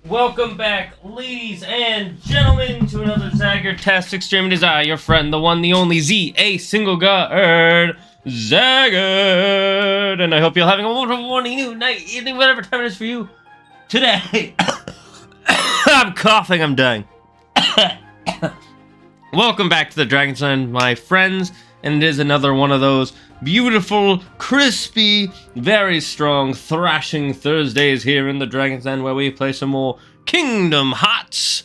Welcome back, ladies and gentlemen, to another Zagger-tastic stream. It is I, your friend, the one, the only Z, a single guard, Zagger. And I hope you're having a wonderful morning, noon, night, evening, whatever time it is for you today. I'm coughing, I'm dying. Welcome back to the Dragon's Den, my friends, and it is another one of those beautiful, crispy, very strong, thrashing Thursdays here in the Dragon's Den, where we play some more Kingdom Hearts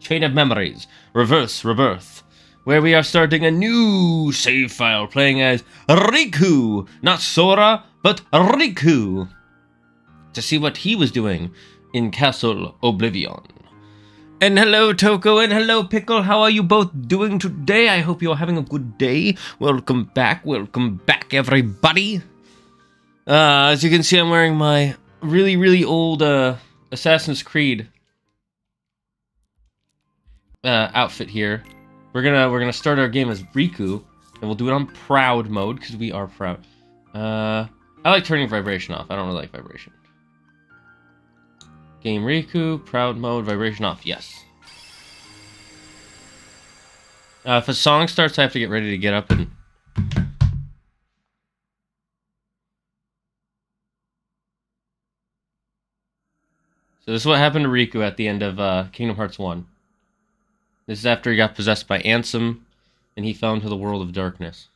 Chain of Memories, Reverse Rebirth, where we are starting a new save file, playing as Riku, not Sora, but Riku, to see what he was doing in Castle Oblivion. And hello, Toko, and hello, Pickle. How are you both doing today? I hope you're having a good day. Welcome back, everybody. As you can see, I'm wearing my really old Assassin's Creed outfit here. We're gonna start our game as Riku, and we'll do it on proud mode because we are proud. I like turning vibration off. I don't really like vibration. Game Riku, proud mode, vibration off, yes. If a song starts, I have to get ready to get up and... So this is what happened to Riku at the end of Kingdom Hearts 1. This is after he got possessed by Ansem, and he fell into the world of darkness.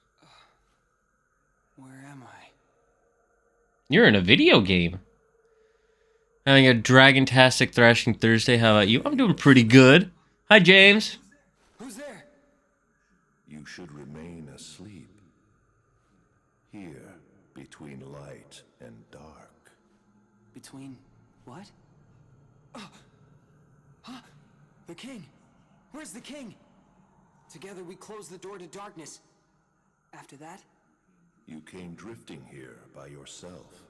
Where am I? You're in a video game. Having a dragon-tastic thrashing Thursday. How about you? I'm doing pretty good. Hi, James. Who's there? You should remain asleep. Here, between light and dark. Between what? Huh? The king! Where's the king? Together we close the door to darkness. After that? You came drifting here by yourself.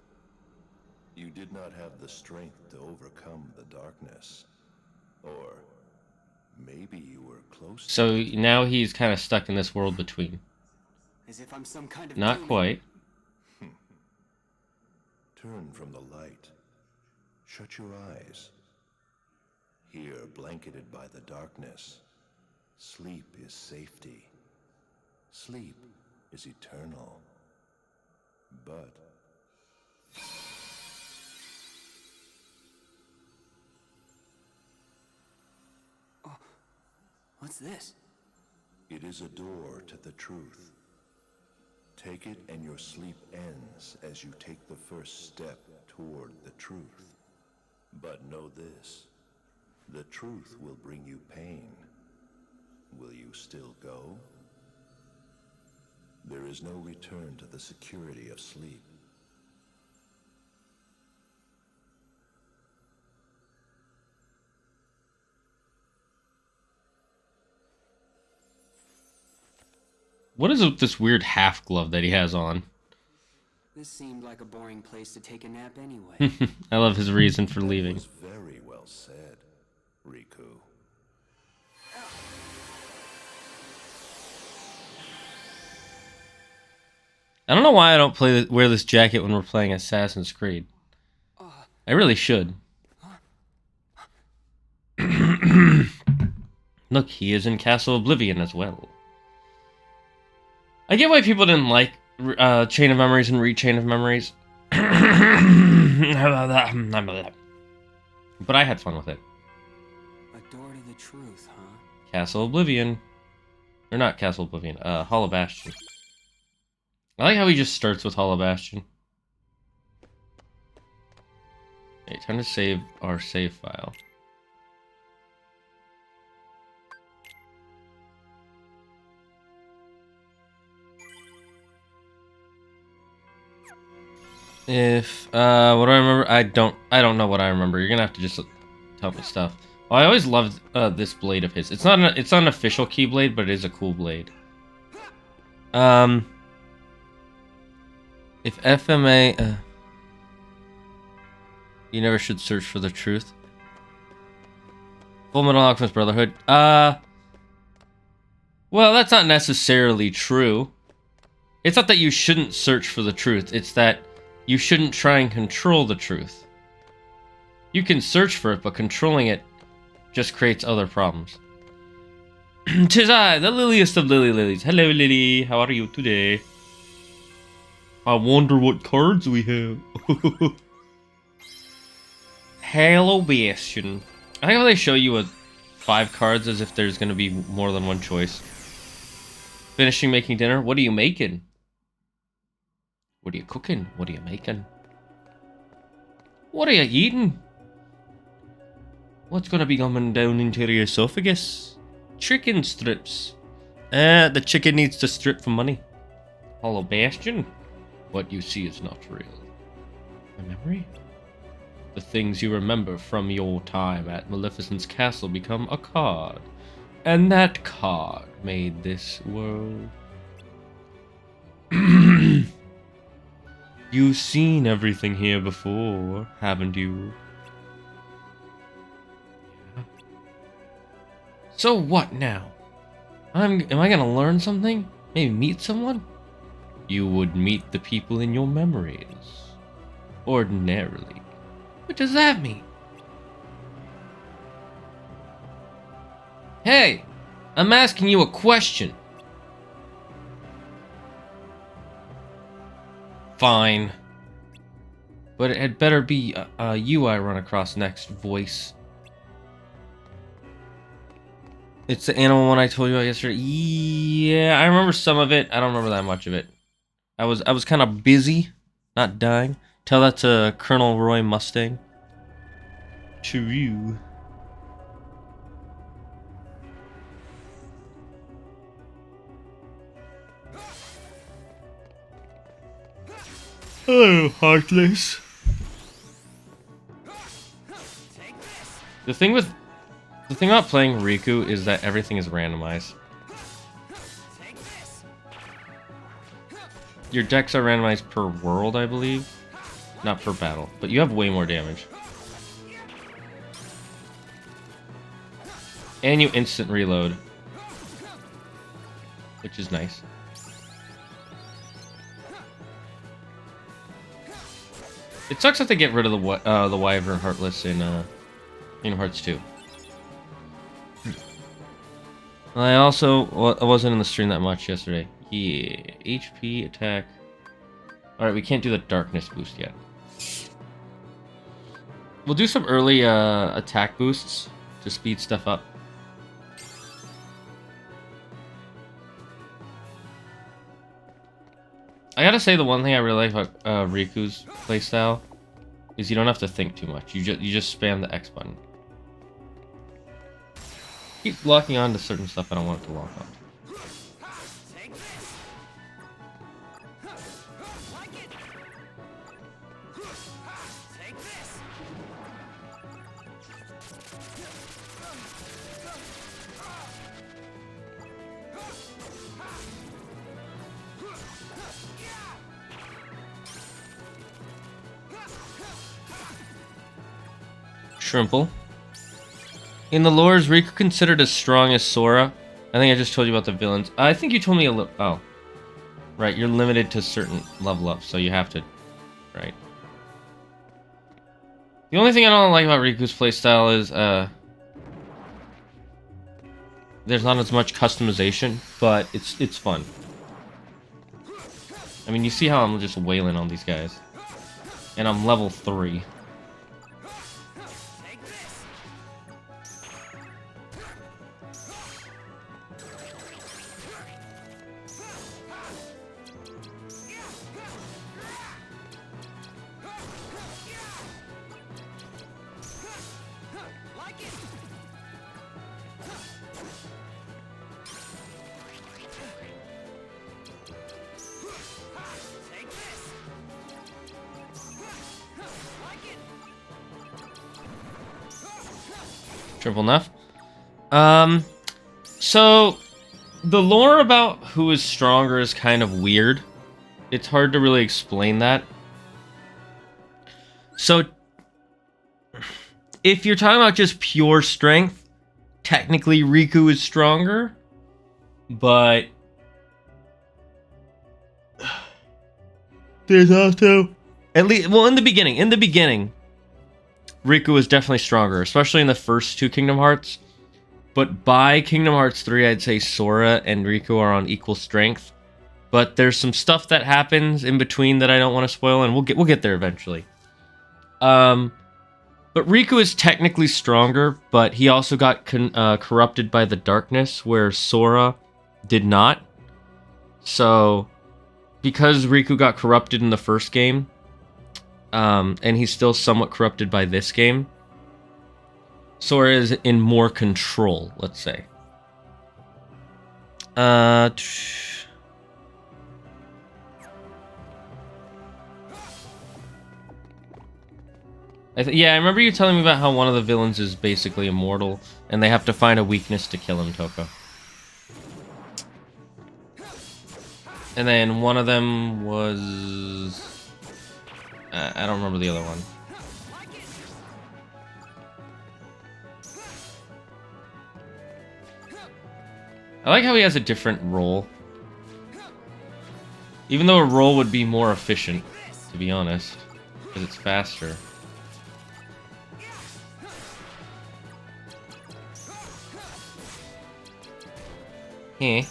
You did not have the strength to overcome the darkness. Or maybe you were close. So now he's kind of stuck in this world between. As if I'm some kind of Not demon. quite. Turn from the light. Shut your eyes. Here, blanketed by the darkness, sleep is safety. Sleep is eternal. But What's this? it is a door to the truth. Take it and your sleep ends as you take the first step toward the truth. But know this, the truth will bring you pain. Will you still go? There is no return to the security of sleep. What is with this weird half glove that he has on? This seemed like a boring place to take a nap anyway. I love his reason for leaving. That was very well said, Riku. I don't know why I don't wear this jacket when we're playing Assassin's Creed. I really should. Look, he is in Castle Oblivion as well. I get why people didn't like chain of memories and rechain of memories. But I had fun with it. A door to the truth, huh? Castle Oblivion. Or not Castle Oblivion, Hollow Bastion. I like how he just starts with Hollow Bastion. Okay, time to save our save file. If what do I remember? I don't know what I remember. You're gonna have to just tell me stuff. Well, I always loved this blade of his. It's not an official Keyblade, but it is a cool blade. If FMA, you never should search for the truth. Full Metal Alchemist Brotherhood. Well, that's not necessarily true. It's not that you shouldn't search for the truth. It's that you shouldn't try and control the truth. You can search for it, but controlling it just creates other problems. 'Tis I, the liliest of lilies. Hello, Lily. How are you today? I wonder what cards we have. Hello, Bastion. I think how they show you 5 cards as if there's going to be more than one choice. Finishing making dinner. What are you making? What are you cooking? What are you making? What are you eating? What's going to be coming down into your esophagus? Chicken strips. The chicken needs to strip for money. Hollow Bastion. What you see is not real. My memory? The things you remember from your time at Maleficent's castle become a card. And that card made this world. You've seen everything here before, haven't you? Yeah. So what now? Am I gonna learn something? Maybe meet someone? You would meet the people in your memories. Ordinarily. What does that mean? Hey! I'm asking you a question. Fine. But it had better be you I run across next, voice. It's the animal one I told you about yesterday. Yeah, I remember some of it. I don't remember that much of it. I was kind of busy, not dying. Tell that to Colonel Roy Mustang. True. Oh, heartless. The thing about playing Riku is that everything is randomized. Your decks are randomized per world, I believe. Not per battle, but you have way more damage. And you instant reload, which is nice. It sucks that they get rid of the Wyvern Heartless in Hearts 2. I also wasn't in the stream that much yesterday. Yeah, HP, attack. Alright, we can't do the darkness boost yet. We'll do some early attack boosts to speed stuff up. I gotta say, the one thing I really like about Riku's playstyle is you don't have to think too much. You just spam the X button. Keep locking on to certain stuff I don't want it to lock on. Shrimple. In the lore, is Riku considered as strong as Sora? I think I just told you about the villains. I think you told me a little... Oh. Right, you're limited to certain level ups, so you have to... Right. The only thing I don't like about Riku's playstyle is, there's not as much customization, but it's fun. I mean, you see how I'm just wailing on these guys. And I'm level 3. Triple enough. So the lore about who is stronger is kind of weird. It's hard to really explain that. So if you're talking about just pure strength, technically Riku is stronger, but there's also, at least, well, in the beginning, Riku is definitely stronger, especially in the first 2 Kingdom Hearts. But by Kingdom Hearts 3, I'd say Sora and Riku are on equal strength. But there's some stuff that happens in between that I don't want to spoil, and we'll get there eventually. But Riku is technically stronger, but he also got corrupted by the darkness, where Sora did not. So, because Riku got corrupted in the first game, and he's still somewhat corrupted by this game, Sora is in more control, let's say. Yeah, I remember you telling me about how one of the villains is basically immortal, and they have to find a weakness to kill him, Toko. And then one of them was... I don't remember the other one. I like how he has a different role. Even though a roll would be more efficient, to be honest, because it's faster. Eh.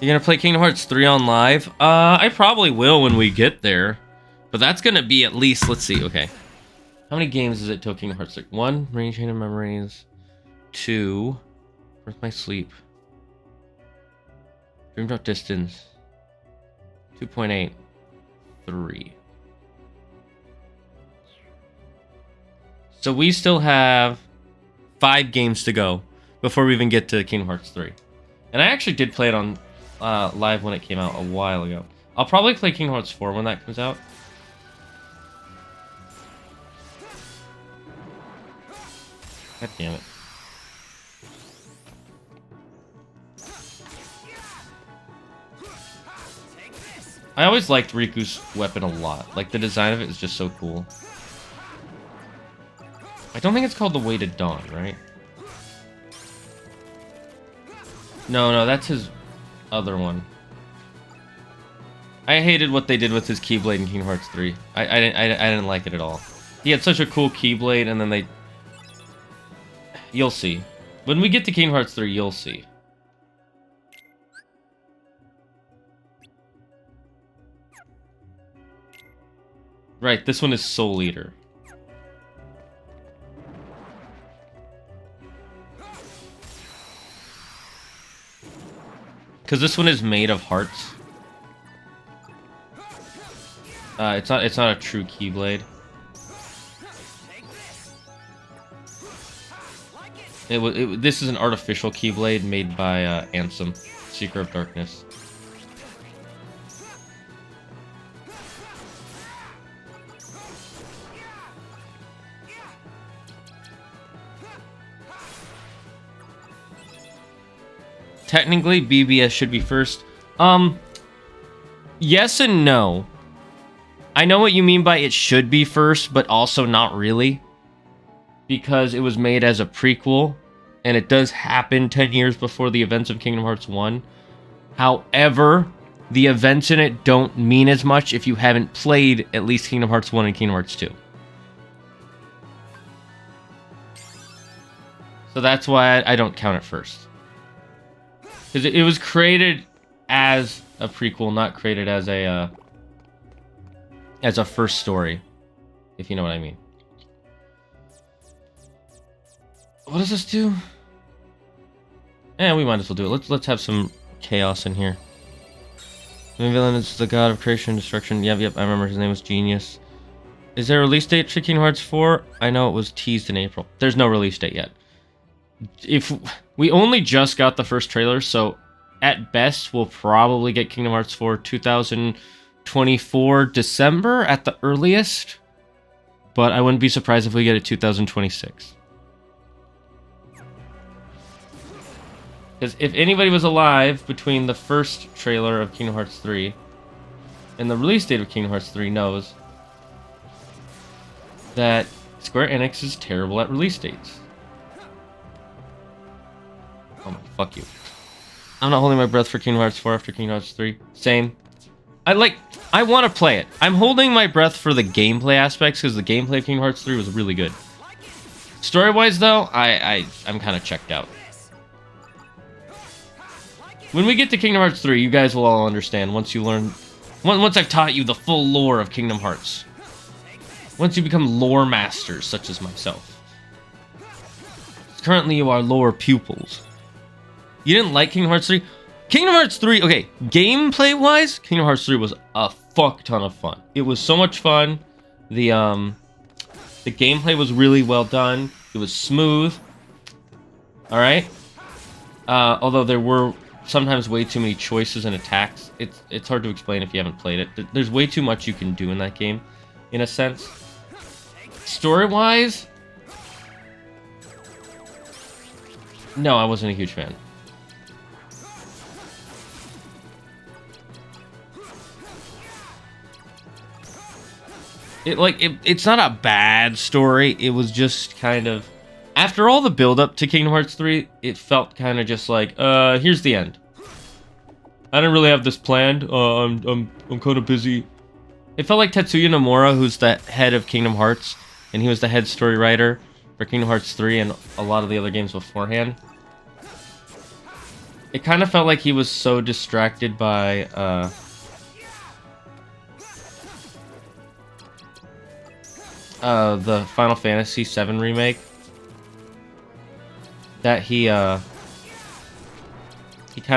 You gonna play Kingdom Hearts 3 on live? I probably will when we get there. But that's gonna be at least, let's see, okay. How many games is it till Kingdom Hearts 3? 1, Rain Chain of Memories. 2, where's my sleep? Dream Drop Distance. 2.8. 3. So we still have 5 games to go before we even get to Kingdom Hearts 3. And I actually did play it on live when it came out a while ago. I'll probably play Kingdom Hearts 4 when that comes out. God damn it. I always liked Riku's weapon a lot. Like, the design of it is just so cool. I don't think it's called the Way to Dawn, right? No, that's his other one. I hated what they did with his Keyblade in Kingdom Hearts 3. I didn't like it at all. He had such a cool Keyblade, and then they... You'll see. When we get to Kingdom Hearts 3, you'll see. Right, this one is Soul Eater. Because this one is made of hearts. It's not a true Keyblade. This is an artificial Keyblade made by Ansem, Seeker of Darkness. Technically, BBS should be first. Yes and no. I know what you mean by it should be first, but also not really. Because it was made as a prequel, and it does happen 10 years before the events of Kingdom Hearts 1. However, the events in it don't mean as much if you haven't played at least Kingdom Hearts 1 and Kingdom Hearts 2. So that's why I don't count it first. Because it was created as a prequel, not created as a first story, if you know what I mean. What does this do? We might as well do it. Let's have some chaos in here. The main villain is the god of creation and destruction. Yep, I remember his name was Genius. Is there a release date for Kingdom Hearts 4? I know it was teased in April. There's no release date yet. If we only just got the first trailer, so at best we'll probably get Kingdom Hearts 4 2024 December at the earliest. But I wouldn't be surprised if we get it 2026. Because if anybody was alive between the first trailer of Kingdom Hearts 3 and the release date of Kingdom Hearts 3 knows that Square Enix is terrible at release dates. Oh my, fuck you. I'm not holding my breath for Kingdom Hearts 4 after Kingdom Hearts 3. Same. I want to play it. I'm holding my breath for the gameplay aspects because the gameplay of Kingdom Hearts 3 was really good. Story-wise, though, I'm kind of checked out. When we get to Kingdom Hearts 3, you guys will all understand once you learn... Once I've taught you the full lore of Kingdom Hearts. Once you become lore masters, such as myself. Currently, you are lore pupils. You didn't like Kingdom Hearts 3? Kingdom Hearts 3, okay, gameplay-wise, Kingdom Hearts 3 was a fuck ton of fun. It was so much fun. The gameplay was really well done. It was smooth. Alright? Although there were sometimes way too many choices and attacks. It's hard to explain if you haven't played it. There's way too much you can do in that game, in a sense. Story-wise, no, I wasn't a huge fan. It's not a bad story. It was just kind of... After all the build-up to Kingdom Hearts 3, it felt kind of just like, here's the end. I didn't really have this planned. I'm kind of busy. It felt like Tetsuya Nomura, who's the head of Kingdom Hearts, and he was the head story writer for Kingdom Hearts 3 and a lot of the other games beforehand. It kind of felt like he was so distracted by, the Final Fantasy VII remake that he kind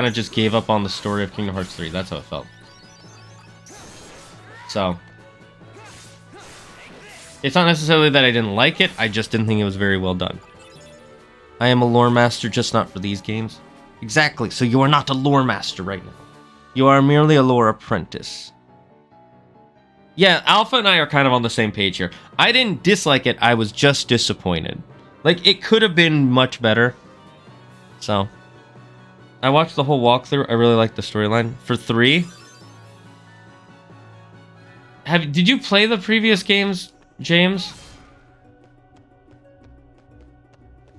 of just gave up on the story of Kingdom Hearts 3. That's how it felt. So, it's not necessarily that I didn't like it, I just didn't think it was very well done. I am a lore master, just not for these games. Exactly, so you are not a lore master right now. You are merely a lore apprentice. Yeah, Alpha and I are kind of on the same page here. I didn't dislike it, I was just disappointed. Like, it could have been much better. So, I watched the whole walkthrough. I really liked the storyline. For 3, did you play the previous games, James?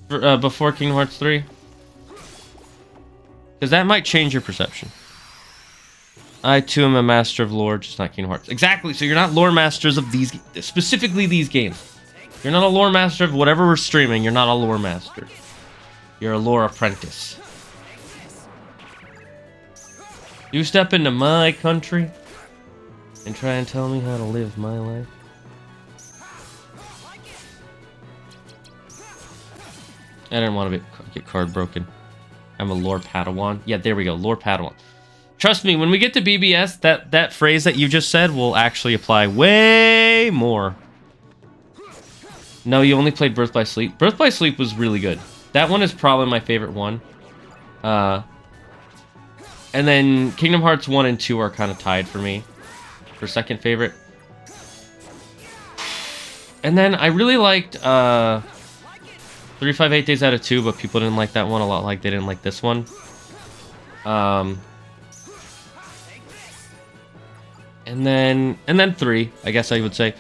Before Kingdom Hearts 3? Because that might change your perception. I too am a master of lore, just not Kingdom Hearts. Exactly, so you're not lore masters of these, specifically these games. You're not a lore master of whatever we're streaming, you're not a lore master. You're a lore apprentice. You step into my country and try and tell me how to live my life. I didn't want to get card broken. I'm a lore Padawan. Yeah, there we go, lore Padawan. Trust me, when we get to BBS, that phrase that you just said will actually apply way more. No, you only played Birth by Sleep. Birth by Sleep was really good. That one is probably my favorite one. And then Kingdom Hearts 1 and 2 are kind of tied for me. For second favorite. And then I really liked 358 Days Out of 2, but people didn't like that one a lot like they didn't like this one. And then 3, I guess I would say.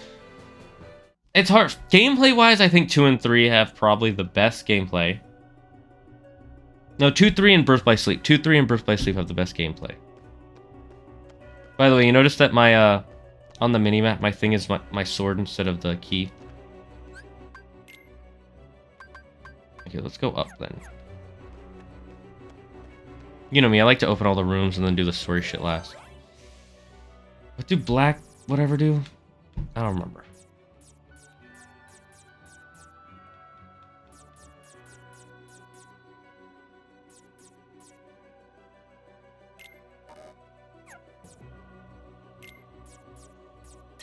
It's hard. Gameplay-wise, I think 2 and 3 have probably the best gameplay. No, 2, 3, and Birth by Sleep. 2, 3, and Birth by Sleep have the best gameplay. By the way, you notice that my, on the minimap, my thing is my sword instead of the key. Okay, let's go up then. You know me, I like to open all the rooms and then do the story shit last. What do black whatever do? I don't remember.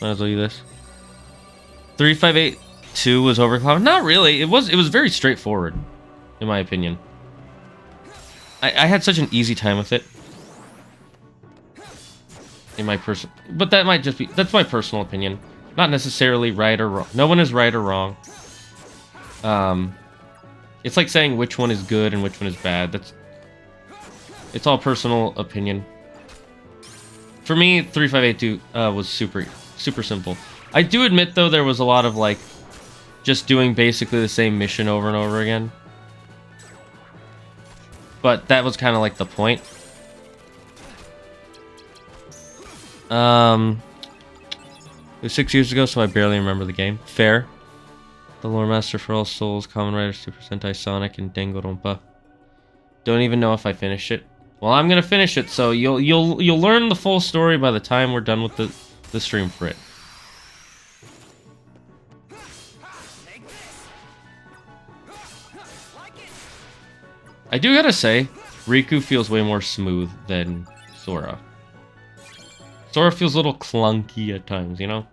Might as well do this. 3582 was overclocked. Not really. It was very straightforward, in my opinion. I had such an easy time with it. In my but that might just be, that's my personal opinion. Not necessarily right or wrong. No one is right or wrong. It's like saying which one is good and which one is bad. It's all personal opinion. For me, 3582 was super simple. I do admit though there was a lot of like just doing basically the same mission over and over again. But that was kind of like the point. It was 6 years ago, so I barely remember the game. Fair. The Lore Master for All Souls, Kamen Rider, Super Sentai Sonic, and Danganronpa. Don't even know if I finished it. Well, I'm gonna finish it, so you'll learn the full story by the time we're done with the stream for it. I do gotta say, Riku feels way more smooth than Sora. Sora feels a little clunky at times, you know?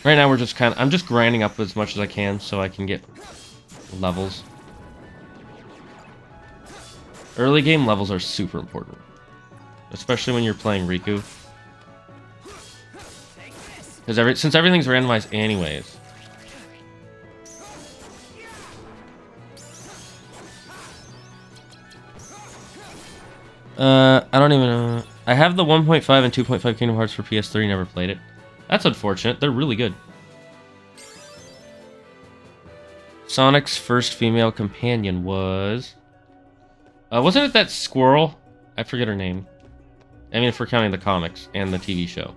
Right now we're just I'm just grinding up as much as I can so I can get levels. Early game levels are super important. Especially when you're playing Riku. Because since everything's randomized anyways. I don't even know. I have the 1.5 and 2.5 Kingdom Hearts for PS3, never played it. That's unfortunate, they're really good. Sonic's first female companion was... wasn't it that squirrel? I forget her name. I mean, if we're counting the comics and the TV show.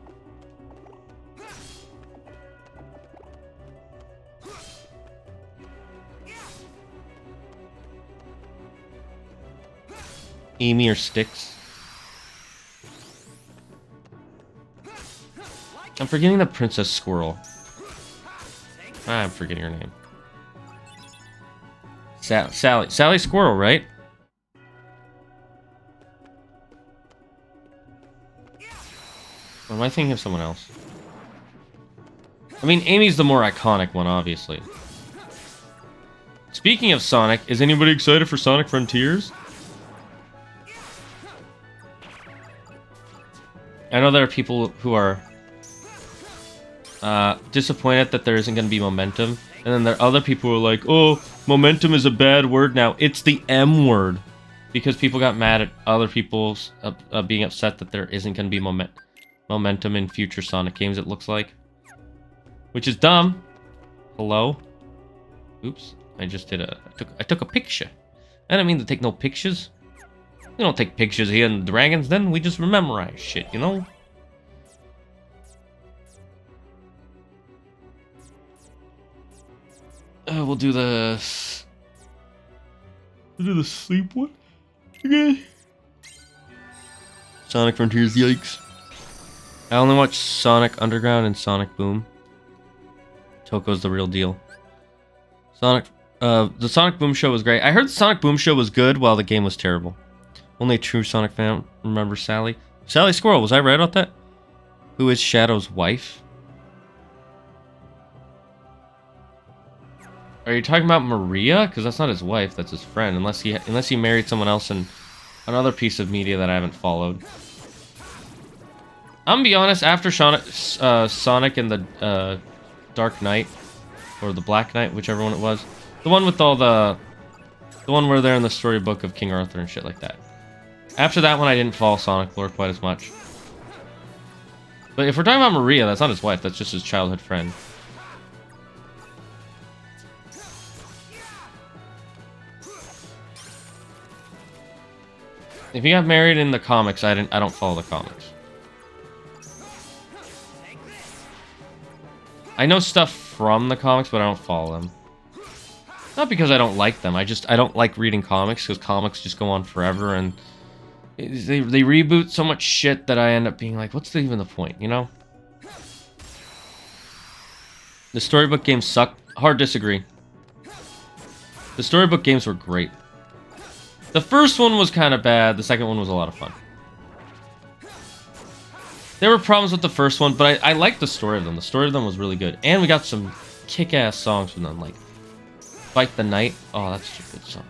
Amy or Styx. I'm forgetting the Princess Squirrel. I'm forgetting her name. Sally Squirrel, right? Or am I thinking of someone else? I mean, Amy's the more iconic one, obviously. Speaking of Sonic, is anybody excited for Sonic Frontiers? I know there are people who are disappointed that there isn't going to be momentum. And then there are other people who are like, oh, momentum is a bad word now. It's the M word. Because people got mad at other people being upset that there isn't going to be momentum in future Sonic games, it looks like. Which is dumb. Hello? Oops. I just did I took a picture. I didn't mean to take no pictures. We don't take pictures here in Dragons, then we just memorize shit, you know? We'll do the sleep one. Okay. Sonic Frontiers, yikes. I only watch Sonic Underground and Sonic Boom. Toko's the real deal. The Sonic Boom show was great. I heard the Sonic Boom show was good while the game was terrible. Only a true Sonic fan remembers Sally. Sally Squirrel, was I right about that? Who is Shadow's wife? Are you talking about Maria? Because that's not his wife, that's his friend. Unless he married someone else in another piece of media that I haven't followed. I'm gonna be honest, after Sonic and the Dark Knight, or the Black Knight, whichever one it was. The one with all the one where they're in the storybook of King Arthur and shit like that. After that one, I didn't follow Sonic lore quite as much. But if we're talking about Maria, that's not his wife, that's just his childhood friend. If he got married in the comics, I don't follow the comics. I know stuff from the comics, but I don't follow them. Not because I don't like them. I don't like reading comics because comics just go on forever, and they reboot so much shit that I end up being like, what's even the point, you know? The storybook games suck. Hard disagree. The storybook games were great. The first one was kind of bad. The second one was a lot of fun. There were problems with the first one, but I liked the story of them. The story of them was really good. And we got some kick-ass songs from them, like Fight the Night. Oh, that's such a good song.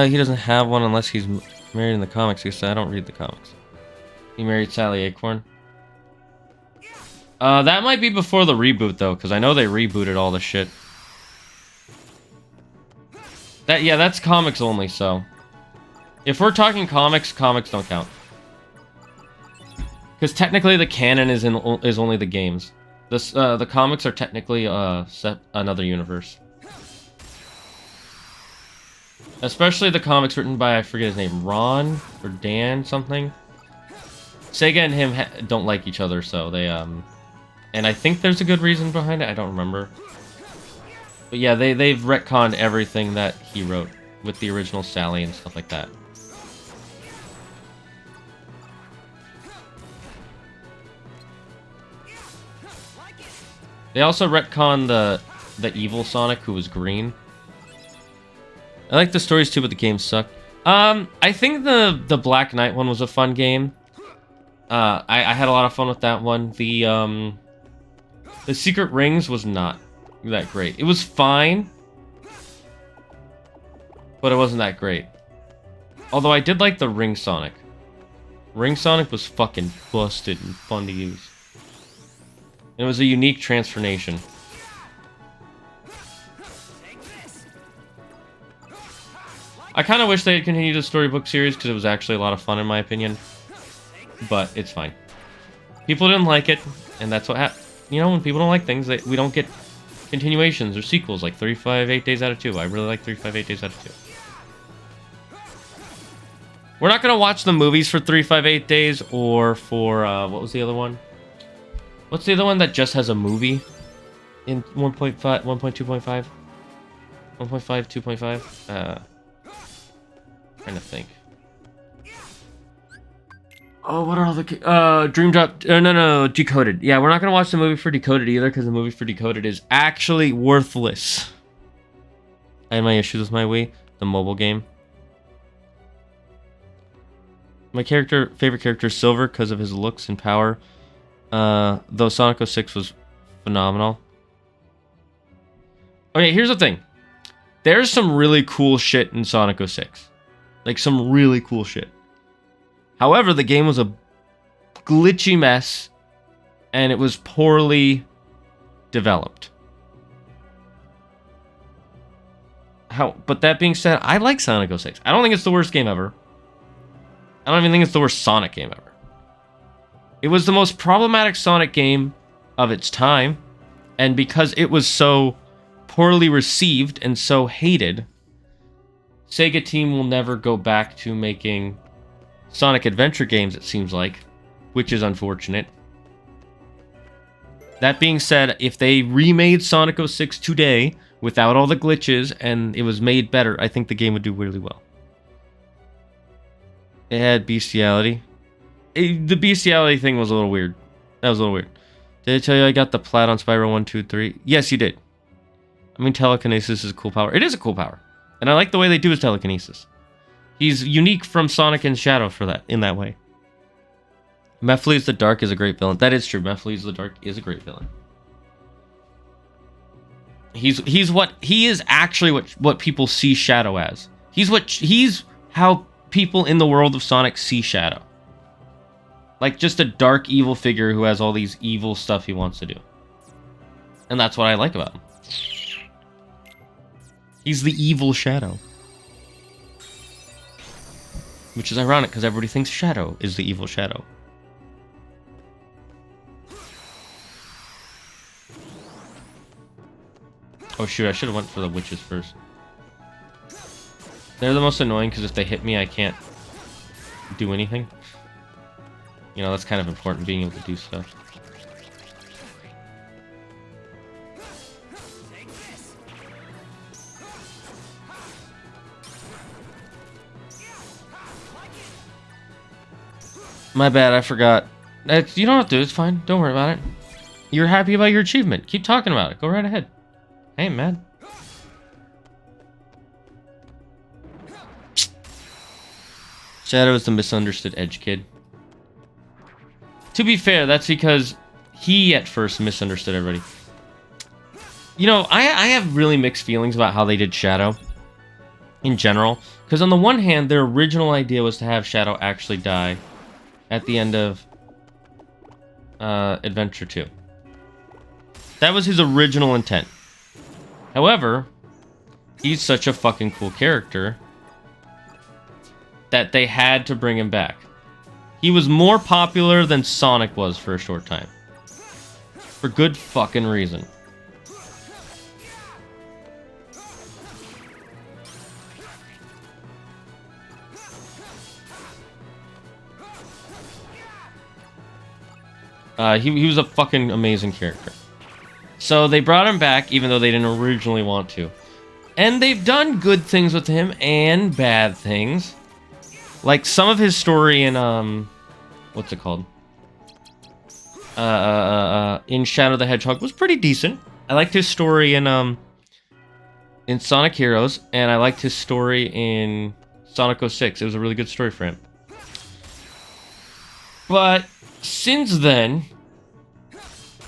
He doesn't have one unless he's married in the comics. He said, I don't read the comics. He married Sally Acorn. That might be before the reboot, though, because I know they rebooted all the shit. Yeah, that's comics only, so... If we're talking comics, comics don't count. Because technically the canon is only the games. The comics are technically set another universe. Especially the comics written by, I forget his name, Ron or Dan something. Sega and him don't like each other, so they and I think there's a good reason behind it. I don't remember. But yeah, they've retconned everything that he wrote with the original Sally and stuff like that. They also retconned the evil Sonic who was green. I like the stories too, but the games suck. I think the Black Knight one was a fun game. I had a lot of fun with that one. The Secret Rings was not that great. It was fine, but it wasn't that great. Although I did like the Ring Sonic. Ring Sonic was fucking busted and fun to use. And it was a unique transformation. I kind of wish they had continued the storybook series because it was actually a lot of fun in my opinion. But it's fine. People didn't like it, and that's what happened. You know, when people don't like things, we don't get continuations or sequels like 358 Days Out of 2. I really like 358 Days Out of 2. We're not going to watch the movies for 358 Days or for, what was the other one? What's the other one that just has a movie in 1.5, 1.2.5? 1.5, 2.5? Trying to think. Oh, what are all the... Dream Drop... no, Decoded. Yeah, we're not going to watch the movie for Decoded either, because the movie for Decoded is actually worthless. I had my issues with my Wii, the mobile game. My favorite character is Silver, because of his looks and power. Though Sonic 06 was phenomenal. Okay, here's the thing. There's some really cool shit in Sonic 06. Like, some really cool shit. However, the game was a glitchy mess, and it was poorly developed. But that being said, I like Sonic 06. I don't think it's the worst game ever. I don't even think it's the worst Sonic game ever. It was the most problematic Sonic game of its time, and because it was so poorly received and so hated, Sega team will never go back to making Sonic Adventure games, it seems like, which is unfortunate. That being said, if they remade Sonic 06 today without all the glitches and it was made better, I think the game would do really well. It had bestiality. The bestiality thing was a little weird. That was a little weird. Did I tell you I got the plat on Spyro 1, 2, 3? Yes, you did. I mean, telekinesis is a cool power. It is a cool power. And I like the way they do his telekinesis. He's unique from Sonic and Shadow for that, in that way. Mephiles the Dark is a great villain. That is true. Mephiles the Dark is a great villain. He is actually what people see Shadow as. He's how people in the world of Sonic see Shadow. Like just a dark evil figure who has all these evil stuff he wants to do. And that's what I like about him. He's the evil Shadow. Which is ironic, because everybody thinks Shadow is the evil Shadow. Oh shoot, I should have went for the witches first. They're the most annoying, because if they hit me, I can't do anything. You know, that's kind of important, being able to do stuff. My bad, I forgot. You don't have to, it's fine. Don't worry about it. You're happy about your achievement. Keep talking about it. Go right ahead. I ain't mad. Shadow is the misunderstood edge kid. To be fair, that's because he at first misunderstood everybody. You know, I have really mixed feelings about how they did Shadow in general. Because on the one hand, their original idea was to have Shadow actually die at the end of Adventure 2. That was his original intent. However, he's such a fucking cool character that they had to bring him back. He was more popular than Sonic was for a short time. For good fucking reason. He was a fucking amazing character. So they brought him back, even though they didn't originally want to. And they've done good things with him, and bad things. Like, some of his story in, what's it called? In Shadow the Hedgehog was pretty decent. I liked his story in Sonic Heroes, and I liked his story in Sonic 06. It was a really good story for him. But since then,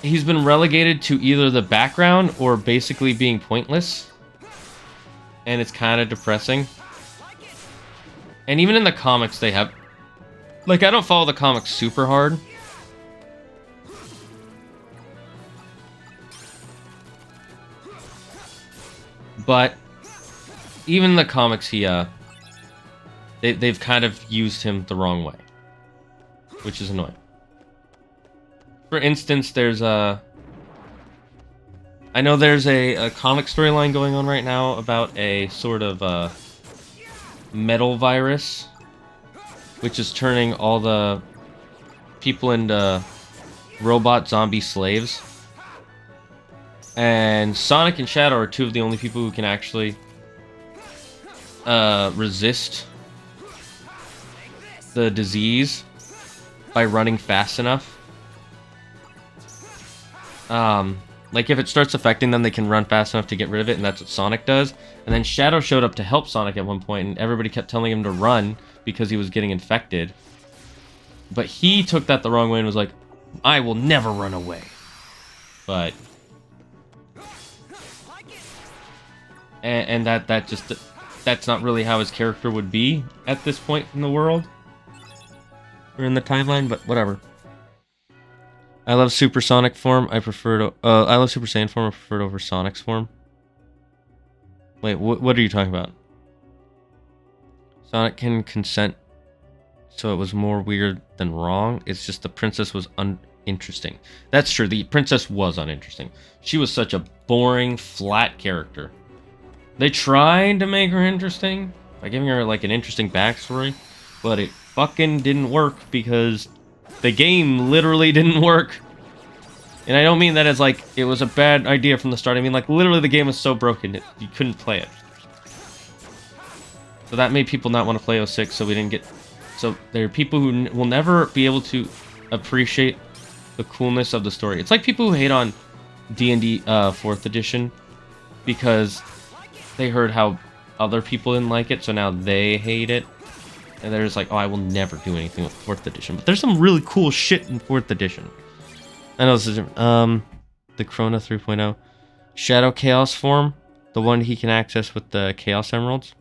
he's been relegated to either the background or basically being pointless. And it's kind of depressing. And even in the comics, they have... Like, I don't follow the comics super hard. But even in the comics, they've kind of used him the wrong way. Which is annoying. For instance, there's a... I know there's a comic storyline going on right now about a sort of metal virus, which is turning all the people into robot zombie slaves. And Sonic and Shadow are two of the only people who can actually resist the disease by running fast enough. Like, if it starts affecting them, they can run fast enough to get rid of it, and that's what Sonic does. And then Shadow showed up to help Sonic at one point, and everybody kept telling him to run because he was getting infected. But he took that the wrong way and was like, I will never run away. But... And that's not really how his character would be at this point in the world. Or in the timeline, but whatever. I love Supersonic form. I love Super Saiyan form. I prefer it over Sonic's form. Wait, what are you talking about? Sonic can consent, so it was more weird than wrong. It's just the princess was uninteresting. That's true. The princess was uninteresting. She was such a boring, flat character. They tried to make her interesting by giving her like an interesting backstory, but it fucking didn't work because the game literally didn't work. And I don't mean that as like it was a bad idea from the start. I mean like literally the game was so broken you couldn't play it. So that made people not want to play 06, so we didn't get... So there are people who will never be able to appreciate the coolness of the story. It's like people who hate on D&D 4th edition because they heard how other people didn't like it, so now they hate it. And they're just like, oh, I will never do anything with 4th edition. But there's some really cool shit in 4th edition. I know this is different. The Chrono 3.0. Shadow Chaos form. The one he can access with the Chaos Emeralds.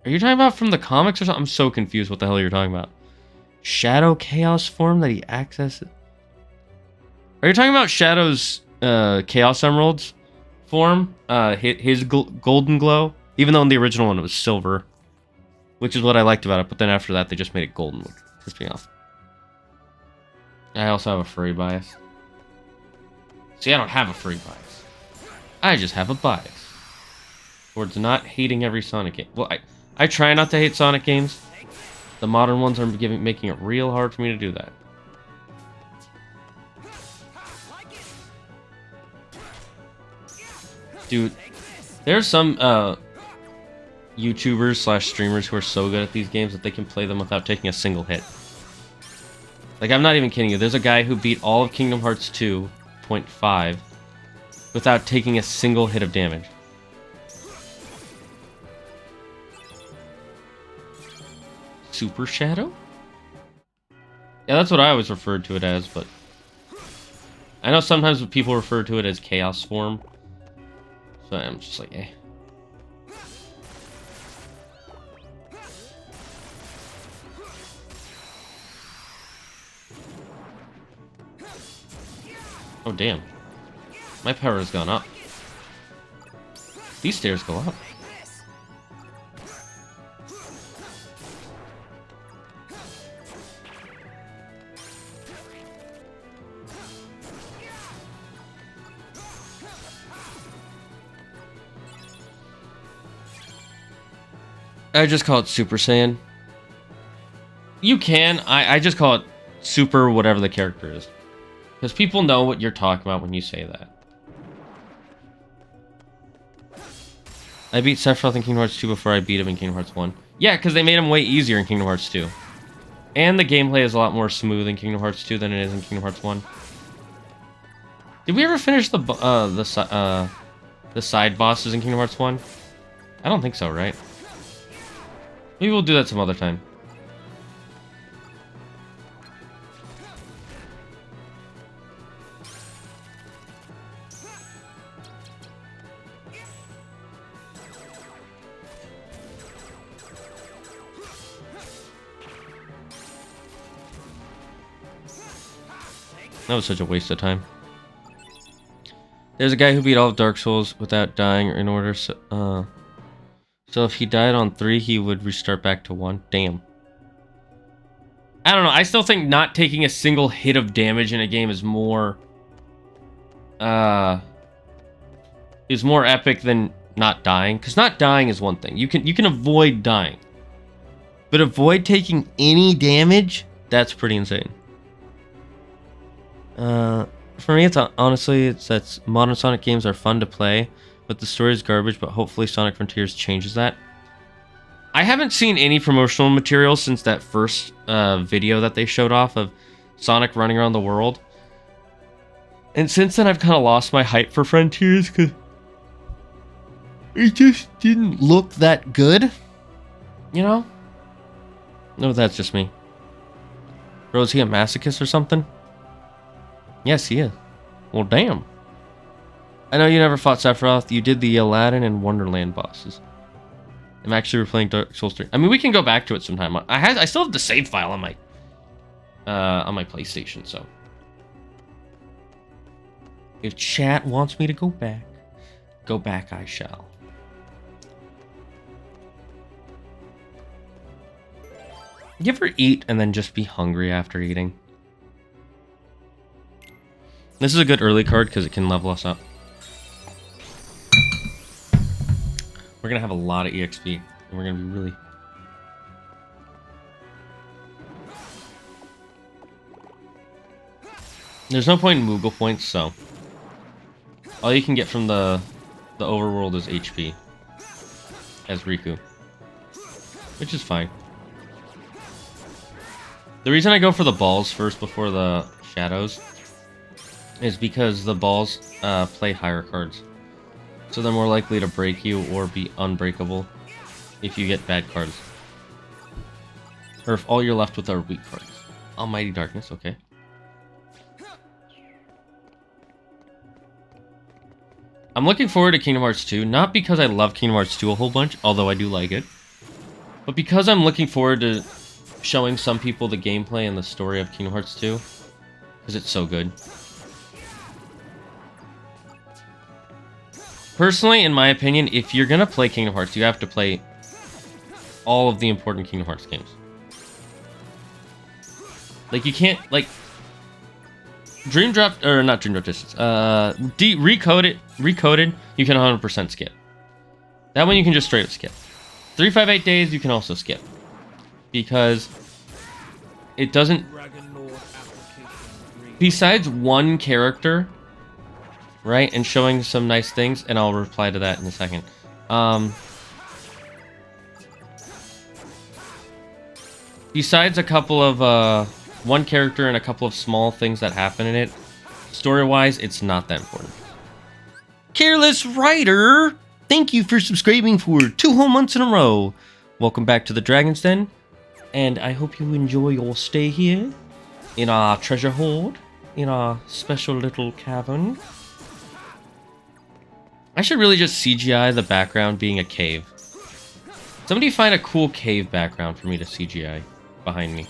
Are you talking about from the comics or something? I'm so confused what the hell you're talking about. Shadow Chaos form that he accesses? Are you talking about Shadow's Chaos Emeralds form? His golden glow? Even though in the original one it was silver. Which is what I liked about it, but then after that they just made it golden, which pissed me off. I also have a furry bias. See, I don't have a furry bias. I just have a bias. towards not hating every Sonic game. Well, I try not to hate Sonic games. The modern ones are making it real hard for me to do that. Dude, there's some YouTubers slash streamers who are so good at these games that they can play them without taking a single hit. Like, I'm not even kidding you. There's a guy who beat all of Kingdom Hearts 2.5 without taking a single hit of damage. Super Shadow? Yeah, that's what I always referred to it as, but I know sometimes people refer to it as Chaos Form. So I'm just like, eh. Oh, damn. My power has gone up. These stairs go up. I just call it Super Saiyan. You can. I just call it Super whatever the character is. Because people know what you're talking about when you say that. I beat Sephiroth in Kingdom Hearts 2 before I beat him in Kingdom Hearts 1. Yeah, because they made him way easier in Kingdom Hearts 2. And the gameplay is a lot more smooth in Kingdom Hearts 2 than it is in Kingdom Hearts 1. Did we ever finish the side bosses in Kingdom Hearts 1? I don't think so, right? Maybe we'll do that some other time. That was such a waste of time. There's a guy who beat all of Dark Souls without dying in order, so if he died on 3, he would restart back to 1. Damn. I don't know. I still think not taking a single hit of damage in a game is more epic than not dying. Because not dying is one thing. You can avoid dying. But avoid taking any damage? That's pretty insane. For me, it's honestly, that modern Sonic games are fun to play, but the story is garbage, but hopefully Sonic Frontiers changes that. I haven't seen any promotional material since that first video that they showed off of Sonic running around the world. And since then, I've kind of lost my hype for Frontiers, because it just didn't look that good. You know? No, that's just me. Bro, is he a masochist or something? Yes, he is. Well, damn. I know you never fought Sephiroth. You did the Aladdin and Wonderland bosses. I'm actually replaying Dark Souls 3. I mean, we can go back to it sometime. I still have the save file on my PlayStation, so if chat wants me to go back, I shall. You ever eat and then just be hungry after eating? This is a good early card because it can level us up. We're going to have a lot of EXP. And we're going to be really... There's no point in Moogle points, so... all you can get from the overworld is HP. As Riku. Which is fine. The reason I go for the balls first before the shadows is because the balls play higher cards. So they're more likely to break you or be unbreakable if you get bad cards. Or if all you're left with are weak cards. Almighty Darkness, okay. I'm looking forward to Kingdom Hearts 2, not because I love Kingdom Hearts 2 a whole bunch, although I do like it, but because I'm looking forward to showing some people the gameplay and the story of Kingdom Hearts 2, because it's so good. Personally, in my opinion, if you're gonna play Kingdom Hearts, you have to play all of the important Kingdom Hearts games. Like, you can't, like, Dream Drop, or not Dream Drop Distance, Recoded, you can 100% skip. That one you can just straight up skip. 358 days you can also skip. Because it doesn't... Besides one character, right, and showing some nice things, and I'll reply to that in a second. Besides a couple of, one character and a couple of small things that happen in it, story-wise, it's not that important. Careless Writer! Thank you for subscribing for 2 whole months in a row. Welcome back to the Dragon's Den, and I hope you enjoy your stay here in our treasure hoard, in our special little cavern. I should really just CGI the background being a cave. Somebody find a cool cave background for me to CGI behind me.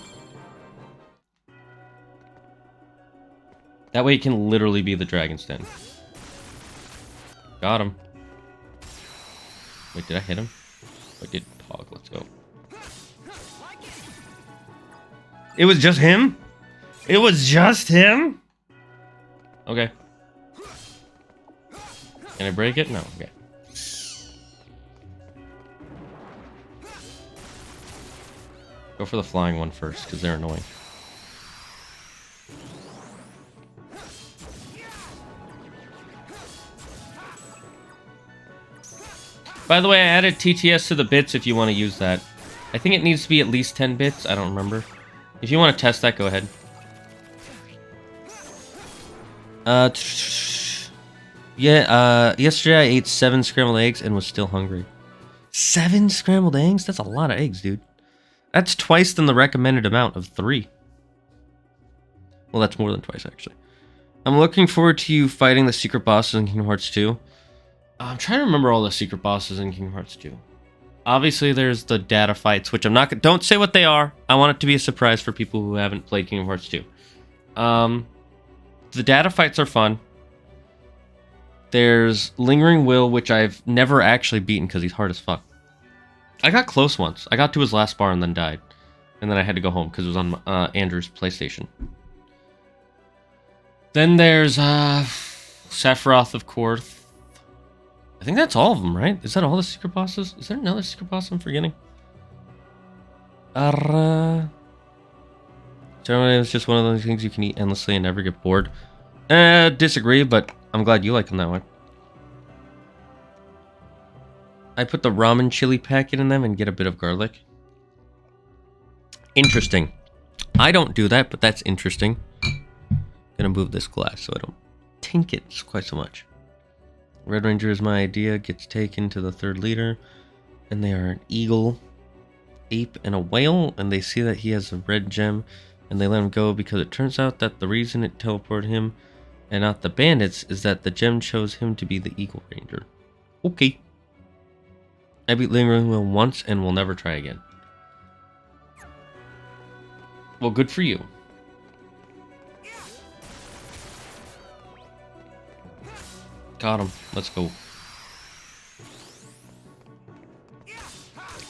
That way it can literally be the Dragon's Den. Got him. Wait, did I hit him? I did. Pog, let's go. It was just him? It was just him? Okay. Can I break it? No, okay. Go for the flying one first, because they're annoying. By the way, I added TTS to the bits if you want to use that. I think it needs to be at least 10 bits. I don't remember. If you want to test that, go ahead. Yesterday I ate 7 scrambled eggs and was still hungry. 7 scrambled eggs? That's a lot of eggs, dude. That's twice than the recommended amount of 3. Well, that's more than twice, actually. I'm looking forward to you fighting the secret bosses in Kingdom Hearts 2. I'm trying to remember all the secret bosses in Kingdom Hearts 2. Obviously, there's the data fights, which I'm not... Don't say what they are. I want it to be a surprise for people who haven't played Kingdom Hearts 2. The data fights are fun. There's Lingering Will, which I've never actually beaten because he's hard as fuck. I got close once. I got to his last bar and then died. And then I had to go home because it was on Andrew's PlayStation. Then there's Sephiroth, of course. I think that's all of them, right? Is that all the secret bosses? Is there another secret boss I'm forgetting? Generally, it's just one of those things you can eat endlessly and never get bored. Disagree, but I'm glad you like them that way. I put the ramen chili packet in them and get a bit of garlic. Interesting. I don't do that, but that's interesting. Gonna move this glass so I don't tink it quite so much. Red Ranger is my idea, gets taken to the 3rd leader, and they are an eagle, ape, and a whale, and they see that he has a red gem, and they let him go because it turns out that the reason it teleported him, and not the bandits, is that the gem chose him to be the Eagle Ranger. Okay. I beat Lingering Will once and will never try again. Well, good for you. Got him. Let's go.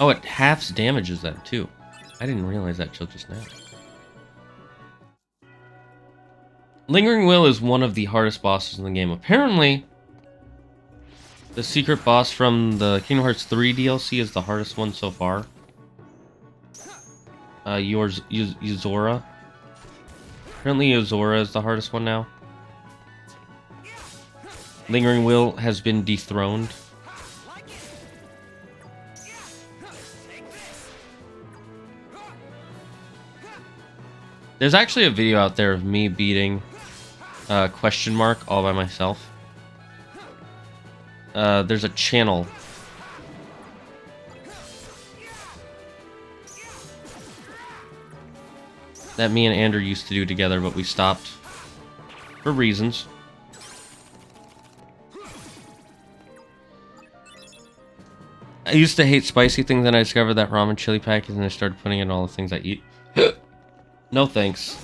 Oh, it halves damages that too. I didn't realize that till just now. Lingering Will is one of the hardest bosses in the game. Apparently, the secret boss from the Kingdom Hearts 3 DLC is the hardest one so far. Yuzora. Apparently Yuzora is the hardest one now. Lingering Will has been dethroned. There's actually a video out there of me beating question mark all by myself. There's a channel. That me and Andrew used to do together, but we stopped for reasons. I used to hate spicy things, and I discovered that ramen chili packet, and I started putting in all the things I eat. No thanks.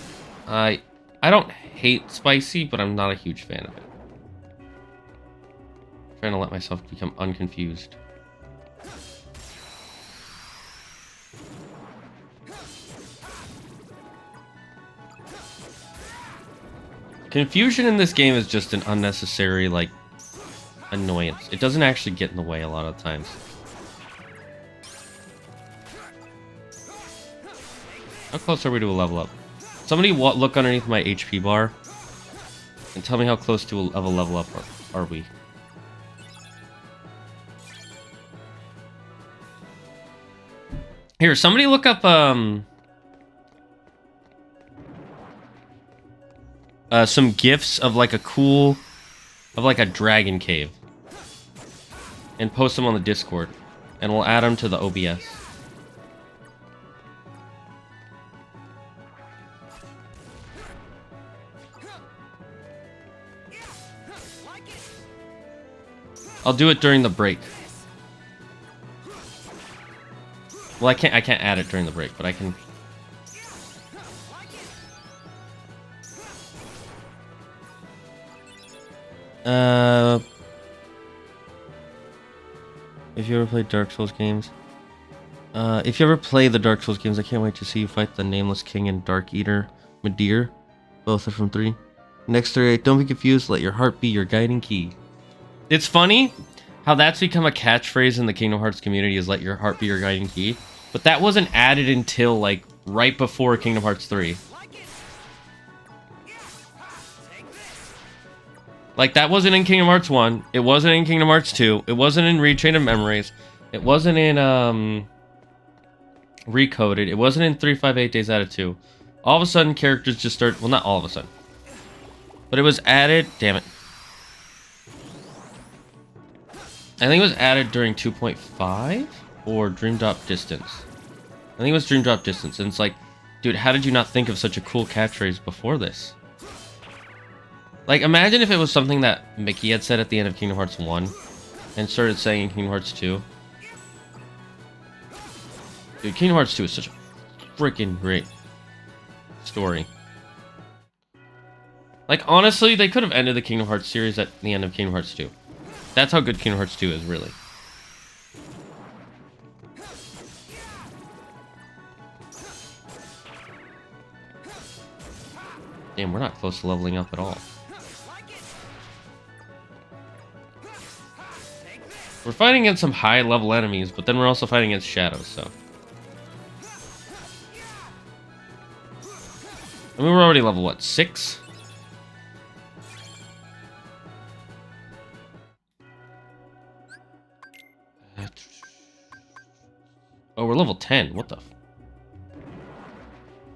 I don't hate spicy, but I'm not a huge fan of it. I'm trying to let myself become unconfused. Confusion in this game is just an unnecessary, like, annoyance. It doesn't actually get in the way a lot of times. How close are we to a level up? Somebody look underneath my HP bar and tell me how close to a level up are we. Here, somebody look up some gifs of like a dragon cave and post them on the Discord, and we'll add them to the OBS. I'll do it during the break. Well, I can't add it during the break, but I can. If you ever played Dark Souls games, if you ever play the Dark Souls games, I can't wait to see you fight the Nameless King and Dark Eater Midir. Both are from 3. Next 38, don't be confused, let your heart be your guiding key. It's funny how that's become a catchphrase in the Kingdom Hearts community, is let your heart be your guiding key. But that wasn't added until, like, right before Kingdom Hearts 3. Like, that wasn't in Kingdom Hearts 1. It wasn't in Kingdom Hearts 2. It wasn't in Rechain of Memories. It wasn't in, Recoded. It wasn't in 358 Days Out of 2. All of a sudden, characters just start... Well, not all of a sudden. But it was added... Damn it. I think it was added during 2.5 or Dream Drop Distance. I think it was Dream Drop Distance, and it's like, dude, how did you not think of such a cool catchphrase before this? Like, imagine if it was something that Mickey had said at the end of Kingdom Hearts 1 and started saying in Kingdom Hearts 2. Dude, Kingdom Hearts 2 is such a freaking great story. Like, honestly, they could have ended the Kingdom Hearts series at the end of Kingdom Hearts 2. That's how good Kingdom Hearts 2 is, really. Damn, we're not close to leveling up at all. We're fighting against some high-level enemies, but then we're also fighting against shadows, so... I mean, we're already level, what, 6? Oh, we're level 10. What the f...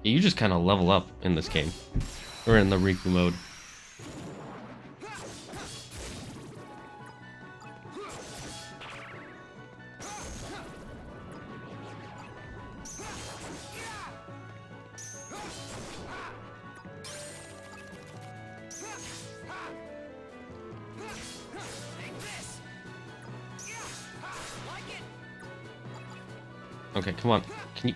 You just kind of level up in this game. We're in the Riku mode. Okay, come on. Can you...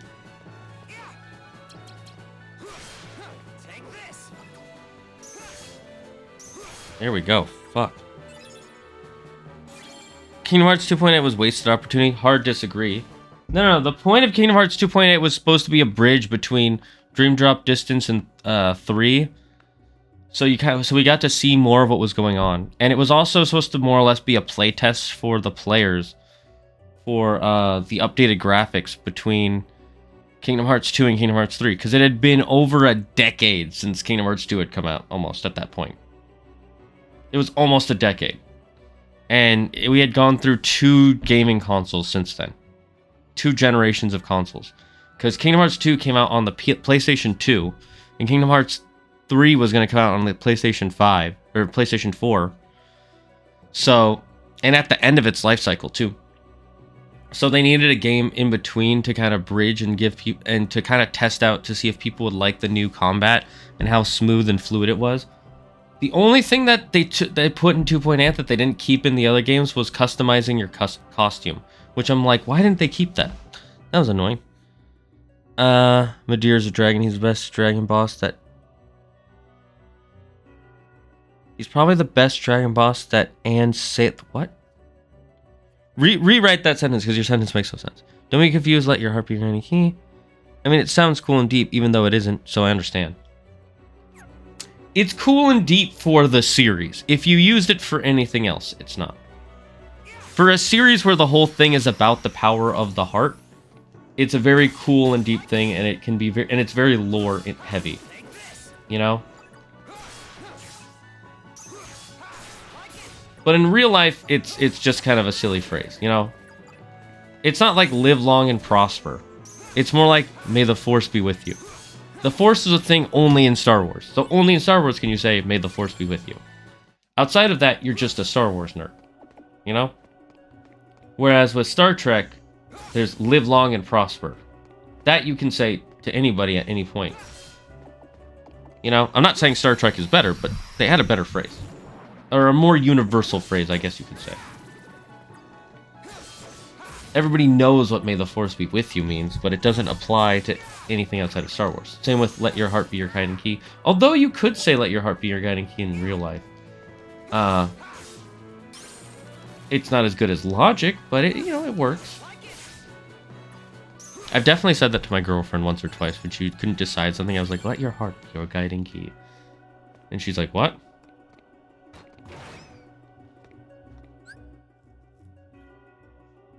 There we go. Fuck. Kingdom Hearts 2.8 was wasted opportunity. Hard disagree. No. The point of Kingdom Hearts 2.8 was supposed to be a bridge between Dream Drop Distance and 3. So we got to see more of what was going on, and it was also supposed to more or less be a playtest for the players for the updated graphics between Kingdom Hearts 2 and Kingdom Hearts 3, because it had been over a decade since Kingdom Hearts 2 had come out, almost at that point. It was almost a decade. And we had gone through 2 gaming consoles since then. 2 generations of consoles. Because Kingdom Hearts 2 came out on the PlayStation 2, and Kingdom Hearts 3 was going to come out on the PlayStation 5, or PlayStation 4. So, and at the end of its life cycle, too. So they needed a game in between to kind of bridge and give people, and to kind of test out to see if people would like the new combat and how smooth and fluid it was. The only thing that they put in 2.8 that they didn't keep in the other games was customizing your costume, which I'm like, why didn't they keep that? That was annoying. Midir's a dragon. He's the best dragon boss that... He's probably the best dragon boss that and say... What? Rewrite that sentence, because your sentence makes no sense. Don't be confused, let your heart be your only key. I mean, it sounds cool and deep, even though it isn't, so I understand. It's cool and deep for the series. If you used it for anything else, it's not. For a series where the whole thing is about the power of the heart, it's a very cool and deep thing, and it can be very, and it's very lore heavy, you know? But in real life, it's just kind of a silly phrase, you know? It's not like live long and prosper. It's more like, may the Force be with you. The Force is a thing only in Star Wars. So only in Star Wars can you say, may the Force be with you. Outside of that, you're just a Star Wars nerd, you know? Whereas with Star Trek, there's live long and prosper. That you can say to anybody at any point. You know, I'm not saying Star Trek is better, but they had a better phrase. Or a more universal phrase, I guess you could say. Everybody knows what may the Force be with you means, but it doesn't apply to anything outside of Star Wars. Same with let your heart be your guiding key. Although you could say let your heart be your guiding key in real life. It's not as good as logic, but it, you know, it works. I've definitely said that to my girlfriend once or twice when she couldn't decide something. I was like, let your heart be your guiding key. And she's like, what?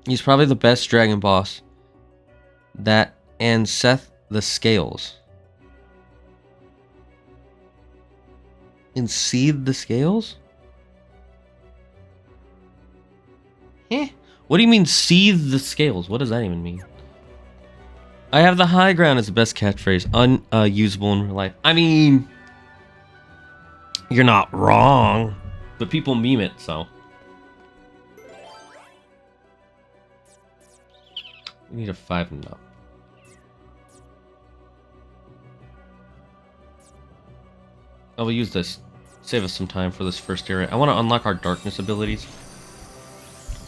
He's probably the best dragon boss. That and Seth the Scales. And Seed the Scales? Eh? What do you mean Seed the Scales? What does that even mean? I have the high ground is the best catchphrase. Unusable in real life. I mean, you're not wrong. But people meme it, so. We need a 5 and up. I will use this. Save us some time for this first area. I want to unlock our darkness abilities.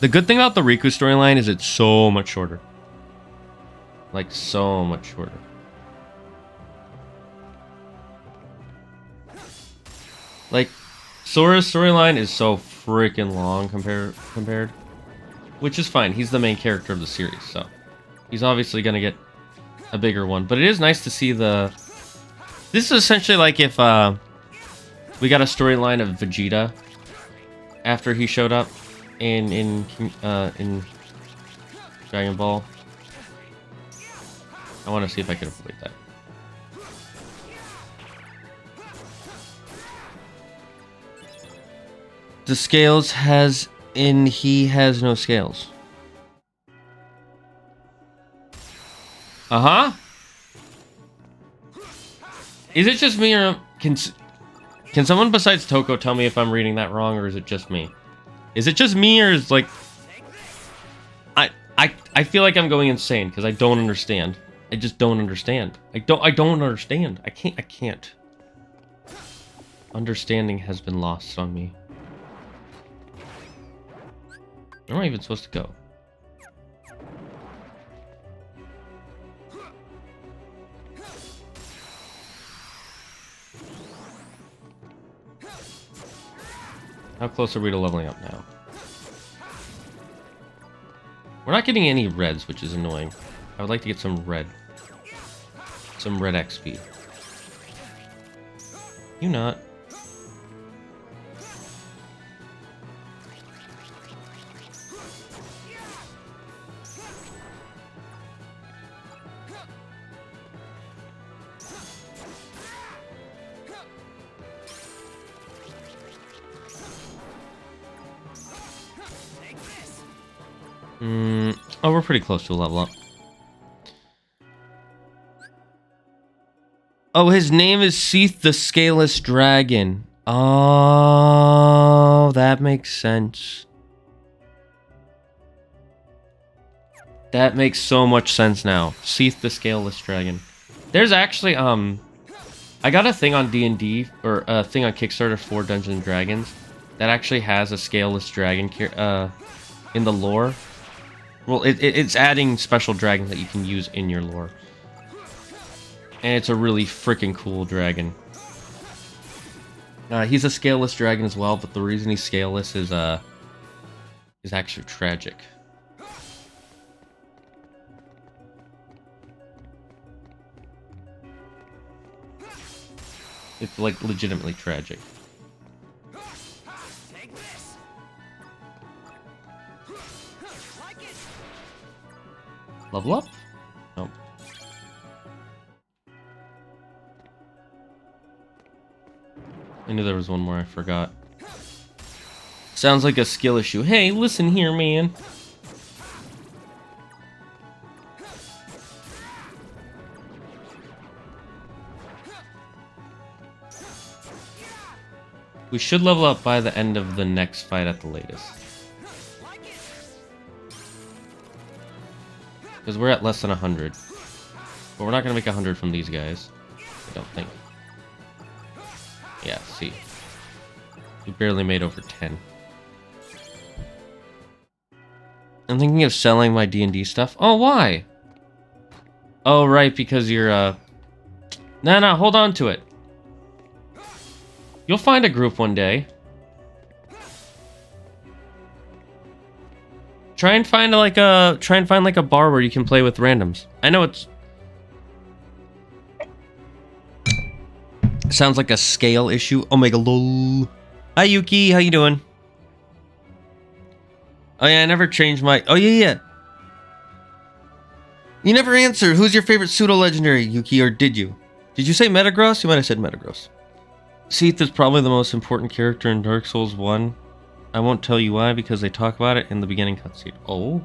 The good thing about the Riku storyline is it's so much shorter. Like, so much shorter. Like, Sora's storyline is so freaking long compared. Which is fine. He's the main character of the series, so. He's obviously going to get a bigger one. But it is nice to see the... This is essentially like if we got a storyline of Vegeta after he showed up in Dragon Ball. I want to see if I can avoid that. The scales has in he has no scales. Uh-huh. Is it just me, or can someone besides Toko tell me if I'm reading that wrong, or is it just me? Is it just me, or is like I feel like I'm going insane because I don't understand. I just don't understand. I don't understand. I can't. Understanding has been lost on me. Where am I even supposed to go? How close are we to leveling up now? We're not getting any reds, which is annoying. I would like to get some red. Some red XP. You not. Oh, we're pretty close to a level up. Oh, his name is Seath the Scaleless Dragon. Oh, that makes sense. That makes so much sense now. Seath the Scaleless Dragon. There's actually, I got a thing on D&D, or a thing on Kickstarter for Dungeons & Dragons that actually has a Scaleless Dragon in the lore. Well, it's adding special dragons that you can use in your lore. And it's a really freaking cool dragon. He's a scaleless dragon as well, but the reason he's scaleless is actually tragic. It's like legitimately tragic. Level up? Nope. I knew there was one more I forgot. Sounds like a skill issue. Hey, listen here, man. We should level up by the end of the next fight at the latest. Because we're at less than 100. But we're not going to make 100 from these guys. I don't think. Yeah, see. We barely made over 10. I'm thinking of selling my D&D stuff. Oh, why? Oh, right, because you're, No, hold on to it. You'll find a group one day. Try and find like a bar where you can play with randoms. I know it sounds like a scale issue. Omega lol. Hi Yuki, how you doing? Oh yeah, I never changed my. Oh yeah. You never answered. Who's your favorite pseudo legendary, Yuki, or did you? Did you say Metagross? You might have said Metagross. Seath is probably the most important character in Dark Souls 1. I won't tell you why, because they talk about it in the beginning cutscene. Oh,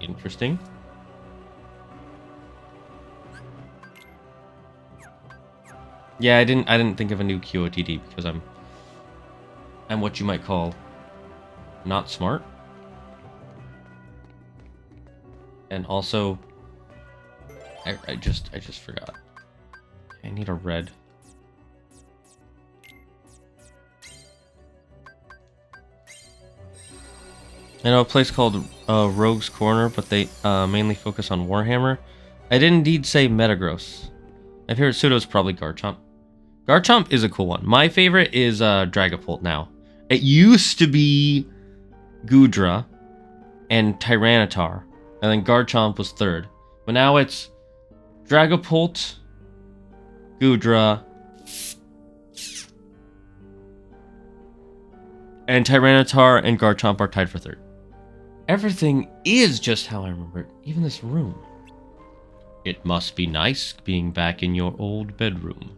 interesting. Yeah, I didn't think of a new QOTD because I'm what you might call not smart. And also I just forgot. I need a red. I know a place called Rogue's Corner, but they mainly focus on Warhammer. I did indeed say Metagross. My favorite pseudo is probably Garchomp. Garchomp is a cool one. My favorite is Dragapult now. It used to be Goodra and Tyranitar, and then Garchomp was third. But now it's Dragapult, Goodra, and Tyranitar and Garchomp are tied for third. Everything is just how I remember it, even this room. It must be nice being back in your old bedroom.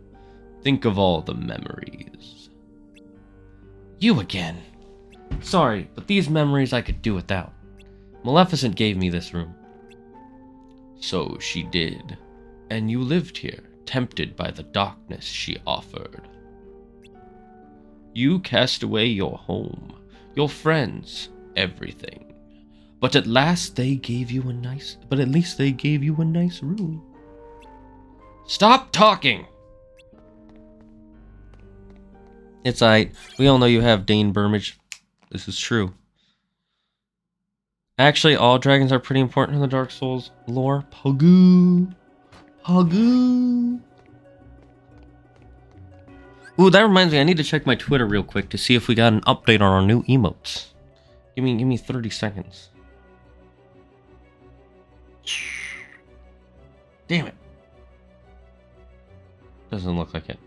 Think of all the memories. You again. Sorry, but these memories I could do without. Maleficent gave me this room. So she did. And you lived here, tempted by the darkness she offered. You cast away your home, your friends, everything. But at least they gave you a nice room. Stop talking! It's alright. We all know you have Dane Burmage. This is true. Actually, all dragons are pretty important in the Dark Souls lore. Pugoo. Pugoo. Ooh, that reminds me, I need to check my Twitter real quick to see if we got an update on our new emotes. Give me 30 seconds. Damn it. Doesn't look like it.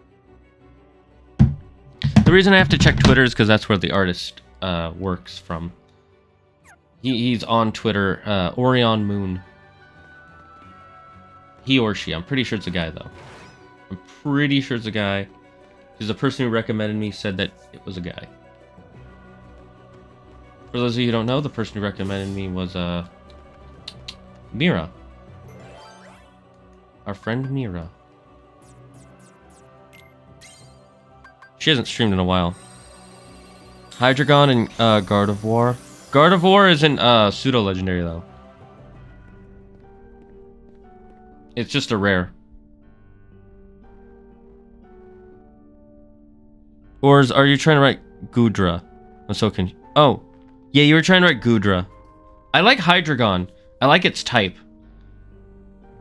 The reason I have to check Twitter is because that's where the artist works from. He's on Twitter, Orion Moon. He or she. I'm pretty sure it's a guy, though. I'm pretty sure it's a guy. Because the person who recommended me said that it was a guy. For those of you who don't know, the person who recommended me was Mira. Our friend Mira. She hasn't streamed in a while. Hydreigon and Gardevoir. Gardevoir isn't pseudo-legendary, though. It's just a rare. Or are you trying to write Goodra? I'm so confused. Oh. Yeah, you were trying to write Goodra. I like Hydreigon. I like its type.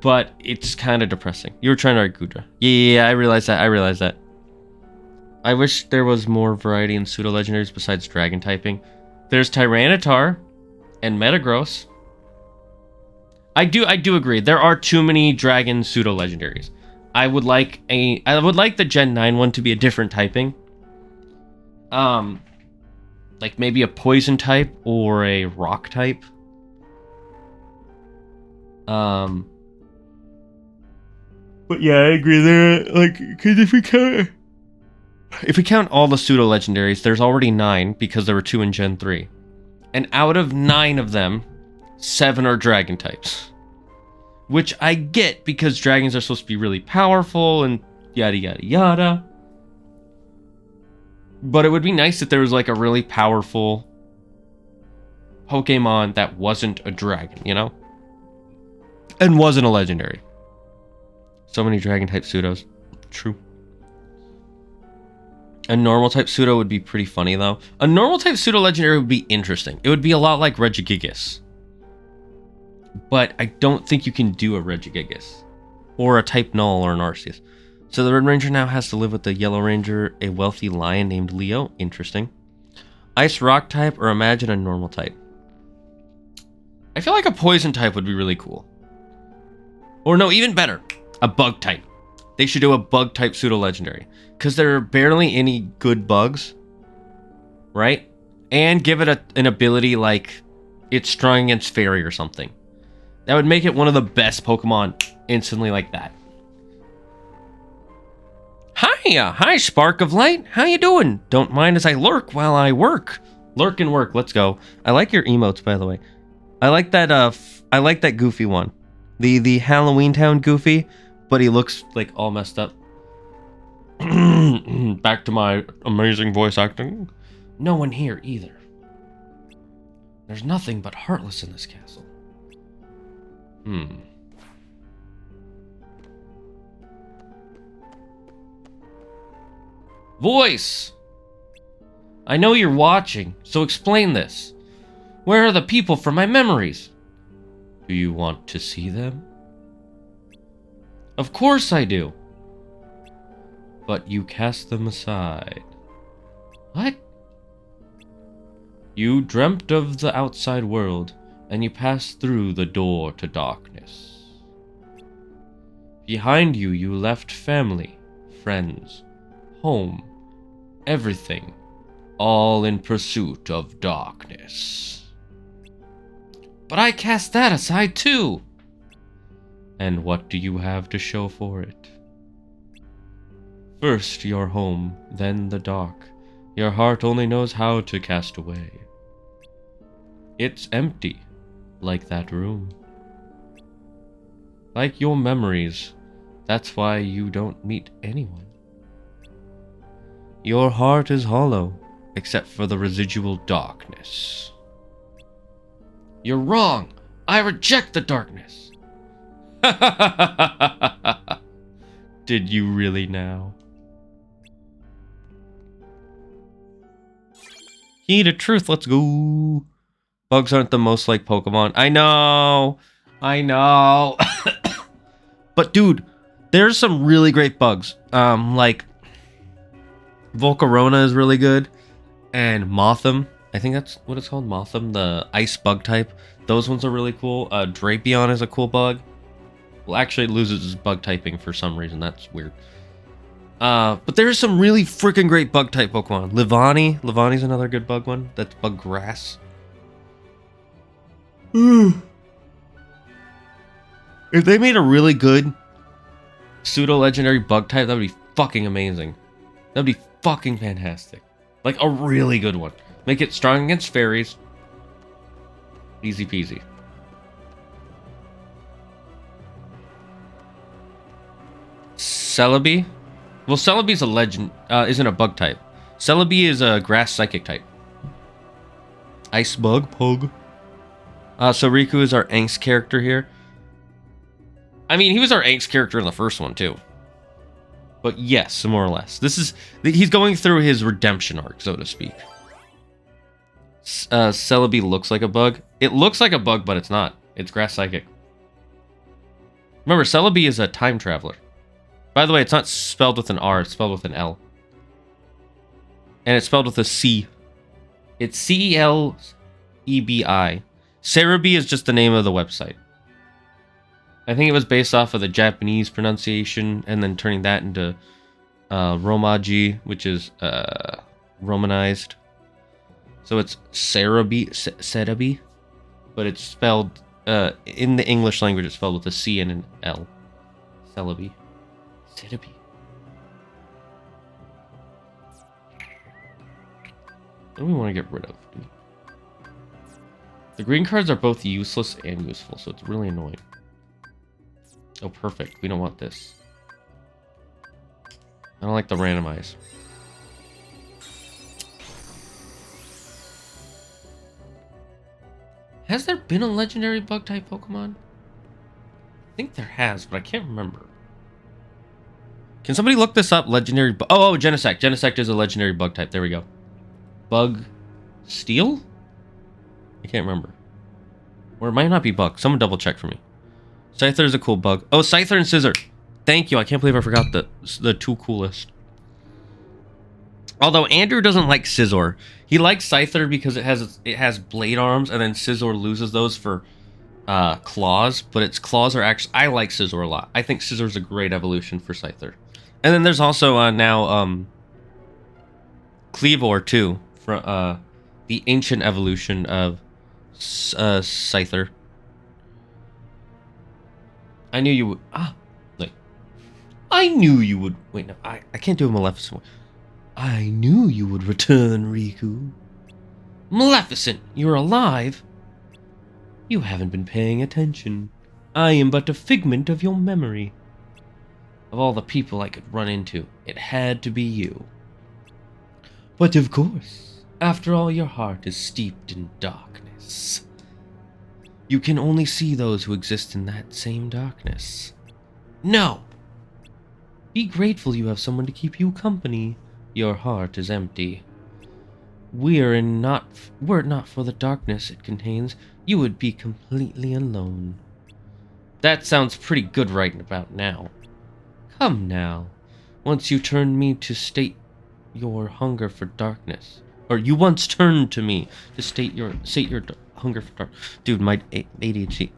But it's kind of depressing. You were trying to write Goodra. Yeah, I realized that. I wish there was more variety in pseudo-legendaries besides dragon typing. There's Tyranitar and Metagross. I do agree. There are too many dragon pseudo-legendaries. I would like the Gen 9 one to be a different typing. Like maybe a poison type or a rock type. But yeah, I agree there. Like, because if we count all the pseudo legendaries, there's already 9 because there were 2 in Gen 3. And out of 9 of them, 7 are dragon types. Which I get because dragons are supposed to be really powerful and yada yada yada. But it would be nice if there was like a really powerful Pokemon that wasn't a dragon, you know? And wasn't a legendary. So many dragon type pseudos. True. A normal type pseudo would be pretty funny though. A normal type pseudo legendary would be interesting. It would be a lot like Regigigas. But I don't think you can do a Regigigas. Or a type null or an Arceus. So the Red Ranger now has to live with the Yellow Ranger, a wealthy lion named Leo. Interesting. Ice rock type, or imagine a normal type. I feel like a poison type would be really cool. Or no, even better. A bug type. They should do a bug type pseudo legendary. Because there are barely any good bugs. Right? And give it an ability like it's strong against fairy or something. That would make it one of the best Pokemon instantly like that. Hi Spark of Light. How you doing? Don't mind as I lurk while I work. Lurk and work. Let's go. I like your emotes, by the way. I like that. I like that Goofy one. The Halloween Town Goofy, but he looks like all messed up. Back to my amazing voice acting. No one here either. There's nothing but Heartless in this castle. Voice! I know you're watching, so explain this. Where are the people from my memories? Do you want to see them? Of course I do. But you cast them aside. What? You dreamt of the outside world, and you passed through the door to darkness. Behind you, you left family, friends, home, everything, all in pursuit of darkness. But I cast that aside too. And what do you have to show for it? First your home, then the dark. Your heart only knows how to cast away. It's empty, like that room. Like your memories, that's why you don't meet anyone. Your heart is hollow, except for the residual darkness. You're wrong! I reject the darkness! Did you really now? Key to truth, let's go! Bugs aren't the most like Pokemon. I know! But dude, there's some really great bugs. Like Volcarona is really good. And Mothim. I think that's what it's called, Mothim, the ice bug type. Those ones are really cool. Drapion is a cool bug. Well, actually it loses its bug typing for some reason. That's weird. But there's some really freaking great bug type Pokemon. Livani's another good bug one. That's bug grass. If they made a really good pseudo legendary bug type, that would be fucking amazing. That would be fucking fantastic. Like a really good one. Make it strong against fairies. Easy peasy. Celebi? Well, Celebi's a legend, isn't a bug type. Celebi is a grass psychic type. Ice bug, pug. So Riku is our angst character here. I mean, he was our angst character in the first one too. But yes, more or less. He's going through his redemption arc, so to speak. Celebi looks like a bug. It looks like a bug, but it's not. It's grass psychic. Remember, Celebi is a time traveler. By the way, it's not spelled with an R, it's spelled with an L. And it's spelled with a C. It's C-E-L-E-B-I. Cerebi is just the name of the website. I think it was based off of the Japanese pronunciation and then turning that into Romaji, which is Romanized. So it's Cerabi, but it's spelled in the English language. It's spelled with a C and an L. Celebi. Cerabi. What do we want to get rid of, dude? The green cards are both useless and useful, so it's really annoying. Oh, perfect. We don't want this. I don't like the randomize. Has there been a legendary bug type Pokemon? I think there has, but I can't remember. Can somebody look this up? Legendary oh, Genesect. Genesect is a legendary bug type. There we go. Bug Steel? I can't remember. Or it might not be bug. Someone double check for me. Scyther is a cool bug. Oh, Scyther and Scissor. Thank you. I can't believe I forgot the two coolest. Although Andrew doesn't like Scizor. He likes Scyther because it has blade arms, and then Scizor loses those for claws. But its claws are actually... I like Scizor a lot. I think Scizor is a great evolution for Scyther. And then there's also now Cleavor too, from the ancient evolution of Scyther. I knew you would... wait. I knew you would... Wait, no. I can't do a Maleficent. I knew you would return, Riku. Maleficent, you're alive? You haven't been paying attention. I am but a figment of your memory. Of all the people I could run into, it had to be you. But of course, after all, your heart is steeped in darkness. You can only see those who exist in that same darkness. No! Be grateful you have someone to keep you company. Your heart is empty. Were it not for the darkness it contains, you would be completely alone. That sounds pretty good right about now. Come now. Once you turned me to state your hunger for darkness. Or you once turned to me to state your hunger for dark. Dude, my ADHD.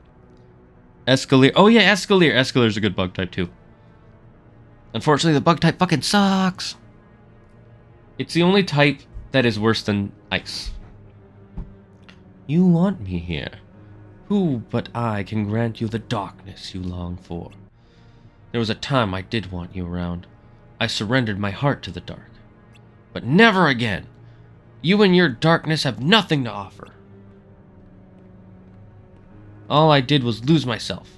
Escalier. Oh yeah, Escalier. Escalier's a good bug type too. Unfortunately, the bug type fucking sucks. It's the only type that is worse than ice. You want me here. Who but I can grant you the darkness you long for? There was a time I did want you around. I surrendered my heart to the dark. But never again. You and your darkness have nothing to offer. All I did was lose myself.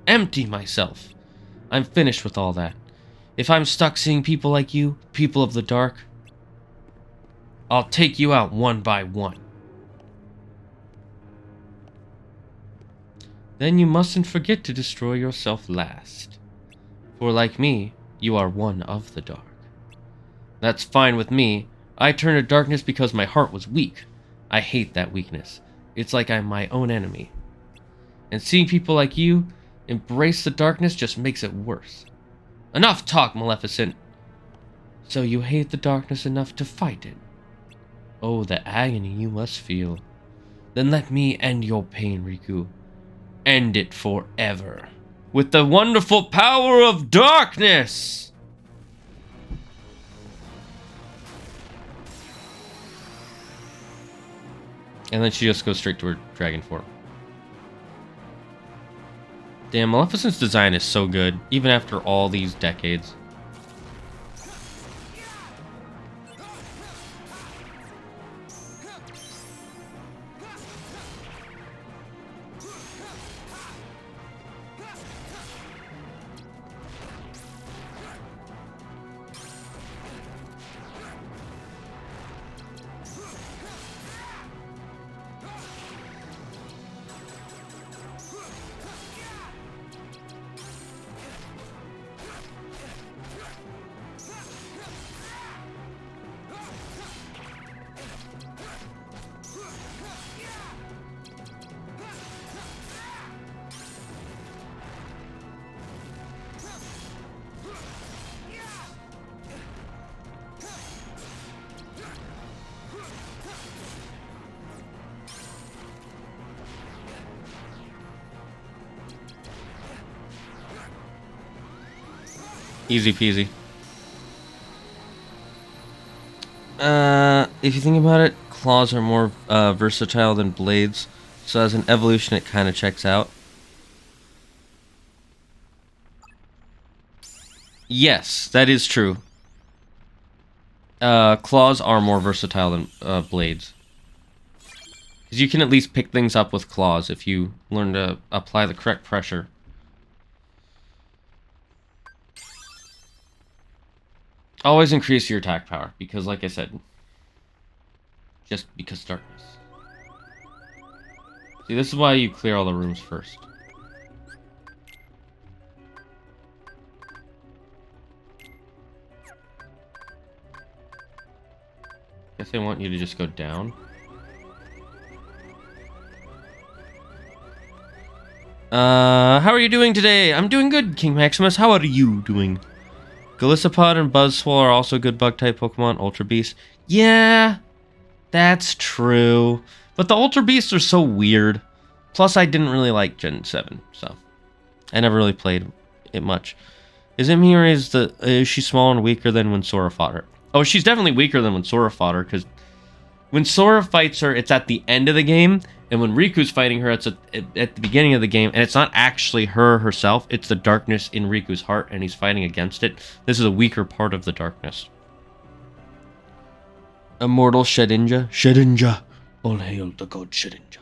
Empty myself. I'm finished with all that. If I'm stuck seeing people like you, people of the dark, I'll take you out one by one. Then you mustn't forget to destroy yourself last. For like me, you are one of the dark. That's fine with me. I turned to darkness because my heart was weak. I hate that weakness. It's like I'm my own enemy. And seeing people like you embrace the darkness just makes it worse. Enough talk, Maleficent. So you hate the darkness enough to fight it. Oh, the agony you must feel. Then let me end your pain, Riku. End it forever. With the wonderful power of darkness! And then she just goes straight to her dragon form. Damn, Maleficent's design is so good, even after all these decades. Easy peasy. If you think about it, claws are more versatile than blades, so as an evolution it kind of checks out. Yes, that is true. Claws are more versatile than blades. Because you can at least pick things up with claws if you learn to apply the correct pressure. Always increase your attack power, because like I said, just because darkness. See, this is why you clear all the rooms first. Guess I want you to just go down. How are you doing today? I'm doing good, King Maximus. How are you doing? Golisopod and Buzzswole are also good bug-type Pokemon. Ultra Beast. Yeah, that's true. But the Ultra Beasts are so weird. Plus, I didn't really like Gen 7, so I never really played it much. Is it me or is she small and weaker than when Sora fought her? Oh, she's definitely weaker than when Sora fought her, because when Sora fights her, it's at the end of the game, and when Riku's fighting her, it's at the beginning of the game, and it's not actually her herself, it's the darkness in Riku's heart, and he's fighting against it. This is a weaker part of the darkness. Immortal Shedinja. Shedinja. All hail the god Shedinja.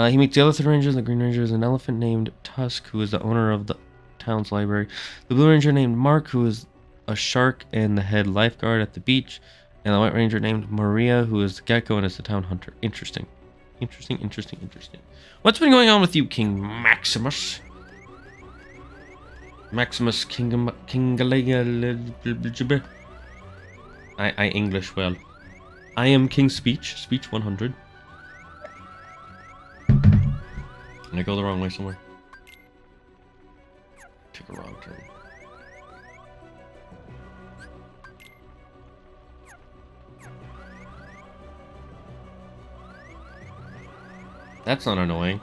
He meets the other 3 Rangers. The Green Ranger is an elephant named Tusk, who is the owner of the town's library. The Blue Ranger named Mark, who is a shark and the head lifeguard at the beach. And the White Ranger named Maria, who is the gecko and is the town hunter. Interesting. Interesting. What's been going on with you, King Maximus? Maximus Kingalega. I English well. I am King Speech. Speech 100. Can I go the wrong way somewhere? Took a wrong turn. That's not annoying.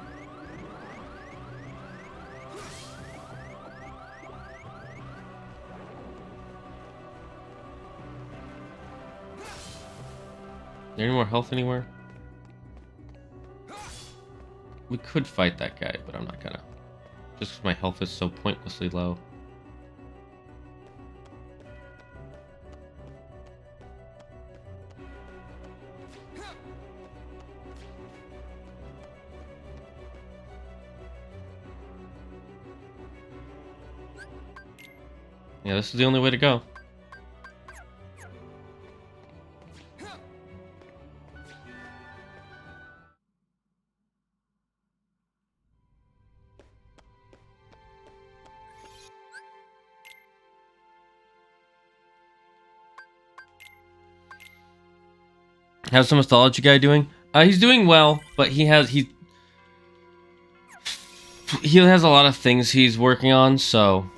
Is there any more health anywhere? We could fight that guy, but I'm not gonna. Just because my health is so pointlessly low. Yeah, this is the only way to go. How's the mythology guy doing? He's doing well, but he has a lot of things he's working on, so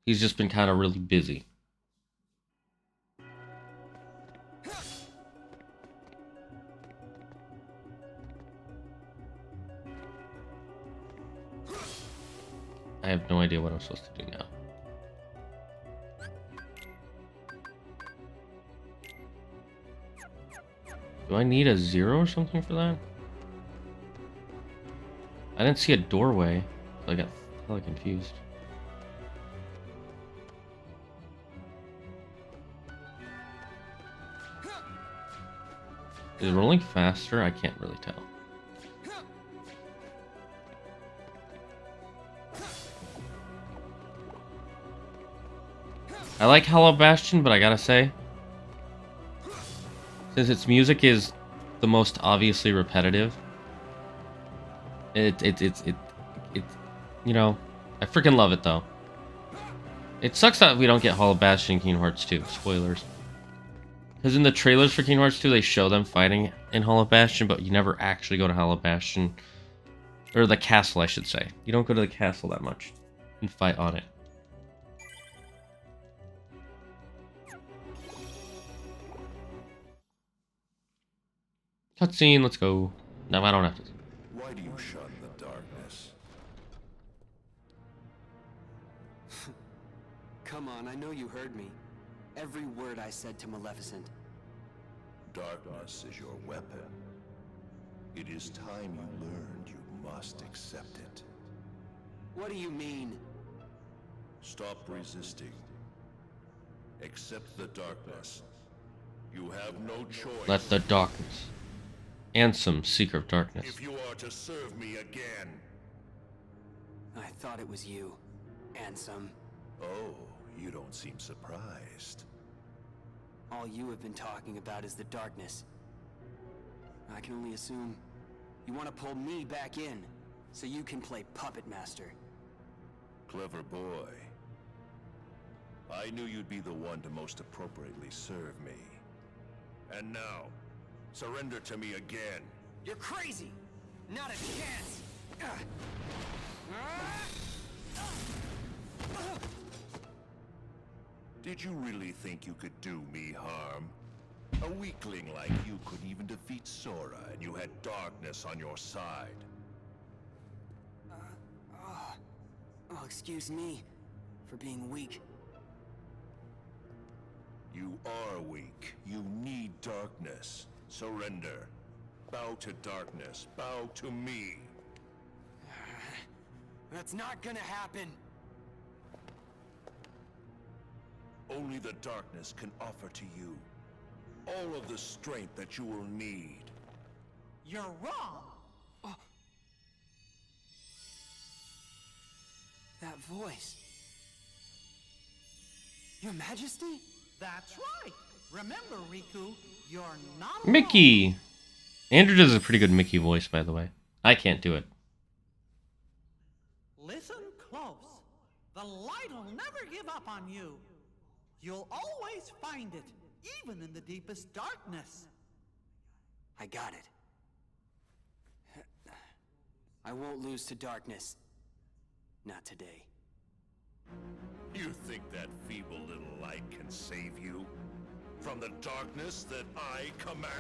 he's just been kind of really busy. I have no idea what I'm supposed to do now. Do I need a 0 or something for that? I didn't see a doorway, so I got hella confused. Is it rolling faster? I can't really tell. I like Hollow Bastion, but I gotta say, since its music is the most obviously repetitive, it's you know, I freaking love it though. It sucks that we don't get Hollow Bastion in Kingdom Hearts 2. Spoilers. Because in the trailers for Kingdom Hearts 2, they show them fighting in Hollow Bastion, but you never actually go to Hollow Bastion. Or the castle, I should say. You don't go to the castle that much and fight on it. Cutscene, let's go. No, I don't have to. Why do you shun the darkness? Come on, I know you heard me. Every word I said to Maleficent. Darkness is your weapon. It is time you learned you must accept it. What do you mean? Stop resisting. Accept the darkness. You have no choice. Let the darkness. Ansem, Seeker of Darkness. If you are to serve me again. I thought it was you, Ansem. Oh, you don't seem surprised. All you have been talking about is the darkness. I can only assume you want to pull me back in, so you can play puppet master. Clever boy. I knew you'd be the one to most appropriately serve me. And now, surrender to me again. You're crazy! Not a chance! Did you really think you could do me harm? A weakling like you couldn't even defeat Sora, and you had darkness on your side. Oh, excuse me for being weak. You are weak. You need darkness. Surrender. Bow to darkness. Bow to me. That's not gonna happen. Only the darkness can offer to you all of the strength that you will need. You're wrong. That voice. Your Majesty? That's right. Remember, Riku, you're not Mickey! Andrew does a pretty good Mickey voice, by the way. I can't do it. Listen close. The light will never give up on you. You'll always find it, even in the deepest darkness. I got it. I won't lose to darkness. Not today. You think that feeble little light can save you? From the darkness that I command?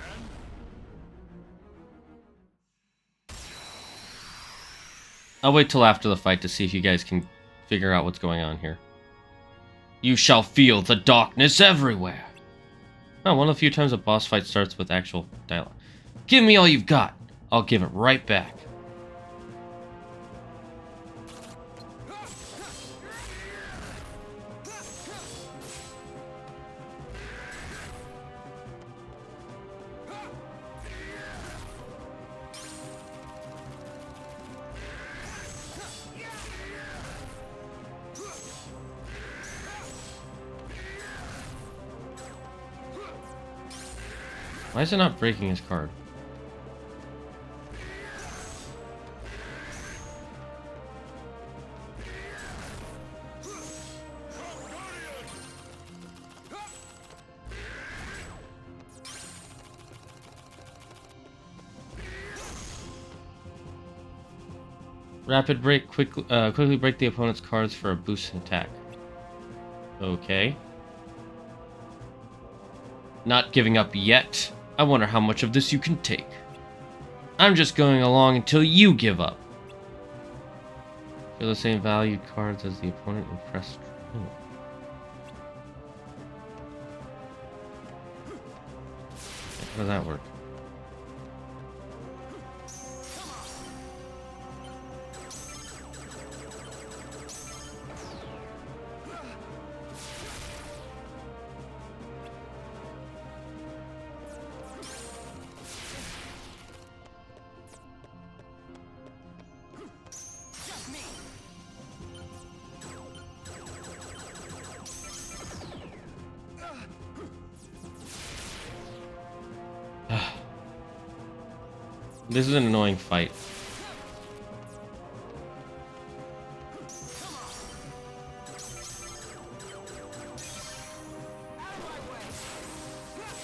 I'll wait till after the fight to see if you guys can figure out what's going on here. You shall feel the darkness everywhere. Oh, one of the few times a boss fight starts with actual dialogue. Give me all you've got. I'll give it right back. Why is it not breaking his card? Rapid break, quickly break the opponent's cards for a boost attack. Okay. Not giving up yet. I wonder how much of this you can take. I'm just going along until you give up. Feel the same valued cards as the opponent and press. How does that work? This is an annoying fight.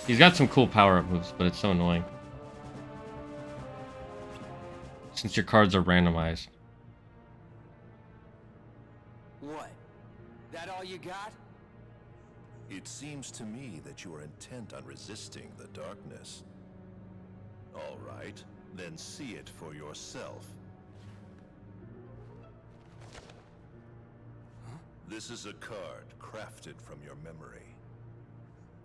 He's got some cool power-up moves, but it's so annoying. Since your cards are randomized. What? That all you got? It seems to me that you are intent on resisting the darkness. All right, then see it for yourself. This is a card crafted from your memory.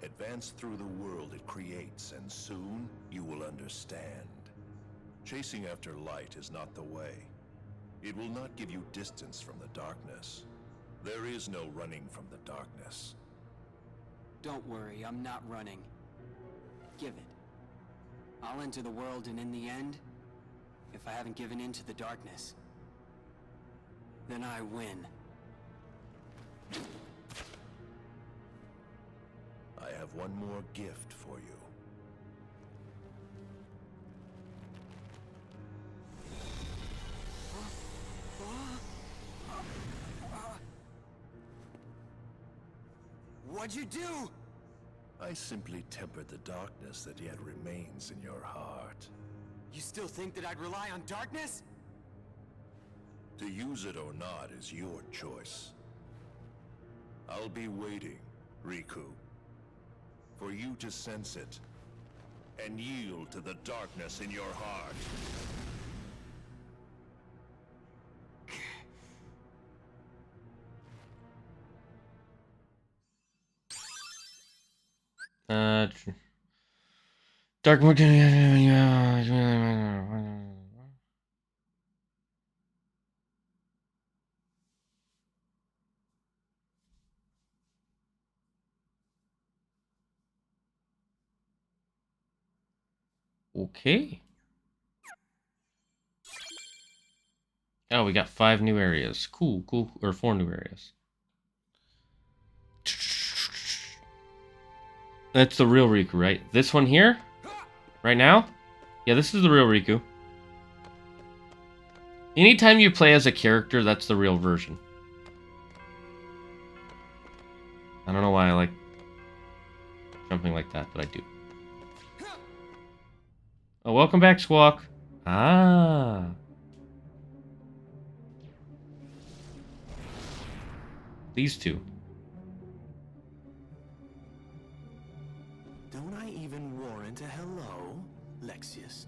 Advance through the world it creates, and soon you will understand. Chasing after light is not the way. It will not give you distance from the darkness. There is no running from the darkness. Don't worry, I'm not running. Give it. I'll enter the world, and in the end, if I haven't given in to the darkness, then I win. I have one more gift for you. What'd you do? I simply tempered the darkness that yet remains in your heart. You still think that I'd rely on darkness? To use it or not is your choice. I'll be waiting, Riku, for you to sense it and yield to the darkness in your heart. Dark mode. Okay. Oh, we got 5 new areas. Cool, cool. Or 4 new areas. That's the real Riku, right? This one here? Right now? Yeah, this is the real Riku. Anytime you play as a character, that's the real version. I don't know why I like jumping like that, but I do. Oh, welcome back, Squawk. Ah. These two. Don't I even warrant a hello, Lexius?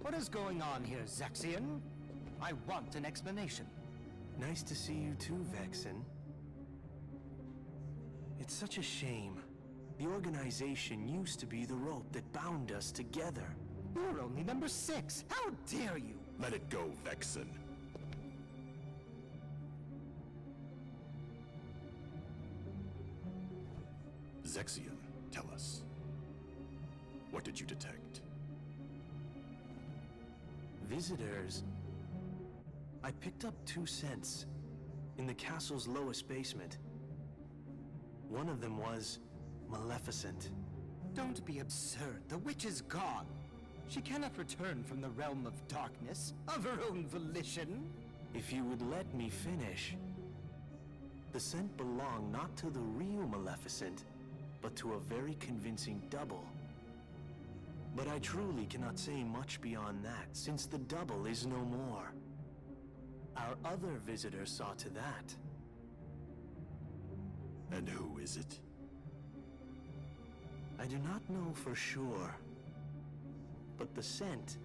What is going on here, Zexion? I want an explanation. Nice to see you too, Vexen. It's such a shame. The organization used to be the rope that bound us together. You're only number 6. How dare you? Let it go, Vexen. Zexion, tell us. What did you detect? Visitors. I picked up 2 scents in the castle's lowest basement. One of them was Maleficent. Don't be absurd. The witch is gone. She cannot return from the realm of darkness of her own volition. If you would let me finish. The scent belonged not to the real Maleficent, but to a very convincing double. But I truly cannot say much beyond that, since the double is no more. Our other visitor saw to that. And who is it? I do not know for sure, but the scent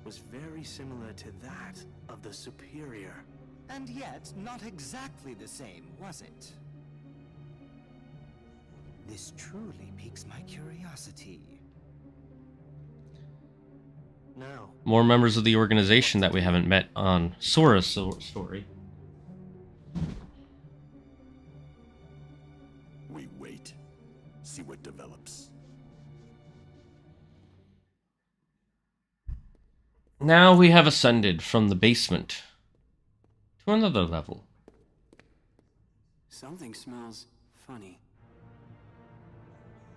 was very similar to that of the Superior. And yet, not exactly the same, was it? This truly piques my curiosity. Now, More members of the organization that we haven't met on Sora's story. We wait. See what develops. Now we have ascended from the basement to another level. Something smells funny.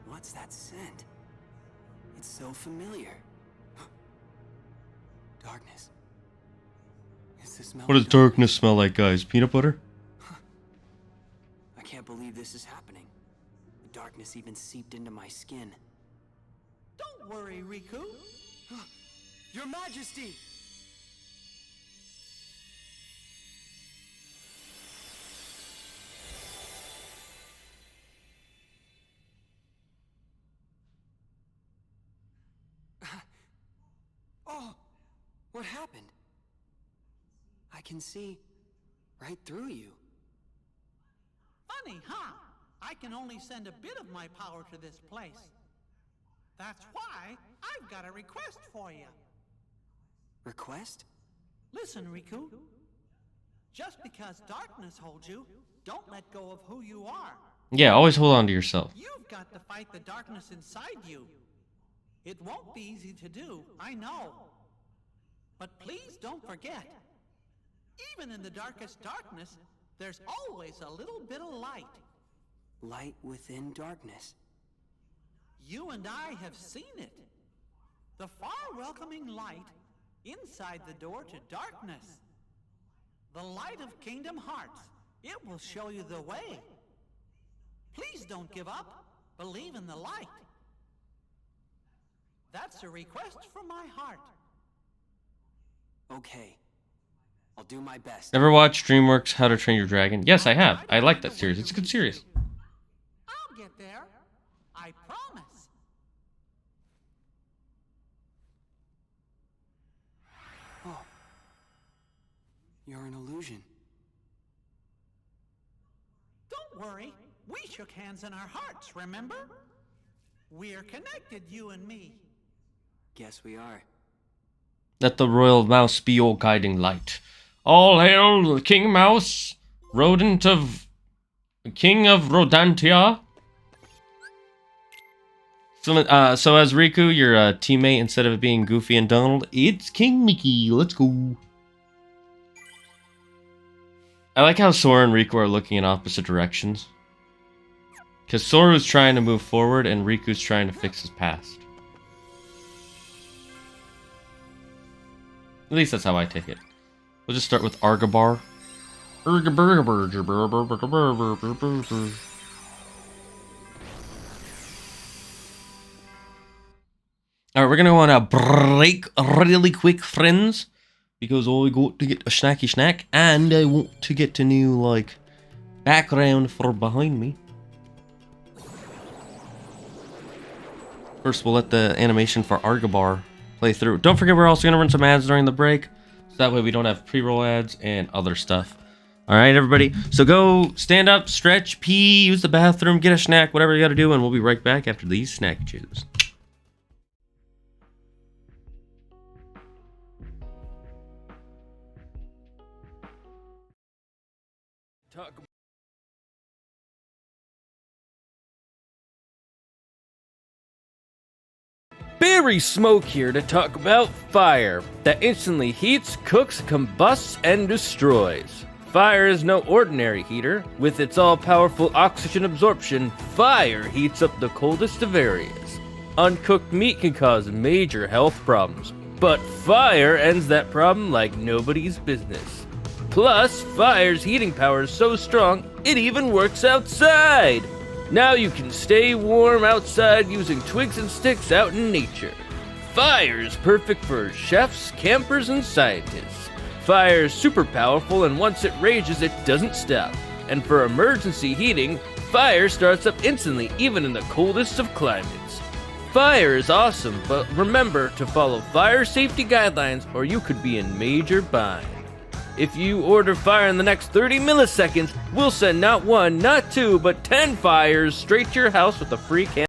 What's that scent? It's so familiar. Darkness. It's the smell What does of darkness smell like, guys? Peanut butter? I can't believe this is happening. The darkness even seeped into my skin. Don't worry, Riku. Your Majesty! Oh! What happened? I can see right through you. Funny, huh? I can only send a bit of my power to this place. That's why I've got a request for you. Request? Listen, Riku. Just because darkness holds you, don't let go of who you are. Yeah, always hold on to yourself. You've got to fight the darkness inside you. It won't be easy to do, I know. But please don't forget, even in the darkest darkness, there's always a little bit of light. Light within darkness. You and I have seen it. The far welcoming light inside the door to darkness. The light of Kingdom Hearts. It will show you the way. Please don't give up. Believe in the light. That's a request from my heart. Okay. I'll do my best. Never watched DreamWorks How to Train Your Dragon? Yes, I have. I like that series. It's a good series. I'll get there. I promise. Oh. You're an illusion. Don't worry. We shook hands in our hearts, remember? We're connected, you and me. Guess we are. Let the royal mouse be your guiding light. All hail the King Mouse, King of Rodantia. So as Riku, your teammate, instead of it being Goofy and Donald, it's King Mickey. Let's go. I like how Sora and Riku are looking in opposite directions. Because Sora's trying to move forward and Riku's trying to fix his past. At least that's how I take it. We'll just start with Argabar. Alright, we're gonna go on a break really quick, friends. Because I got to get a snacky snack and I want to get a new, like, background for behind me. First, we'll let the animation for Argabar play through. Don't forget, we're also going to run some ads during the break. So that way we don't have pre-roll ads and other stuff. Alright, everybody. So go stand up, stretch, pee, use the bathroom, get a snack, whatever you got to do. And we'll be right back after these snack chews. Barry Smoke here to talk about fire that instantly heats, cooks, combusts, and destroys. Fire is no ordinary heater. With its all-powerful oxygen absorption, fire heats up the coldest of areas. Uncooked meat can cause major health problems, but fire ends that problem like nobody's business. Plus, fire's heating power is so strong, it even works outside! Now you can stay warm outside using twigs and sticks out in nature. Fire is perfect for chefs, campers, and scientists. Fire is super powerful, and once it rages, it doesn't stop. And for emergency heating, fire starts up instantly, even in the coldest of climates. Fire is awesome, but remember to follow fire safety guidelines or you could be in major bind. If you order fire in the next 30 milliseconds, we'll send not 1, not 2, but 10 fires straight to your house with a free can.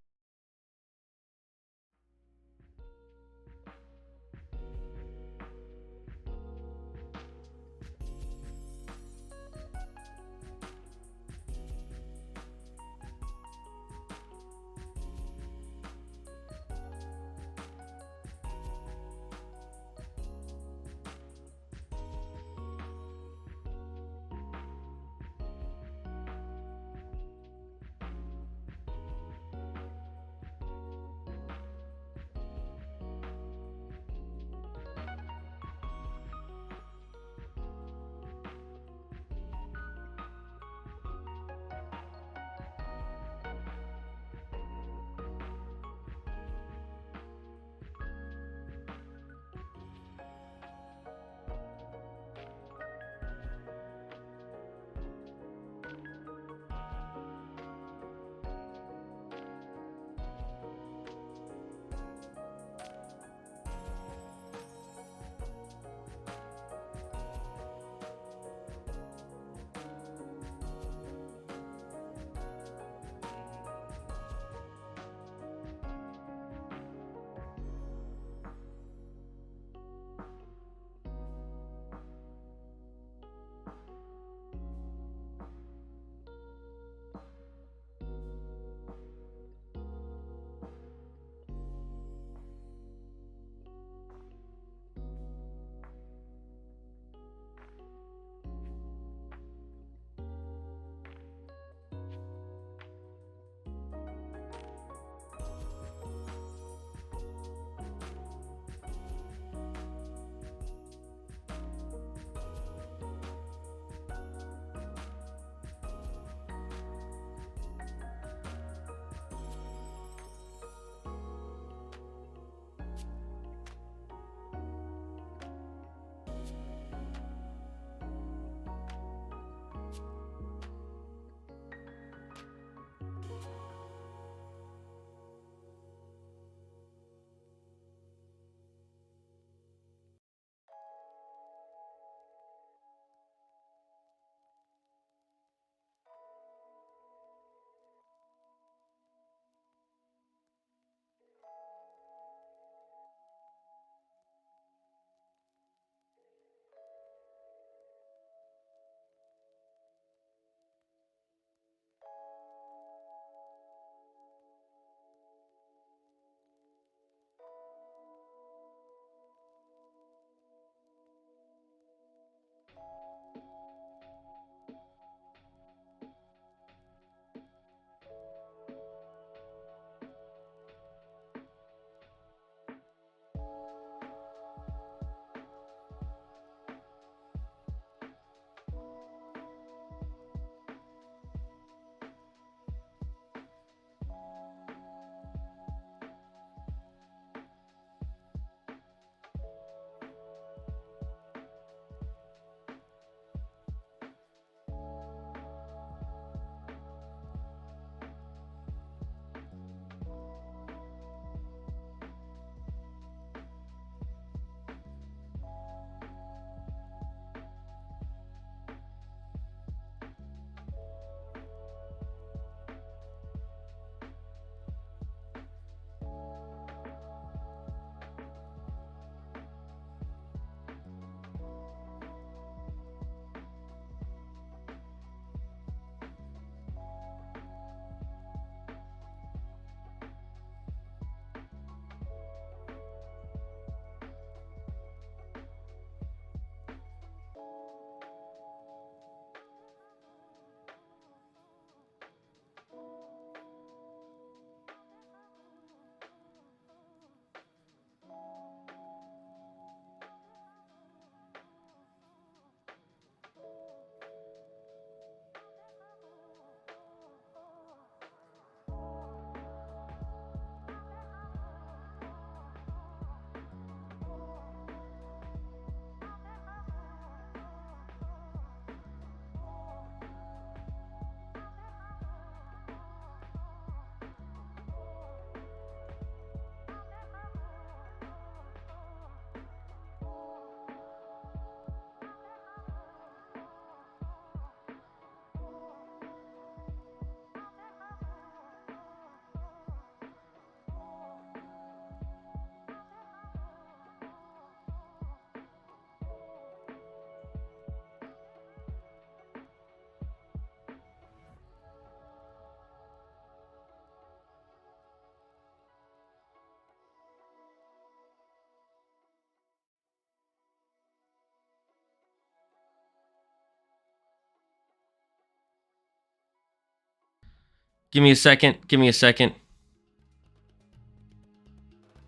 Give me a second. Give me a second.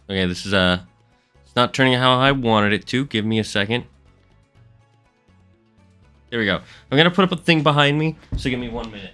Okay, this is it's not turning out how I wanted it to. Give me a second. There we go. I'm gonna put up a thing behind me, so give me 1 minute.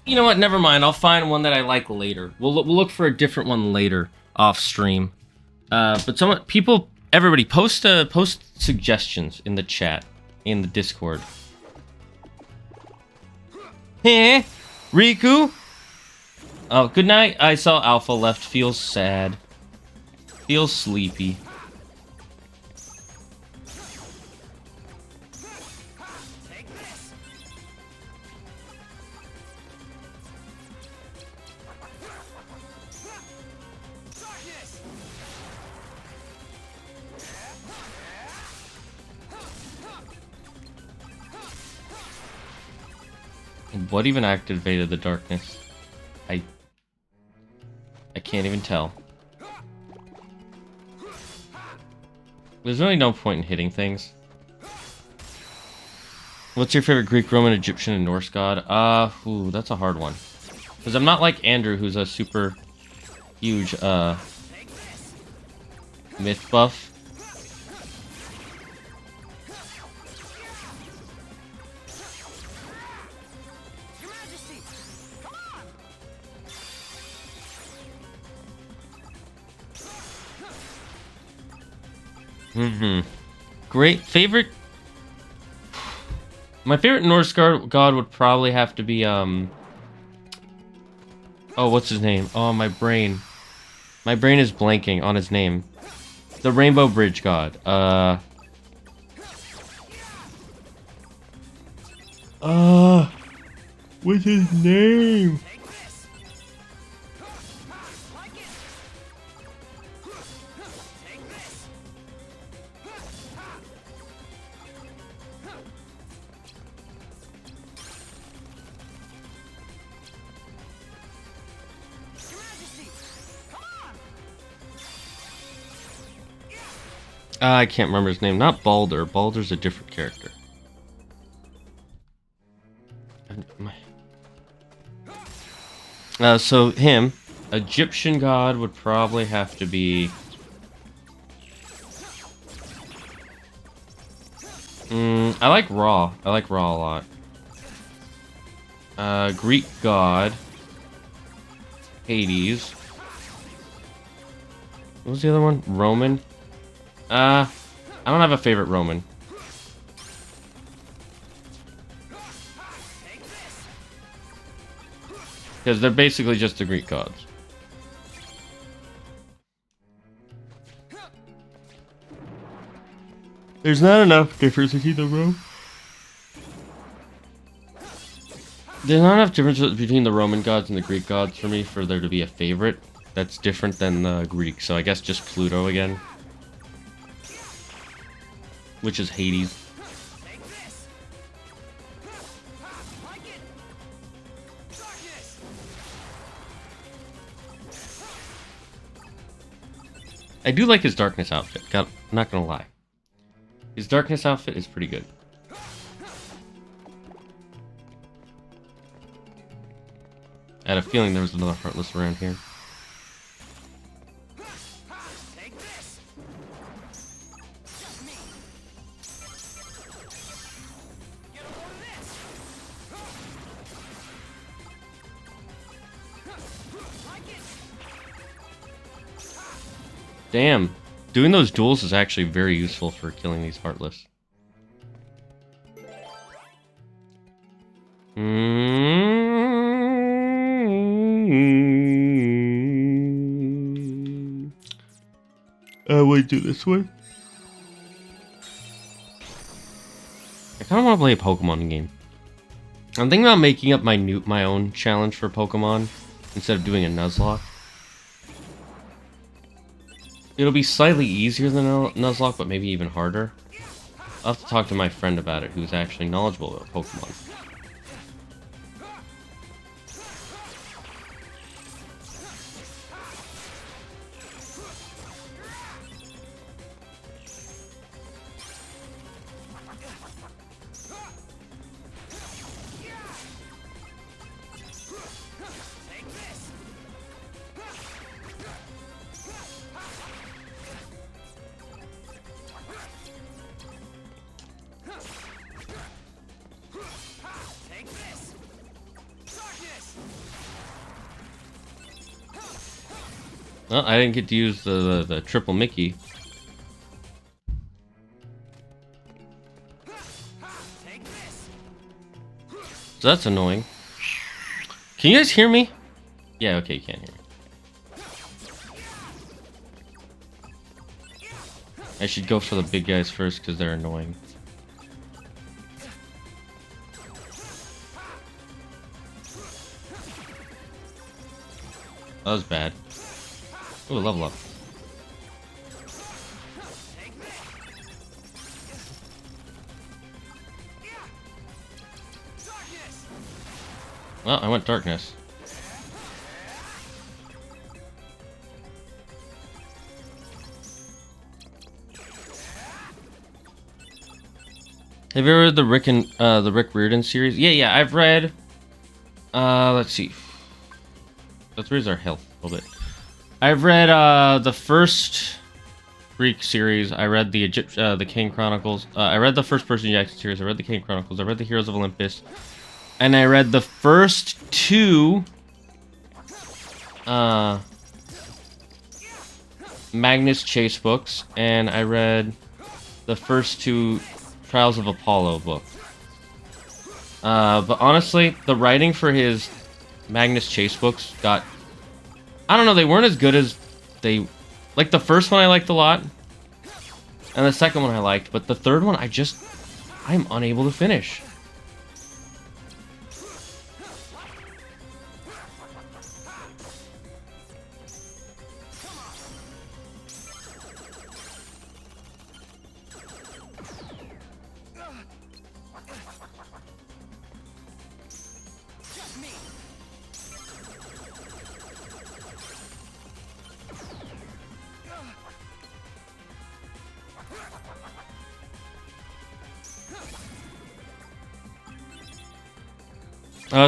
You know what? Never mind. I'll find one that I like later. We'll look for a different one later off stream. But everybody, post suggestions in the chat, in the Discord. Hey, Riku. Oh, good night. I saw Alpha left. Feels sad. Feels sleepy. What even activated the darkness? I can't even tell. There's really no point in hitting things. What's your favorite Greek, Roman, Egyptian, and Norse god? Ooh, that's a hard one. Because I'm not like Andrew, who's a super huge, myth buff. Great favorite. My favorite Norse god would probably have to be oh, what's his name? Oh, my brain is blanking on his name. The Rainbow Bridge god. What's his name? I can't remember his name. Not Balder. Balder's a different character. So him, Egyptian god would probably have to be. I like Ra. I like Ra a lot. Greek god. Hades. What was the other one? Roman. I don't have a favorite Roman. Because they're basically just the Greek gods. There's not enough difference between the There's not enough difference between the Roman gods and the Greek gods for me for there to be a favorite that's different than the Greek. So I guess just Pluto again. Which is Hades. I do like his darkness outfit. I'm not gonna lie. His darkness outfit is pretty good. I had a feeling there was another Heartless around here. Damn. Doing those duels is actually very useful for killing these Heartless. I would do this way. I kind of want to play a Pokemon game. I'm thinking about making up my own challenge for Pokemon instead of doing a Nuzlocke. It'll be slightly easier than a Nuzlocke, but maybe even harder. I'll have to talk to my friend about it, who's actually knowledgeable about Pokemon. Well, I didn't get to use the triple Mickey. So that's annoying. Can you guys hear me? Yeah, okay, you can't hear me. I should go for the big guys first because they're annoying. That was bad. Ooh, level up. Well, I went darkness. Have you ever read the Rick Riordan series? Yeah, I've read. Let's see. Let's raise our health a little bit. I've read the first Greek series. I read the Kane Chronicles. I read the First Person Jackson series. I read the Kane Chronicles. I read the Heroes of Olympus, and I read the first two Magnus Chase books, and I read the first two Trials of Apollo books. But honestly, the writing for his Magnus Chase books got, I don't know, they weren't as good as they... Like, the first one I liked a lot, and the second one I liked, but the third one I'm unable to finish.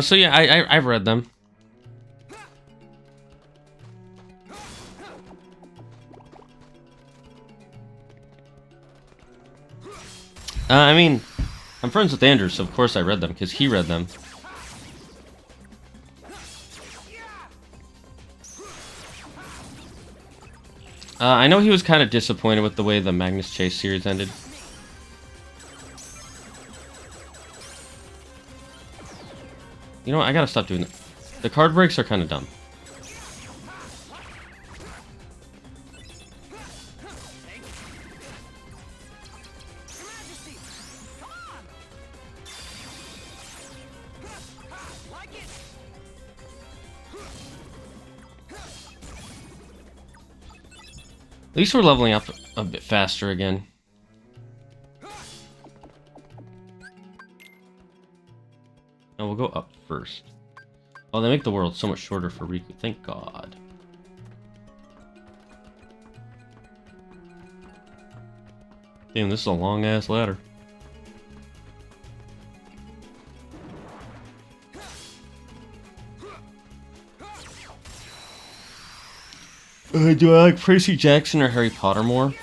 So yeah, I've read them. I mean, I'm friends with Andrew, so of course I read them, because he read them. I know he was kind of disappointed with the way the Magnus Chase series ended. You know what? I gotta stop doing that. The card breaks are kind of dumb. At least we're leveling up a bit faster again. And we'll go up first. Oh, they make the world so much shorter for Riku. Thank God. Damn, this is a long-ass ladder. Do I like Percy Jackson or Harry Potter more?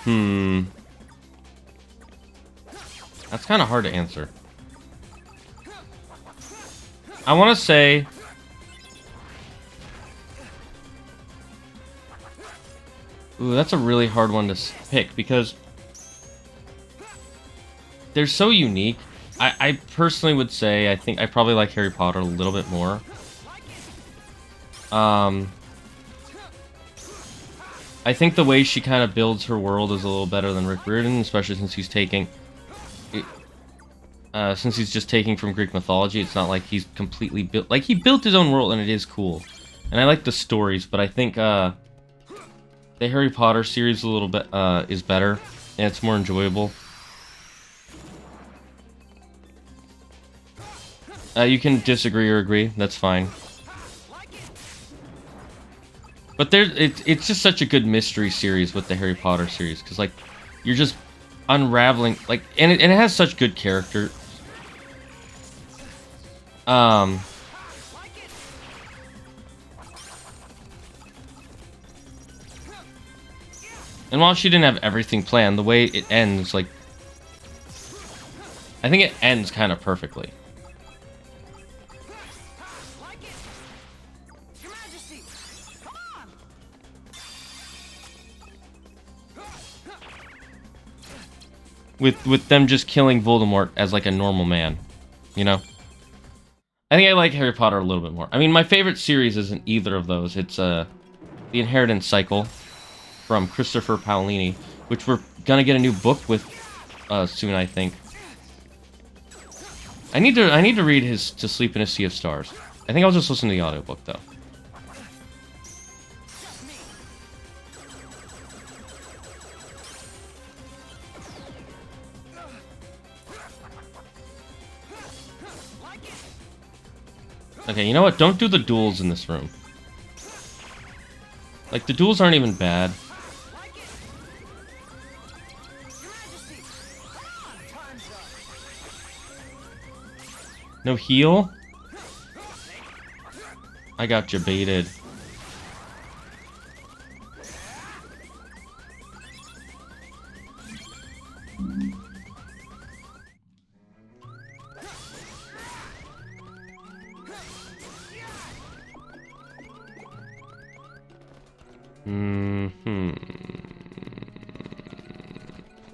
That's kind of hard to answer. I want to say... Ooh, that's a really hard one to pick, because... they're so unique. I personally would say I think I probably like Harry Potter a little bit more. I think the way she kind of builds her world is a little better than Rick Riordan, especially since he's taking... since he's just taking from Greek mythology. It's not like he's completely built... Like, he built his own world, and it is cool. And I like the stories, but I think, the Harry Potter series a little bit, is better, and it's more enjoyable. You can disagree or agree, that's fine. But it's just such a good mystery series with the Harry Potter series, because, like, you're just unraveling, like, and it has such good character. And while she didn't have everything planned, the way it ends, like, I think it ends kind of perfectly. With them just killing Voldemort as, like, a normal man, you know? I think I like Harry Potter a little bit more. I mean, my favorite series isn't either of those. It's, The Inheritance Cycle from Christopher Paolini, which we're gonna get a new book with, soon, I think. I need to read his To Sleep in a Sea of Stars. I think I'll just listen to the audiobook, though. Okay, you know what? Don't do the duels in this room. Like, the duels aren't even bad. No heal? I got you baited.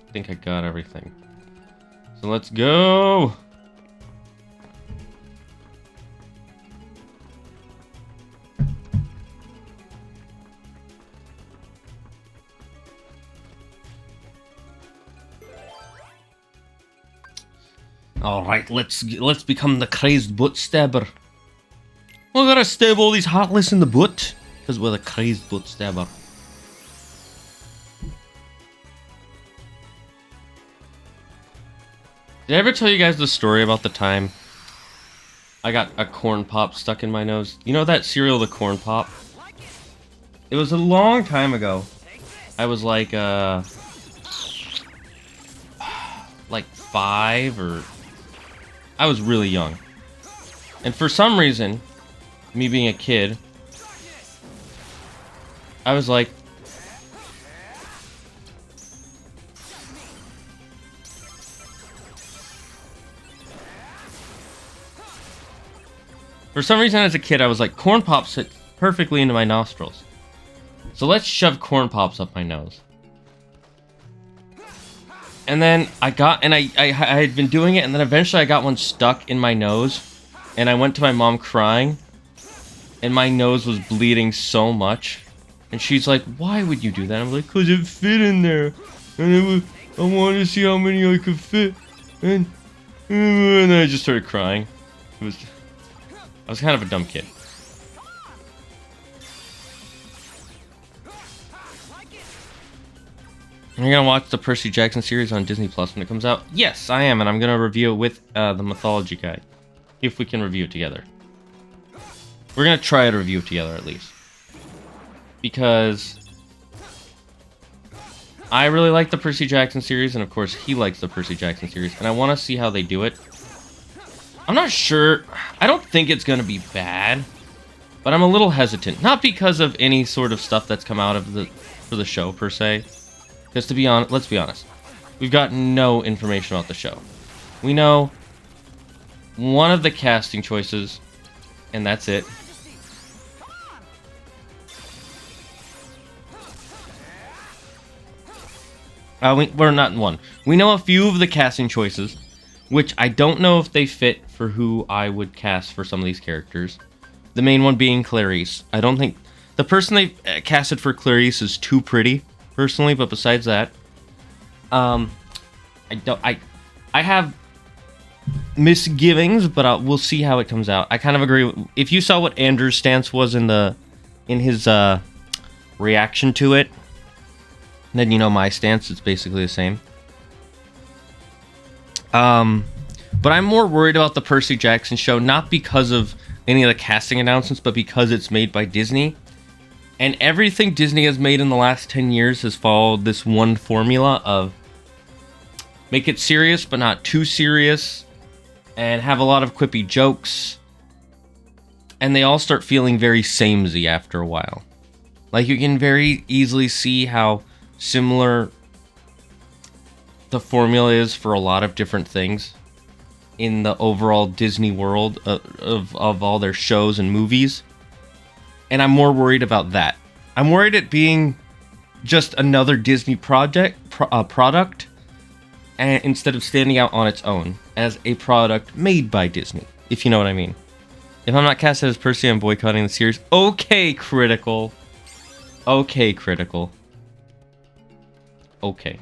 I think I got everything. So let's go! Alright, let's become the crazed butt stabber. We gotta stab all these heartless in the butt, because we're the crazed butt stabber. Did I ever tell you guys the story about the time I got a corn pop stuck in my nose? You know that cereal, the corn pop? It was a long time ago. I was like 5 or... I was really young. And for some reason, me being a kid, I was like... For some reason as a kid, I was like, corn pops fit perfectly into my nostrils. So let's shove corn pops up my nose. And then I had been doing it, and then eventually I got one stuck in my nose. And I went to my mom crying. And my nose was bleeding so much. And she's like, why would you do that? I'm like, because it fit in there. And I wanted to see how many I could fit. And then I just started crying. I was kind of a dumb kid. Are you gonna watch the Percy Jackson series on Disney Plus when it comes out? Yes, I am, and I'm gonna review it with the Mythology guy. If we can review it together. We're gonna try to review it together at least. Because I really like the Percy Jackson series, and of course he likes the Percy Jackson series, and I want to see how they do it. I'm not sure. I don't think it's gonna be bad. But I'm a little hesitant. Not because of any sort of stuff that's come out of for the show, per se. Because to be honest, let's be honest. We've got no information about the show. We know one of the casting choices, and that's it. We're not one. We know a few of the casting choices, which I don't know if they fit for who I would cast for some of these characters. The main one being Clarice. I don't think the person they casted for Clarice is too pretty, personally. But besides that, I have misgivings, but we'll see how it comes out. I kind of agree. If you saw what Andrew's stance was in his reaction to it, then you know my stance. It's basically the same. But I'm more worried about the Percy Jackson show, not because of any of the casting announcements, but because it's made by Disney. And everything Disney has made in the last 10 years has followed this one formula of make it serious, but not too serious, and have a lot of quippy jokes. And they all start feeling very samey after a while. Like, you can very easily see how similar the formula is for a lot of different things in the overall Disney world of all their shows and movies. And I'm more worried about that. I'm worried it being just another Disney product, and instead of standing out on its own as a product made by Disney, if you know what I mean. If I'm not casted as Percy, I'm boycotting the series. Okay, Critical. Okay, Critical. Okay.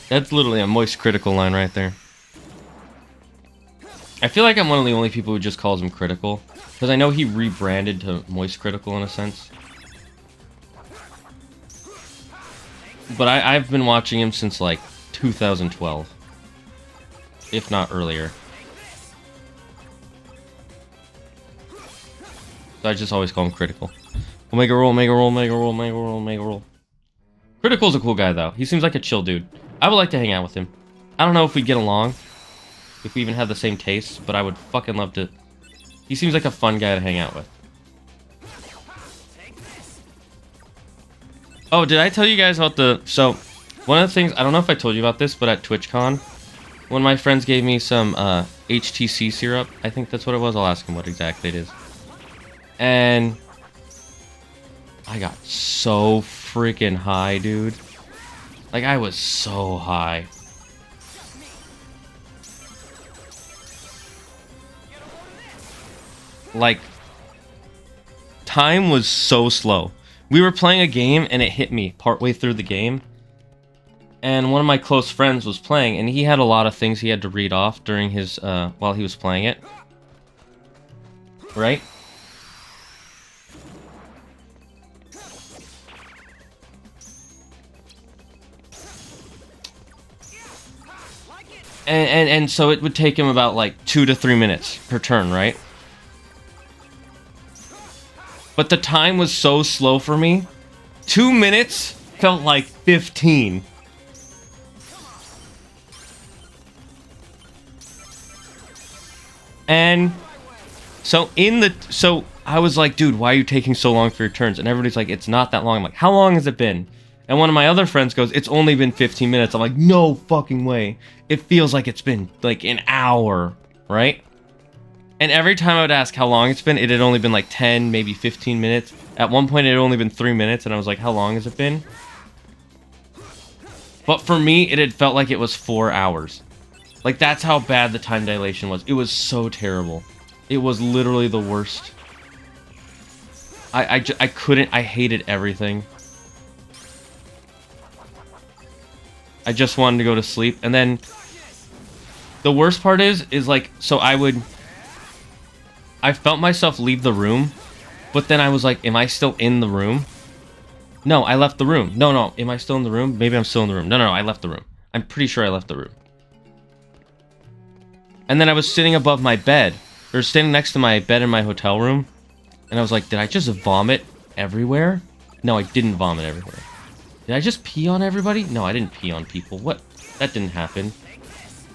That's literally a Moist Critical line right there. I feel like I'm one of the only people who just calls him Critical, because I know he rebranded to Moist Critical in a sense. But I've been watching him since like 2012, if not earlier. So I just always call him Critical. Omega roll, Omega roll, Omega roll, Omega roll, Omega roll. Critical's a cool guy though. He seems like a chill dude. I would like to hang out with him. I don't know if we'd get along, if we even have the same tastes, but I would fucking love to. He seems like a fun guy to hang out with. Oh, did I tell you guys about so, one of the things, I don't know if I told you about this, but at TwitchCon, one of my friends gave me some HTC syrup. I think that's what it was. I'll ask him what exactly it is. And I got so freaking high, dude. Like, I was so high. Like, time was so slow. We were playing a game and it hit me partway through the game. And one of my close friends was playing, and he had a lot of things he had to read off during his while he was playing it. Right? And so it would take him about like 2 to 3 minutes per turn, right? But the time was so slow for me. 2 minutes felt like 15. And so I was like, dude, why are you taking so long for your turns? And everybody's like, it's not that long. I'm like, how long has it been? And one of my other friends goes, it's only been 15 minutes. I'm like, no fucking way. It feels like it's been like an hour, right? And every time I would ask how long it's been, it had only been like 10, maybe 15 minutes. At one point, it had only been 3 minutes, and I was like, how long has it been? But for me, it had felt like it was 4 hours. Like, that's how bad the time dilation was. It was so terrible. It was literally the worst. I couldn't, I hated everything. I just wanted to go to sleep. And then the worst part is like, so I felt myself leave the room, but then I was like, am I still in the room? No, I left the room. No, am I still in the room? Maybe I'm still in the room. No, I left the room. I'm pretty sure I left the room. And then I was sitting above my bed, or standing next to my bed in my hotel room, and I was like, did I just vomit everywhere? No, I didn't vomit everywhere. Did I just pee on everybody? No, I didn't pee on people. What? That didn't happen.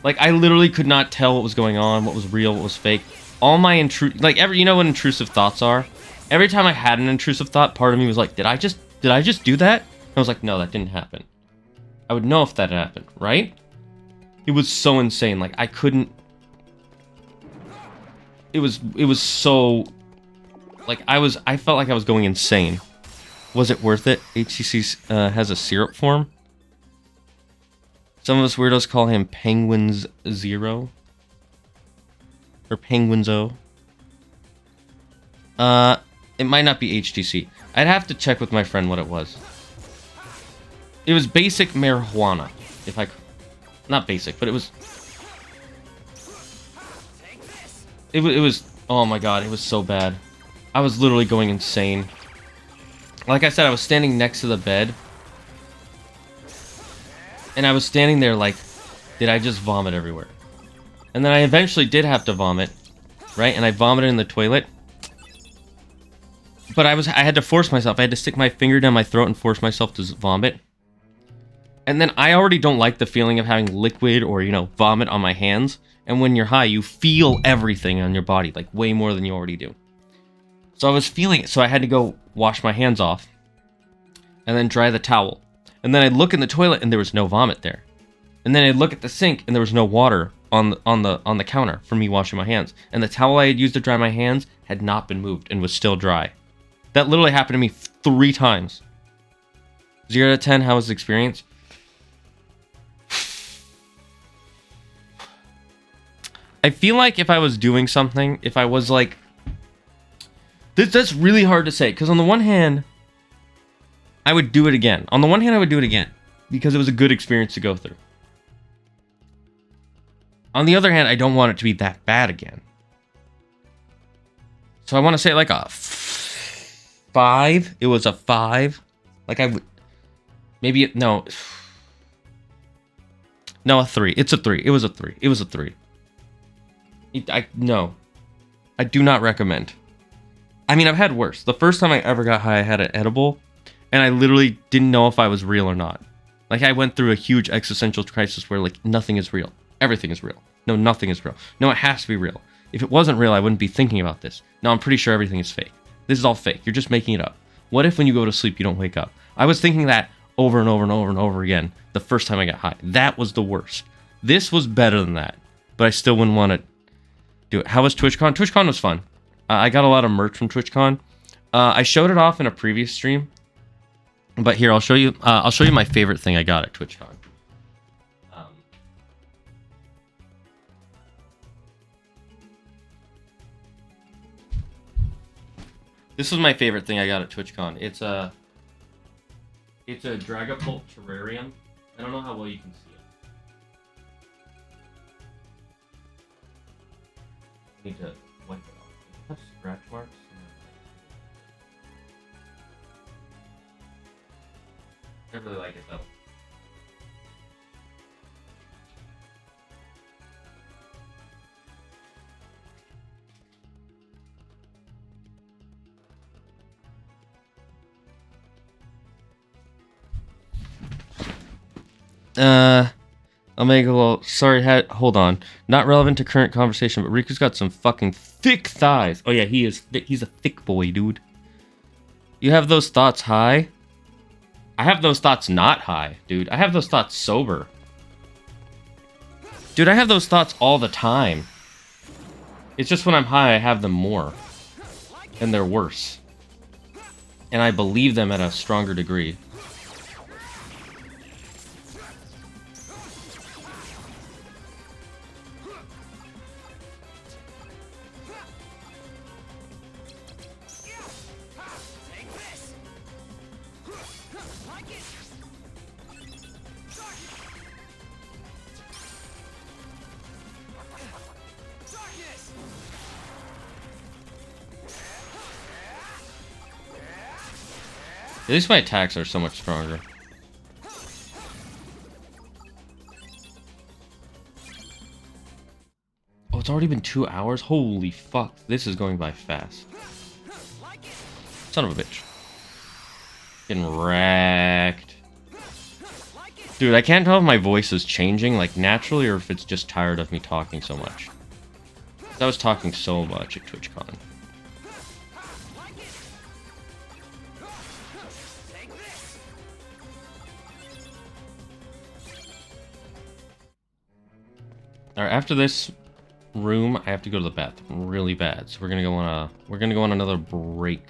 Like, I literally could not tell what was going on, what was real, what was fake. All my you know what intrusive thoughts are? Every time I had an intrusive thought, part of me was like, did I just do that? I was like, no, that didn't happen. I would know if that happened, right? It was so insane. Like, I couldn't... It was so... Like, I felt like I was going insane. Was it worth it? HCC has a syrup form. Some of us weirdos call him Penguins Zero. Or Penguinzo. It might not be HTC. I'd have to check with my friend what it was. It was basic marijuana. If I... Not basic, but it was... It was... Oh my god, it was so bad. I was literally going insane. Like I said, I was standing next to the bed. And I was standing there like, did I just vomit everywhere? And then I eventually did have to vomit, right? And I vomited in the toilet. But I had to force myself. I had to stick my finger down my throat and force myself to vomit. And then I already don't like the feeling of having liquid or, you know, vomit on my hands. And when you're high, you feel everything on your body, like way more than you already do. So I was feeling it, so I had to go wash my hands off. And then dry the towel. And then I'd look in the toilet and there was no vomit there. And then I'd look at the sink and there was no water on the counter for me washing my hands. And the towel I had used to dry my hands had not been moved and was still dry. That literally happened to me 3 times. 0 to 10, how was the experience? I feel like if I was doing something, if I was like... That's really hard to say, because on the one hand, I would do it again. On the one hand, I would do it again, because it was a good experience to go through. On the other hand, I don't want it to be that bad again. So I want to say like a 5. It was a 5. Like I would... Maybe... No, a 3. It's a 3. It was a 3. It was a 3. No. I do not recommend. I mean, I've had worse. The first time I ever got high, I had an edible, and I literally didn't know if I was real or not. Like, I went through a huge existential crisis where, like, nothing is real. Everything is real. No, nothing is real. No, it has to be real. If it wasn't real, I wouldn't be thinking about this. No, I'm pretty sure everything is fake. This is all fake. You're just making it up. What if when you go to sleep, you don't wake up? I was thinking that over and over and over and over again the first time I got high. That was the worst. This was better than that, but I still wouldn't want to do it. How was TwitchCon? TwitchCon was fun. I got a lot of merch from TwitchCon. I showed it off in a previous stream, but here I'll show you. I'll show you my favorite thing I got at TwitchCon. This was my favorite thing I got at TwitchCon. It's a Dragapult terrarium. I don't know how well you can see it. I need to wipe it off. Have scratch marks. I really like it though. I'll make a little... Sorry, hold on. Not relevant to current conversation, but Riku's got some fucking thick thighs. Oh yeah, he is. He's a thick boy, dude. You have those thoughts high? I have those thoughts not high, dude. I have those thoughts sober. Dude, I have those thoughts all the time. It's just when I'm high, I have them more. And they're worse. And I believe them at a stronger degree. At least my attacks are so much stronger. Oh, it's already been 2 hours? Holy fuck. This is going by fast. Son of a bitch. Getting wrecked. Dude, I can't tell if my voice is changing, like, naturally, or if it's just tired of me talking so much. 'Cause I was talking so much at TwitchCon. Alright, after this room, I have to go to the bathroom really bad. So we're gonna go on another break.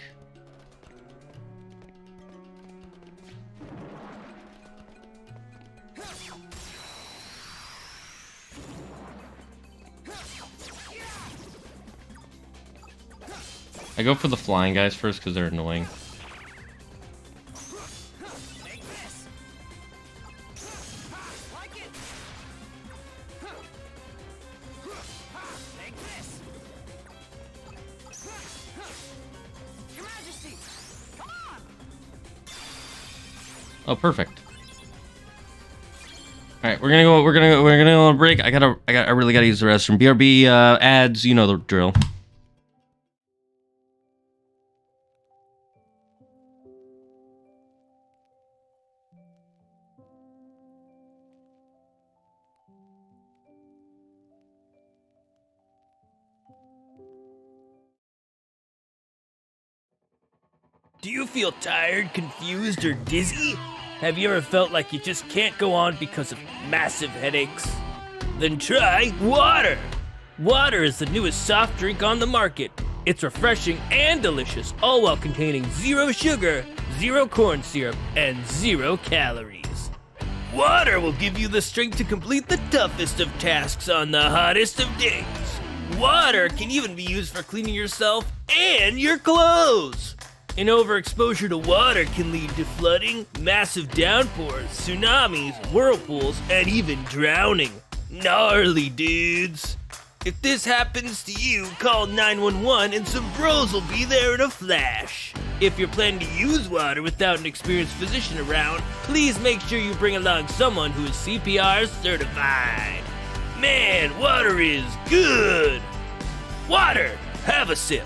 I go for the flying guys first because they're annoying. Oh, perfect. All right, we're gonna go on a break. I really gotta use the restroom. BRB ads, you know the drill. Do you feel tired, confused, or dizzy? Have you ever felt like you just can't go on because of massive headaches? Then try water! Water is the newest soft drink on the market. It's refreshing and delicious, all while containing 0 sugar, 0 corn syrup, and 0 calories. Water will give you the strength to complete the toughest of tasks on the hottest of days. Water can even be used for cleaning yourself and your clothes. An overexposure to water can lead to flooding, massive downpours, tsunamis, whirlpools, and even drowning. Gnarly, dudes. If this happens to you, call 911 and some bros will be there in a flash. If you're planning to use water without an experienced physician around, please make sure you bring along someone who is CPR certified. Man, water is good. Water, have a sip.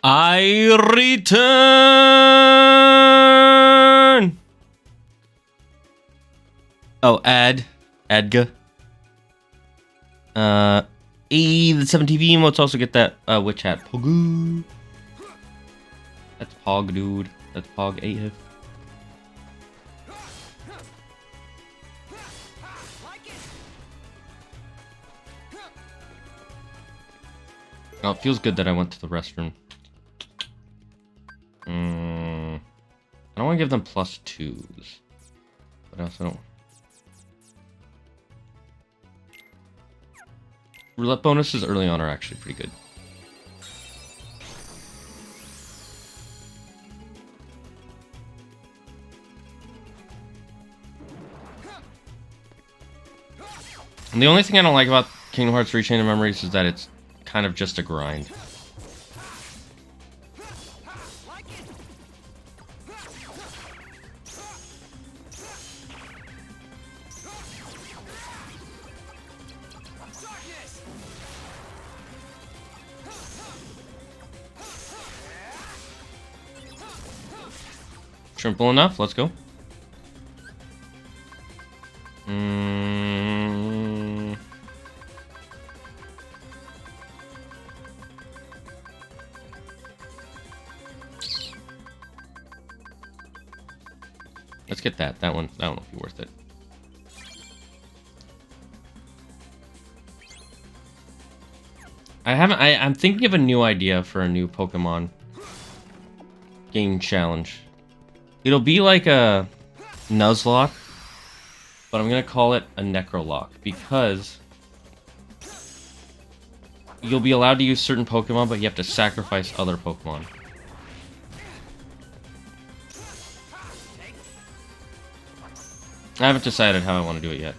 I return. Oh, Adga. The 7TV emotes also get that witch hat. Pogu. That's Pog, dude. That's Pog AF. Oh, it feels good that I went to the restroom. I don't want to give them +2s. But I also don't. Roulette bonuses early on are actually pretty good. And the only thing I don't like about Kingdom Hearts 3 Chain of Memories is that it's kind of just a grind. Simple enough, let's go. Let's get that. That one will be worth it. I'm thinking of a new idea for a new Pokemon game challenge. It'll be like a Nuzlocke, but I'm gonna call it a Necrolock because you'll be allowed to use certain Pokemon, but you have to sacrifice other Pokemon. I haven't decided how I want to do it yet.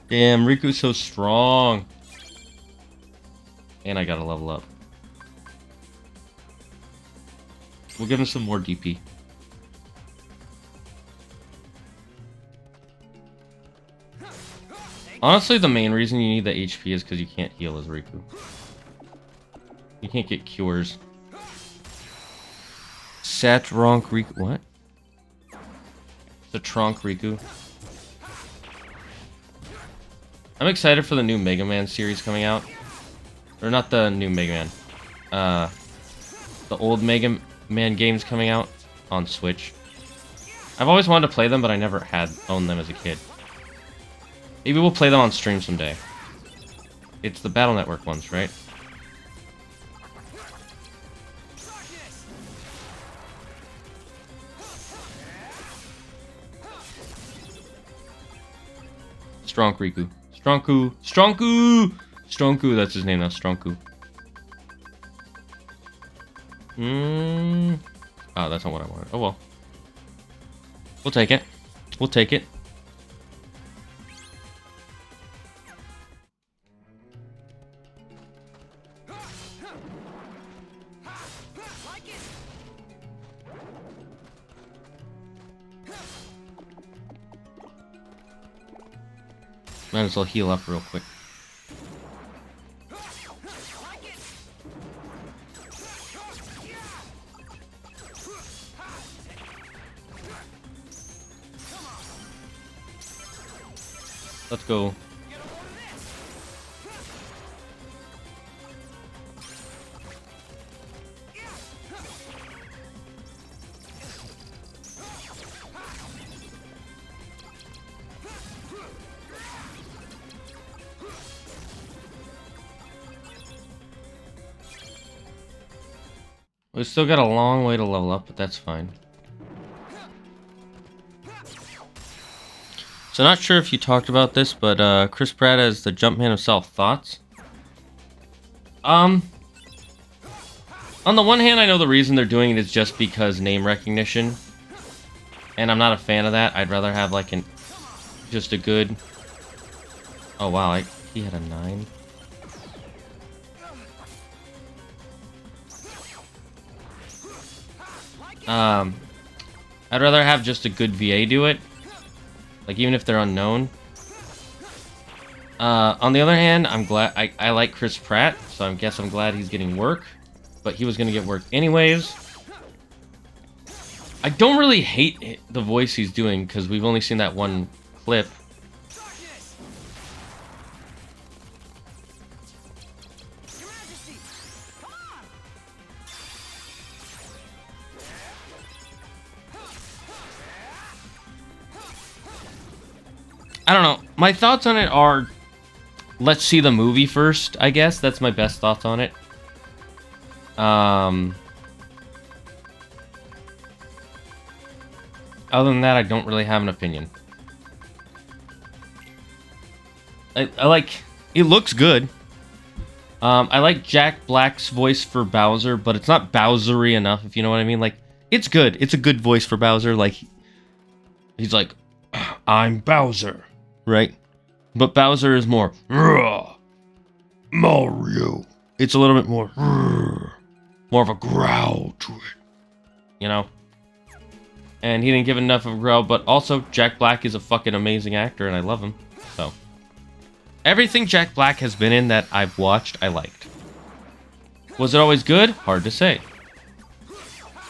Damn, Riku's so strong. And I gotta level up. We'll give him some more DP. Honestly, the main reason you need the HP is because you can't heal as Riku. You can't get cures. Satronk Riku. What? The Tronk Riku. I'm excited for the new Mega Man series coming out. Or not the new Mega Man. The old Mega Man games coming out on Switch. I've always wanted to play them, but I never had owned them as a kid. Maybe we'll play them on stream someday. It's the Battle Network ones, right? Stronk Riku. Stronku! Stronku! Stronku, that's his name now, Stronku. Oh, that's not what I wanted. Oh well. We'll take it. We'll take it. Might as well heal up real quick. Let's go. We still got a long way to level up, but that's fine. So not sure if you talked about this, but Chris Pratt as the Jumpman himself. Thoughts? On the one hand, I know the reason they're doing it is just because name recognition. And I'm not a fan of that. I'd rather have like just a good Oh wow, he had a 9. I'd rather have just a good VA do it. Like, even if they're unknown. On the other hand, I'm glad... I like Chris Pratt, so I guess I'm glad he's getting work. But he was gonna get work anyways. I don't really hate the voice he's doing, because we've only seen that one clip. I don't know. My thoughts on it are, let's see the movie first, I guess. That's my best thoughts on it. Other than that, I don't really have an opinion. I like... It looks good. I like Jack Black's voice for Bowser, but it's not Bowsery enough, if you know what I mean. Like, it's good. It's a good voice for Bowser. Like, he's like, I'm Bowser, right? But Bowser is more, Mario. It's a little bit more of a growl to it, you know? And he didn't give enough of a growl, but also Jack Black is a fucking amazing actor, and I love him, so. Everything Jack Black has been in that I've watched, I liked. Was it always good? Hard to say.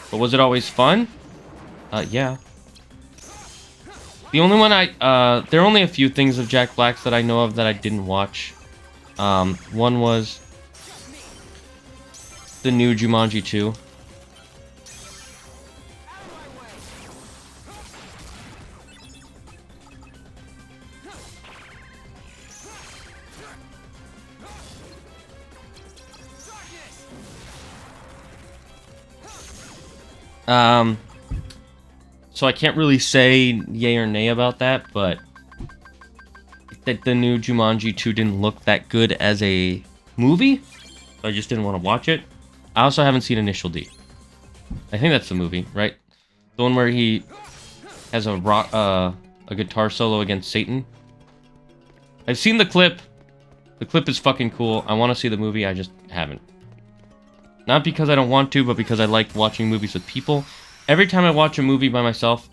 But was it always fun? Yeah. The only one there are only a few things of Jack Black's that I know of that I didn't watch. One was the new Jumanji 2. So I can't really say yay or nay about that, but that the new Jumanji 2 didn't look that good as a movie, so I just didn't want to watch it. I also haven't seen Initial D. I think that's the movie, right? The one where he has a guitar solo against Satan. I've seen the clip. The clip is fucking cool. I want to see the movie, I just haven't. Not because I don't want to, but because I like watching movies with people. Every time I watch a movie by myself,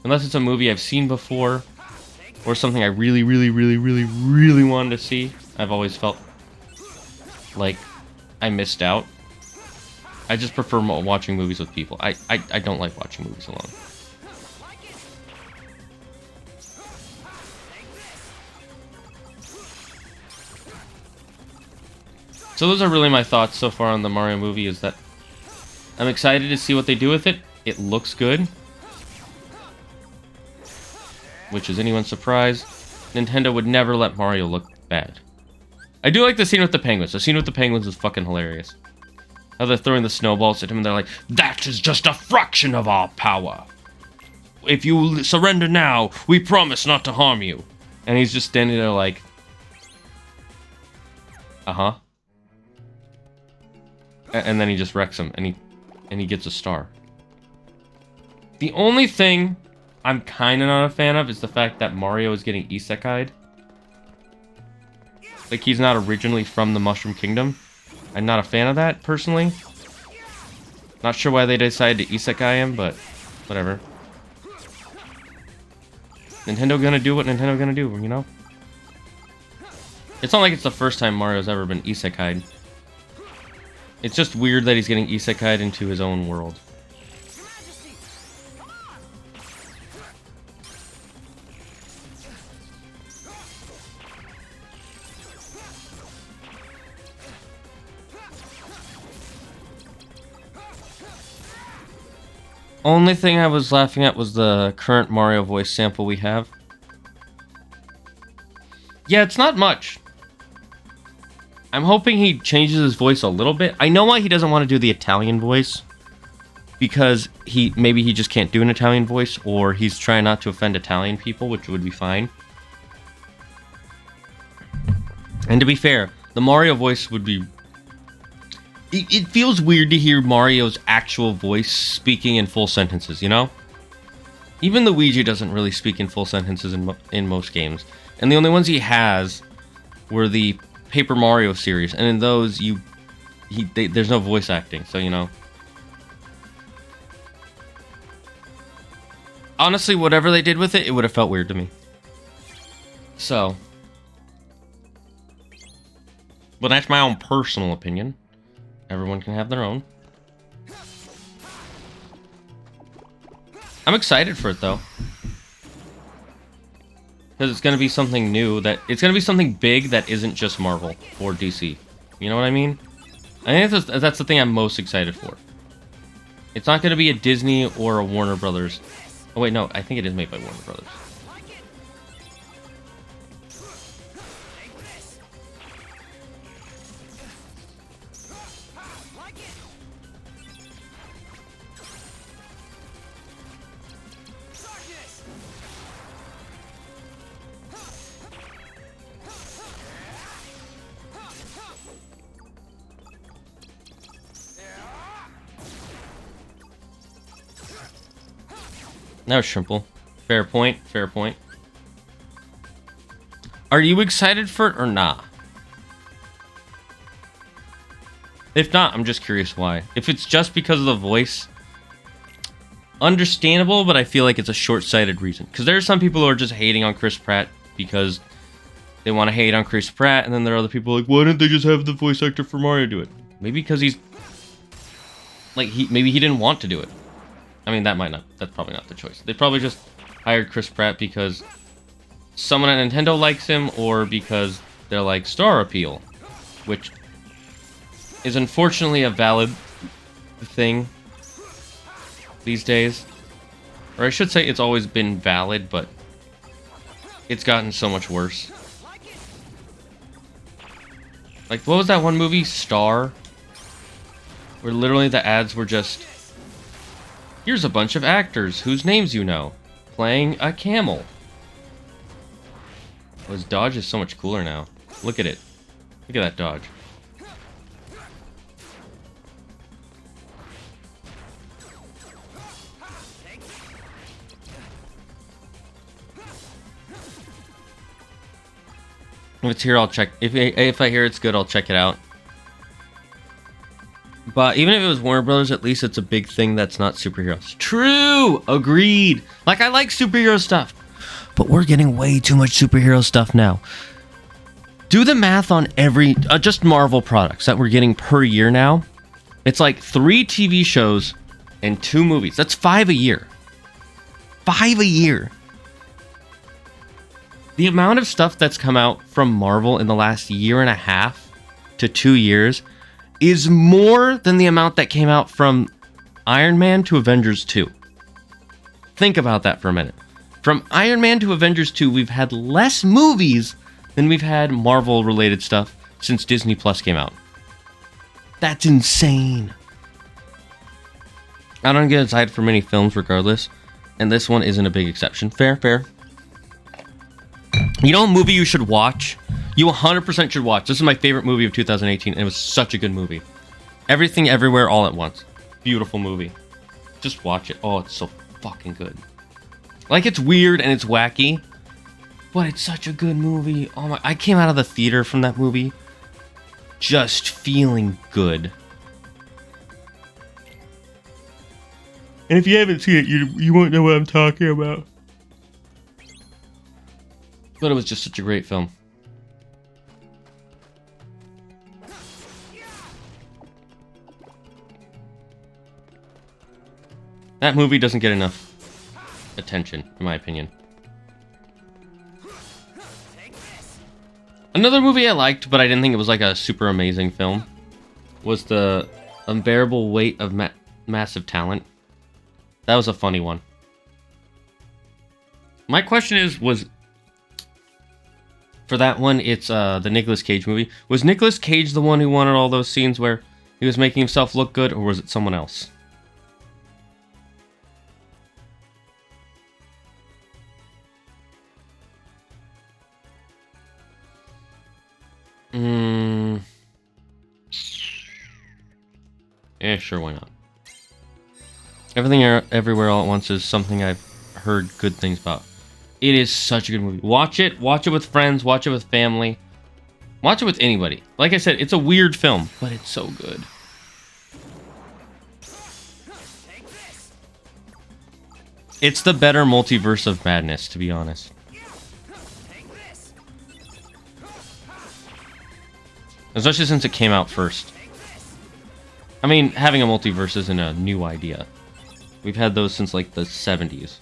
unless it's a movie I've seen before, or something I really wanted to see, I've always felt like I missed out. I just prefer watching movies with people. I don't like watching movies alone. So those are really my thoughts so far on the Mario movie, is that I'm excited to see what they do with it. It looks good. Which is anyone's surprise. Nintendo would never let Mario look bad. I do like the scene with the penguins. The scene with the penguins is fucking hilarious. How they're throwing the snowballs at him and they're like, that is just a fraction of our power. If you surrender now, we promise not to harm you. And he's just standing there like, uh-huh. And then he just wrecks him, and he gets a star. The only thing I'm kind of not a fan of is the fact that Mario is getting isekai'd. Like, he's not originally from the Mushroom Kingdom. I'm not a fan of that, personally. Not sure why they decided to isekai him, but whatever. Nintendo gonna do what Nintendo gonna do, you know? It's not like it's the first time Mario's ever been isekai'd. It's just weird that he's getting isekai'd into his own world. Only thing I was laughing at was the current Mario voice sample we have. Yeah, it's not much. I'm hoping he changes his voice a little bit. I know why he doesn't want to do the Italian voice. Because maybe he just can't do an Italian voice, or he's trying not to offend Italian people, which would be fine. And to be fair, the Mario voice would be... It feels weird to hear Mario's actual voice speaking in full sentences, you know? Even Luigi doesn't really speak in full sentences in most games. And the only ones he has were the Paper Mario series, and in those, there's no voice acting, so, you know. Honestly, whatever they did with it, it would have felt weird to me. So. But that's my own personal opinion. Everyone can have their own. I'm excited for it, though. Because it's going to be something new, it's going to be something big that isn't just Marvel or DC. You know what I mean? I think that's the thing I'm most excited for. It's not going to be a Disney or a Warner Brothers. Oh, wait, no. I think it is made by Warner Brothers. That was simple. Fair point, fair point. Are you excited for it or not? If not, I'm just curious why. If it's just because of the voice, understandable, but I feel like it's a short-sighted reason. Because there are some people who are just hating on Chris Pratt because they want to hate on Chris Pratt, and then there are other people like, why didn't they just have the voice actor for Mario do it? Maybe because he's... like, maybe he didn't want to do it. I mean, that's probably not the choice. They probably just hired Chris Pratt because someone at Nintendo likes him, or because they're like star appeal, which is unfortunately a valid thing these days. Or I should say it's always been valid, but it's gotten so much worse. Like, what was that one movie, Star? Where literally the ads were just... here's a bunch of actors whose names you know, playing a camel. Oh, his dodge is so much cooler now. Look at it. Look at that dodge. If it's here, I'll check. If I hear it's good, I'll check it out. But even if it was Warner Brothers, at least it's a big thing that's not superheroes. True! Agreed! Like, I like superhero stuff. But we're getting way too much superhero stuff now. Do the math on every... just Marvel products that we're getting per year now. It's like 3 TV shows and 2 movies. That's 5 a year. 5 a year. The amount of stuff that's come out from Marvel in the last year and a half to 2 years... is more than the amount that came out from Iron Man to Avengers 2. Think about that for a minute. From Iron Man to Avengers 2, we've had less movies than we've had Marvel-related stuff since Disney Plus came out. That's insane. I don't get excited for many films regardless, and this one isn't a big exception. Fair, fair. You know a movie you should watch? You 100% should watch. This is my favorite movie of 2018, and it was such a good movie. Everything, Everywhere, All at Once. Beautiful movie. Just watch it. Oh, it's so fucking good. Like, it's weird and it's wacky, but it's such a good movie. Oh my... I came out of the theater from that movie just feeling good. And if you haven't seen it, you won't know what I'm talking about. But it was just such a great film. That movie doesn't get enough attention, in my opinion. Another movie I liked, but I didn't think it was like a super amazing film, was The Unbearable Weight of Massive Talent. That was a funny one. My question is, for that one, it's the Nicolas Cage movie. Was Nicolas Cage the one who wanted all those scenes where he was making himself look good, or was it someone else? Yeah, sure, why not? Everything Everywhere All at Once is something I've heard good things about. It is such a good movie. Watch it. Watch it with friends. Watch it with family. Watch it with anybody. Like I said, it's a weird film, but it's so good. It's the better Multiverse of Madness, to be honest. Especially since it came out first. I mean, having a multiverse isn't a new idea. We've had those since like the 70s.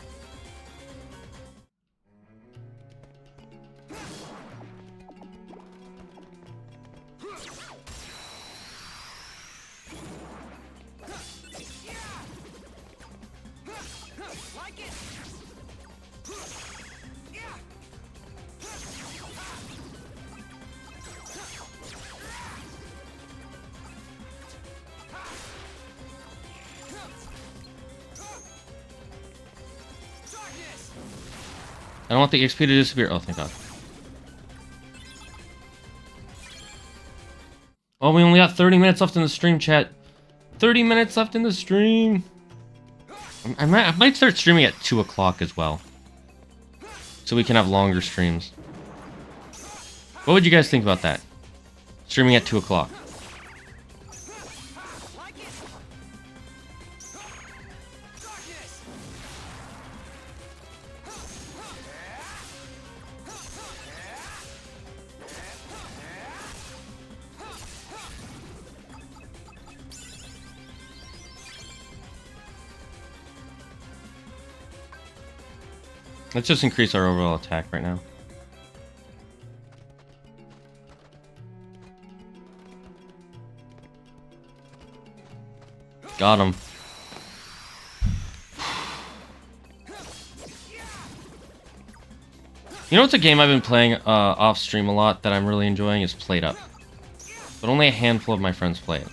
I don't want the XP to disappear. Oh, thank God. Oh, we only got 30 minutes left in the stream, chat. 30 minutes left in the stream. I might start streaming at 2 o'clock as well. So we can have longer streams. What would you guys think about that? Streaming at 2 o'clock. Let's just increase our overall attack right now. Got him. You know what's a game I've been playing off stream a lot that I'm really enjoying is Played Up. But only a handful of my friends play it.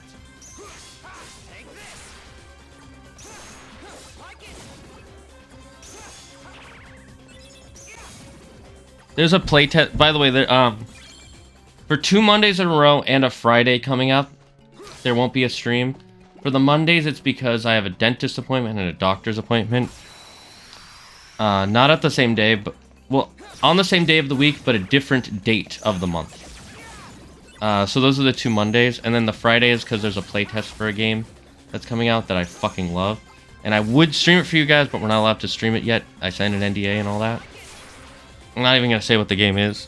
There's a playtest. By the way, there, for 2 Mondays in a row and a Friday coming up, there won't be a stream. For the Mondays, it's because I have a dentist appointment and a doctor's appointment. Not at the same day, but well, on the same day of the week, but a different date of the month. So those are the 2 Mondays, and then the Friday is because there's a playtest for a game that's coming out that I fucking love. And I would stream it for you guys, but we're not allowed to stream it yet. I signed an NDA and all that. I'm not even gonna say what the game is.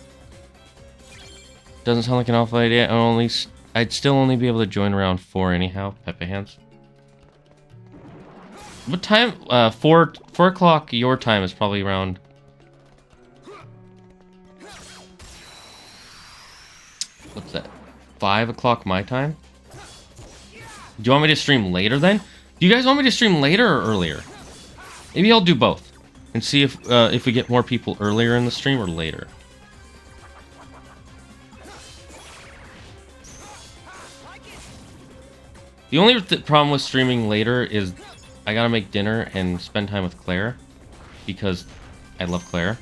Doesn't sound like an awful idea. I'd still only be able to join around 4 anyhow. Pepe hands. What time? 4 o'clock your time is probably around. What's that? 5 o'clock my time. Do you want me to stream later then? Do you guys want me to stream later or earlier? Maybe I'll do both. And see if we get more people earlier in the stream or later. The only problem with streaming later is I gotta make dinner and spend time with Claire. Because I love Claire.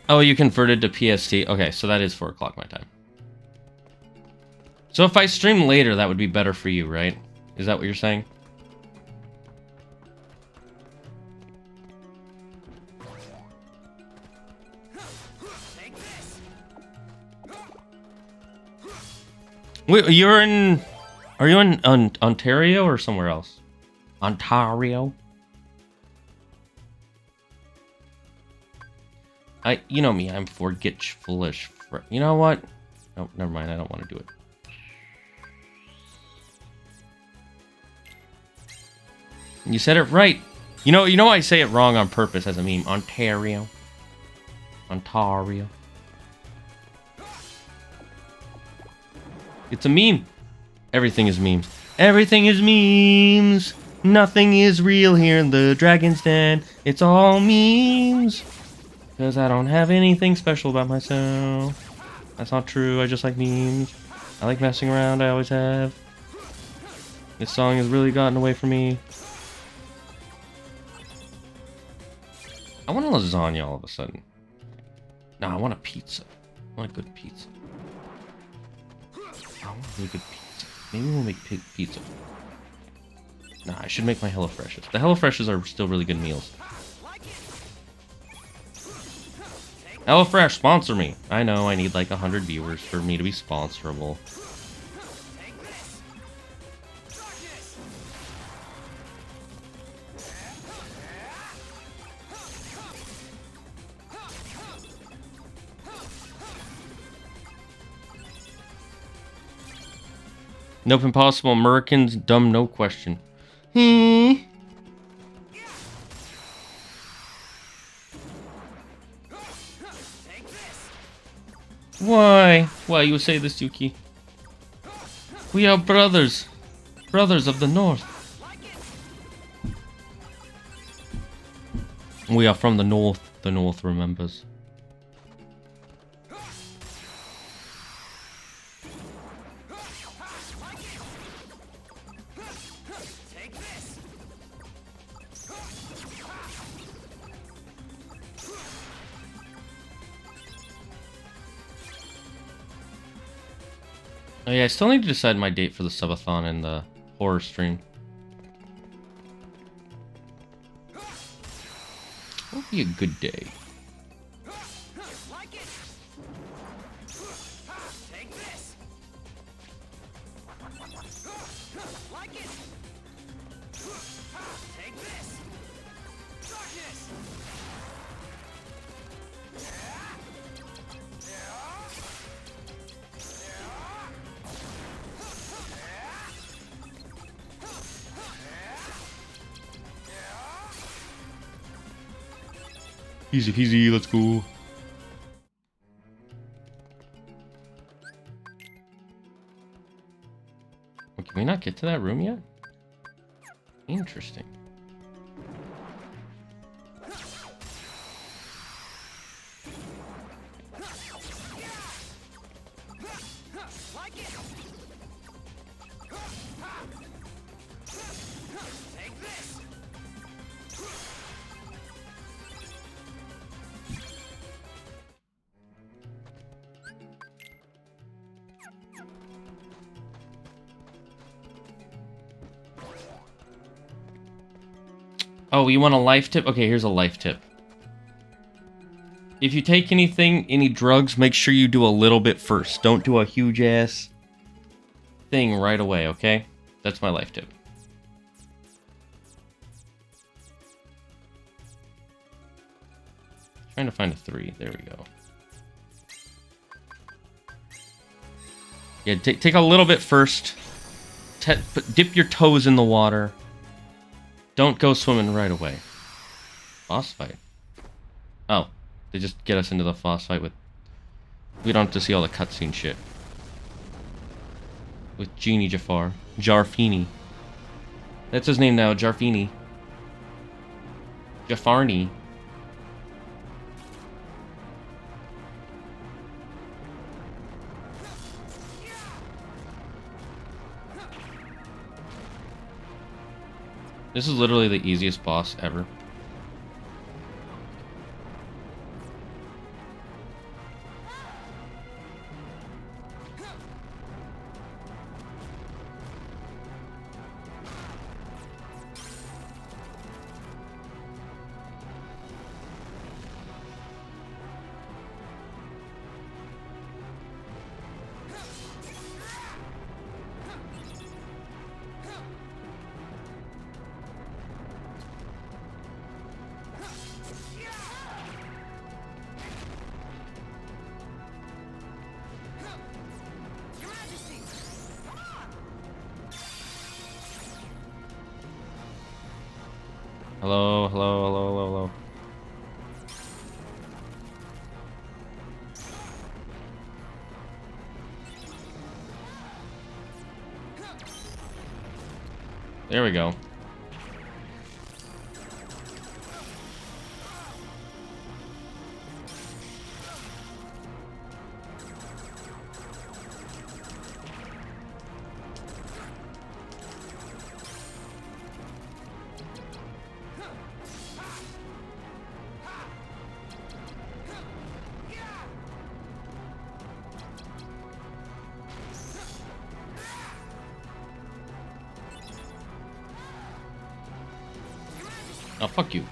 Oh, you converted to PST. Okay, so that is 4 o'clock my time. So if I stream later, that would be better for you, right? Is that what you're saying? Wait, you're in... Are you in Ontario or somewhere else? Ontario? You know me, I'm forgetful-ish. You know what? No, never mind, I don't want to do it. You said it right. You know I say it wrong on purpose as a meme. Ontario. Ontario. It's a meme. Everything is memes. Everything is memes. Nothing is real here in the Dragon's Den. It's all memes. Because I don't have anything special about myself. That's not true, I just like memes. I like messing around, I always have. This song has really gotten away from me. I want a lasagna all of a sudden. No, I want a pizza. I want a good pizza. I want a really good pizza. Maybe we'll make pizza. Nah, I should make my HelloFreshes. The HelloFreshes are still really good meals. HelloFresh, sponsor me. I know, I need like 100 viewers for me to be sponsorable. Nope, impossible. Americans, dumb, no question. Why? Why you say this, Yuki? We are brothers. Brothers of the North. We are from the North. The North remembers. Oh yeah, I still need to decide my date for the subathon and the horror stream. What would be a good day? Easy peasy, let's go. Oh, can we not get to that room yet? Interesting. Oh, you want a life tip? Okay, here's a life tip. If you take anything, any drugs, make sure you do a little bit first. Don't do a huge ass thing right away, okay? That's my life tip. Trying to find a 3. There we go. Yeah, take a little bit first. Dip your toes in the water. Don't go swimming right away. Boss fight. Oh, they just get us into the boss fight with... We don't have to see all the cutscene shit. With Genie Jafar. Jarfini. That's his name now, Jarfini. Jafarni. This is literally the easiest boss ever. Hello, hello, hello, hello, hello. There we go. Oh, fuck you.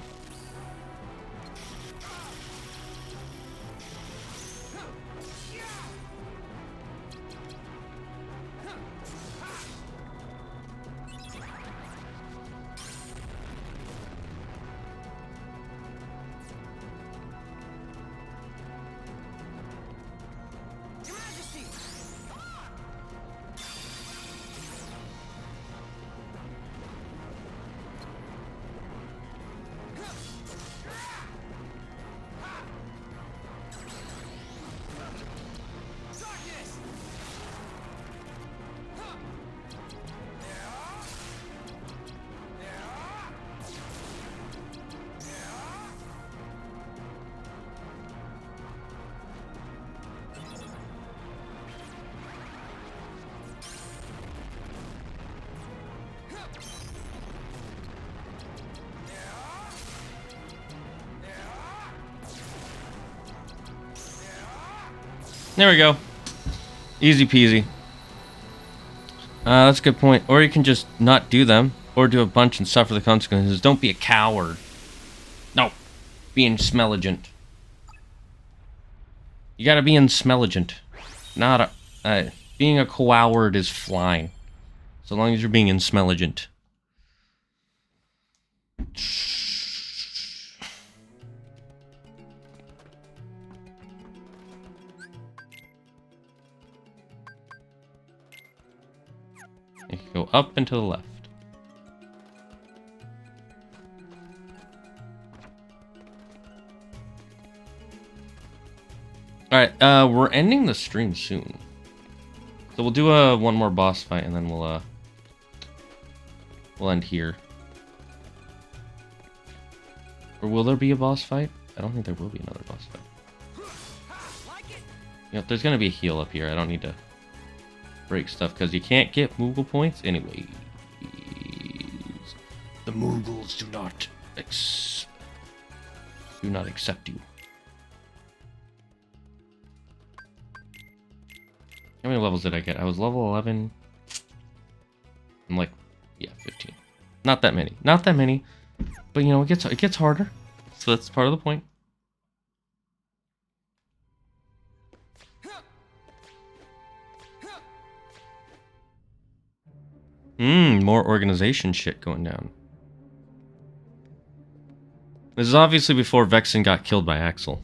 There we go. Easy peasy. That's a good point. Or you can just not do them, or do a bunch and suffer the consequences. Don't be a coward. No. Be insmelligent. You gotta be insmelligent. Not a... being a coward is fine. So long as you're being insmelligent. You can go up and to the left. Alright, we're ending the stream soon. So we'll do one more boss fight and then we'll end here. Or will there be a boss fight? I don't think there will be another boss fight. Yep, there's gonna be a heal up here. I don't need to break stuff because you can't get Moogle points anyway. The Moogles do not accept you. How many levels did I get? I was level 11. I'm like, yeah, 15. Not that many. Not that many. But you know, it gets harder. So that's part of the point. More organization shit going down. This is obviously before Vexen got killed by Axel.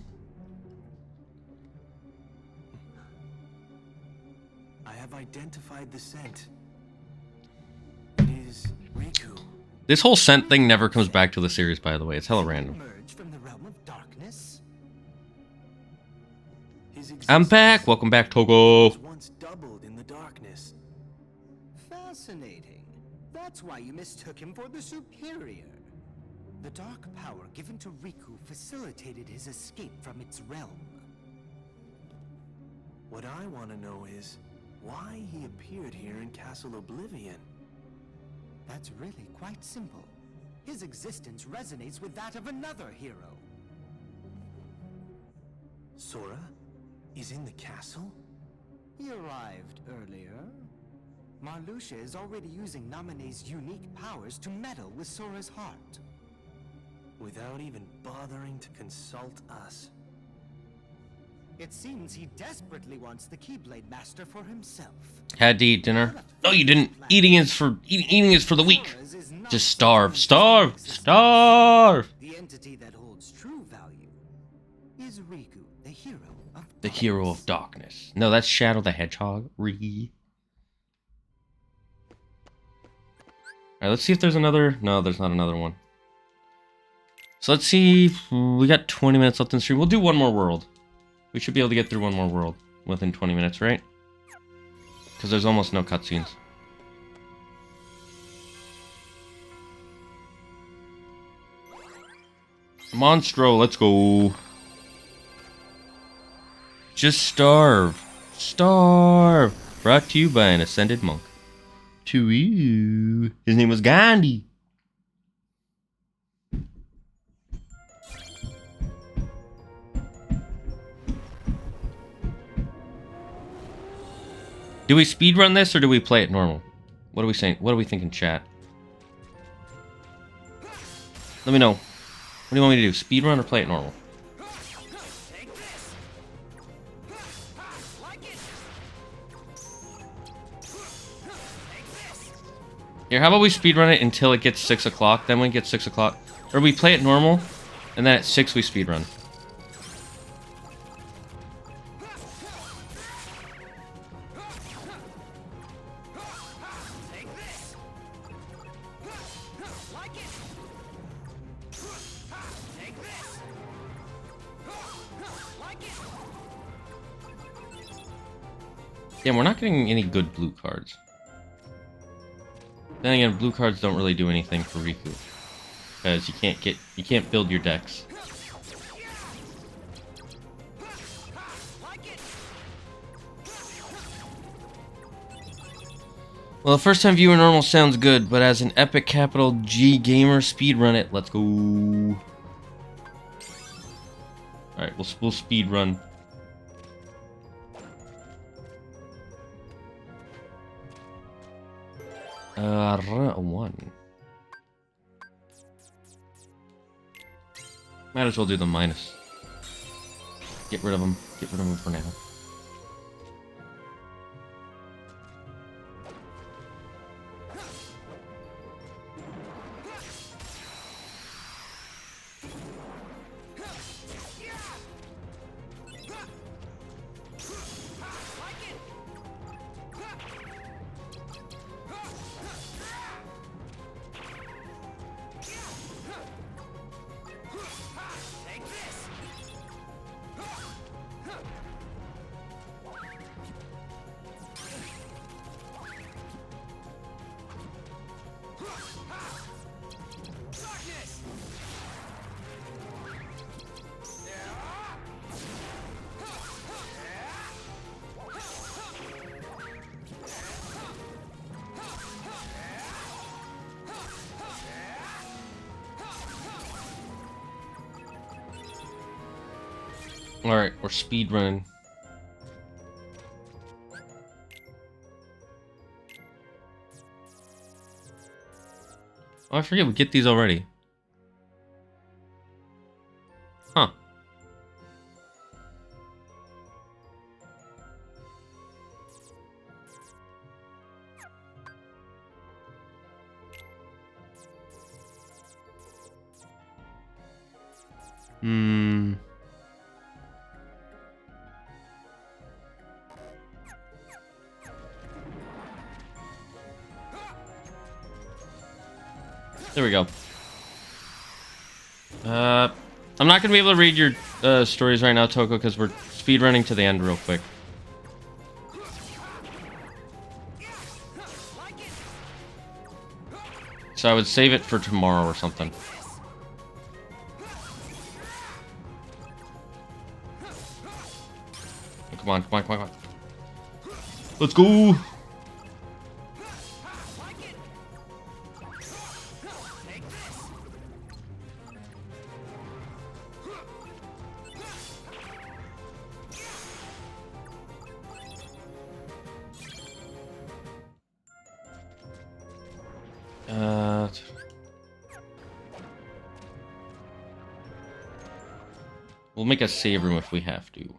I have identified the scent. It is Riku. This whole scent thing never comes back to the series, by the way. It's hella random. Emerge from the realm of darkness. I'm back. Welcome back, Togo. Was once doubled in the darkness. Fascinating. That's why you mistook him for the superior. The dark power given to Riku facilitated his escape from its realm. What I want to know is why he appeared here in Castle Oblivion. That's really quite simple. His existence resonates with that of another hero. Sora is in the castle? He arrived earlier. Marluxia is already using Naminé's unique powers to meddle with Sora's heart. Without even bothering to consult us. It seems he desperately wants the Keyblade Master for himself. Had to eat dinner. No, you didn't. Eating is for the weak. Just starve, starve, starve. The entity that holds true value is Riku, the hero of The hero of darkness. No, that's Shadow the Hedgehog. Alright, let's see if there's another. No, there's not another one. So let's see. We got 20 minutes left in the stream. We'll do one more world. We should be able to get through one more world within 20 minutes, right? Because there's almost no cutscenes. Monstro, let's go. Just starve. Starve. Brought to you by an ascended monk. To you. His name was Gandhi. Do we speedrun this or do we play it normal? What are we saying? What are we thinking, chat? Let me know. What do you want me to do? Speedrun or play it normal? Here, how about we speedrun it until it gets 6 o'clock? Then when it gets 6 o'clock... Or we play it normal, and then at 6 we speedrun. Yeah, we're not getting any good blue cards. Then again, blue cards don't really do anything for Riku, because you can't build your decks. Well, the first time viewer normal sounds good, but as an epic capital G gamer, speedrun it. Let's go. Alright, we'll speedrun. A 1. Might as well do the minus. Get rid of them. Get rid of them for now. Alright, we're speedrunning. Oh, I forget, we get these already. Huh. There we go. I'm not gonna be able to read your stories right now, Toko, because we're speedrunning to the end real quick. So I would save it for tomorrow or something. Come on, come on, come on, come on. Let's go! We'll make a save room if we have to.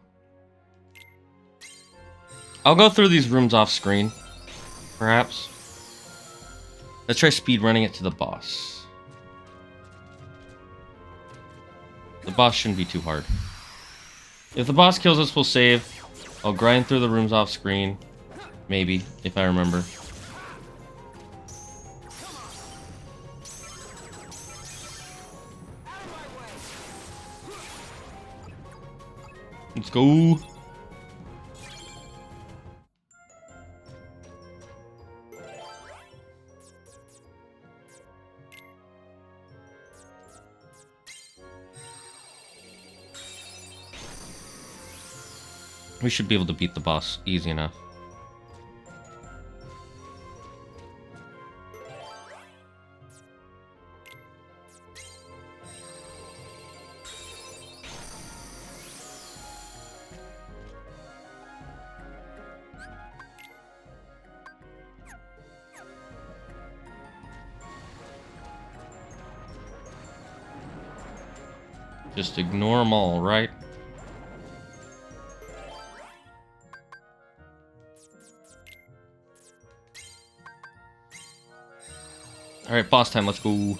I'll go through these rooms off screen, perhaps. Let's try speed running it to the boss. The boss shouldn't be too hard. If the boss kills us, we'll save. I'll grind through the rooms off screen. Maybe, if I remember. Let's go. We should be able to beat the boss easy enough. Just ignore them all, right? Alright, boss time, let's go.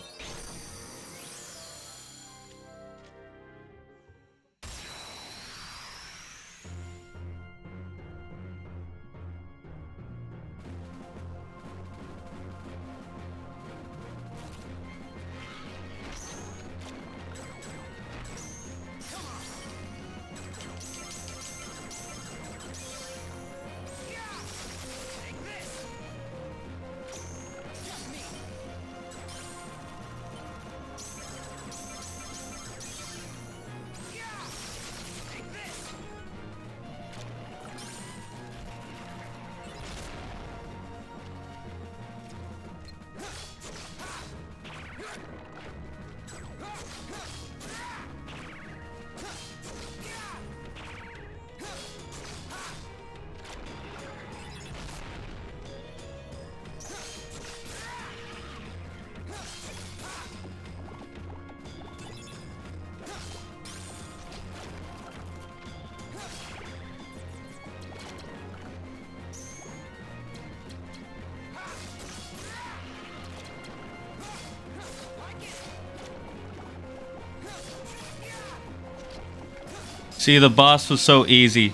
See, the boss was so easy.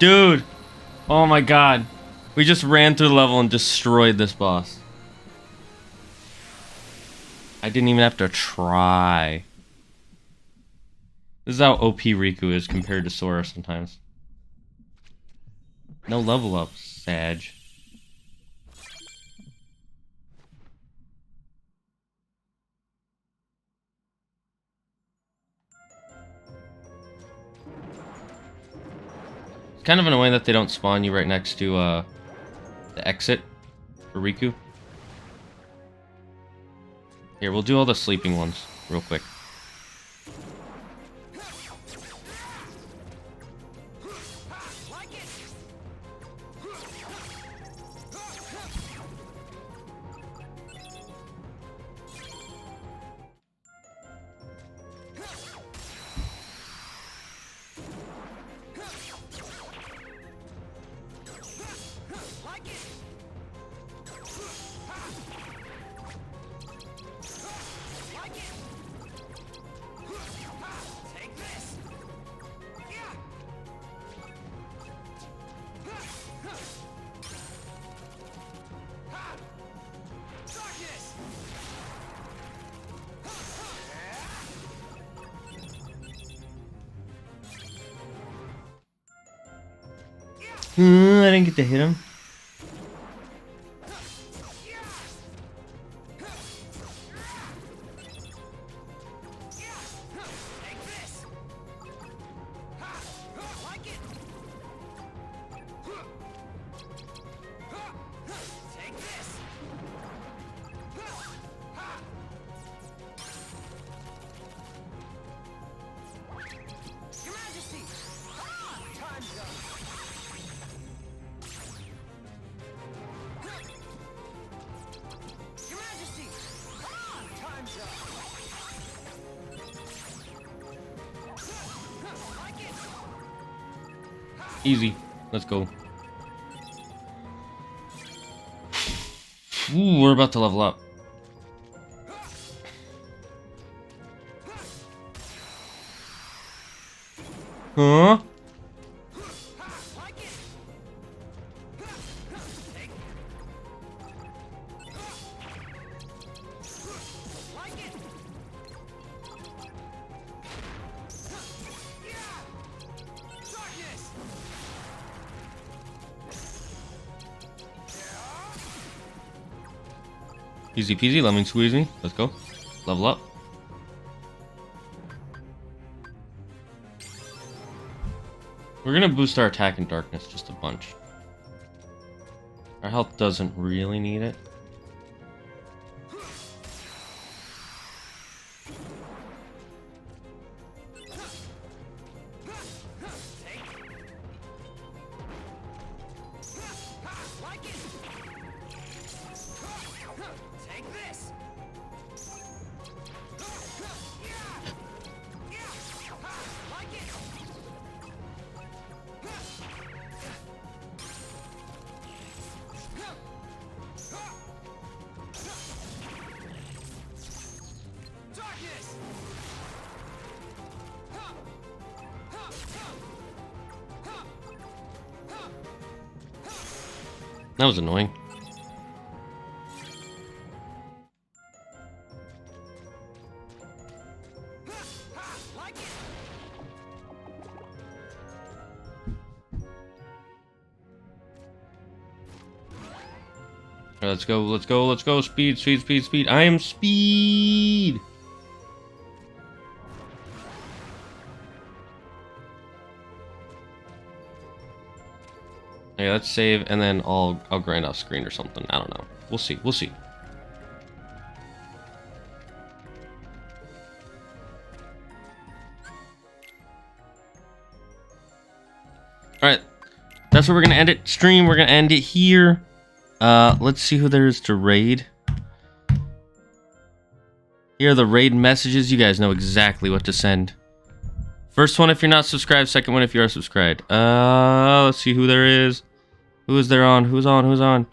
Dude! Oh my god. We just ran through the level and destroyed this boss. I didn't even have to try. This is how OP Riku is compared to Sora sometimes. No level up, Sag. Kind of annoying that they don't spawn you right next to the exit for Riku. Here, we'll do all the sleeping ones real quick. I didn't get to hit him. Easy. Let's go. Ooh, we're about to level up. Huh? Easy peasy, lemon squeeze me. Let's go. Level up. We're gonna boost our attack in darkness just a bunch. Our health doesn't really need it. That was annoying. Alright, let's go, let's go, let's go. Speed, speed, speed, speed. I am speed. Okay, let's save, and then I'll grind off screen or something. I don't know. We'll see. We'll see. All right, that's where we're gonna end it. Stream. We're gonna end it here. Let's see who there is to raid. Here are the raid messages. You guys know exactly what to send. First one if you're not subscribed. Second one if you are subscribed. Let's see who there is. Who is there on? Who's on? Who's on?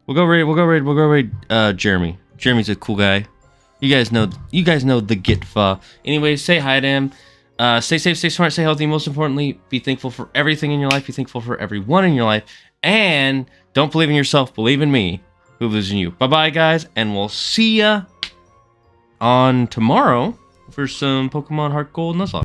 We'll go raid. We'll go raid. We'll go raid. Jeremy. Jeremy's a cool guy. You guys know the Gitfa. Anyway, say hi to him. Stay safe, stay smart, stay healthy. Most importantly, be thankful for everything in your life. Be thankful for everyone in your life. And don't believe in yourself. Believe in me, who believes in you. Bye-bye, guys. And we'll see ya on tomorrow for some Pokemon Heart Gold Nuzlocke.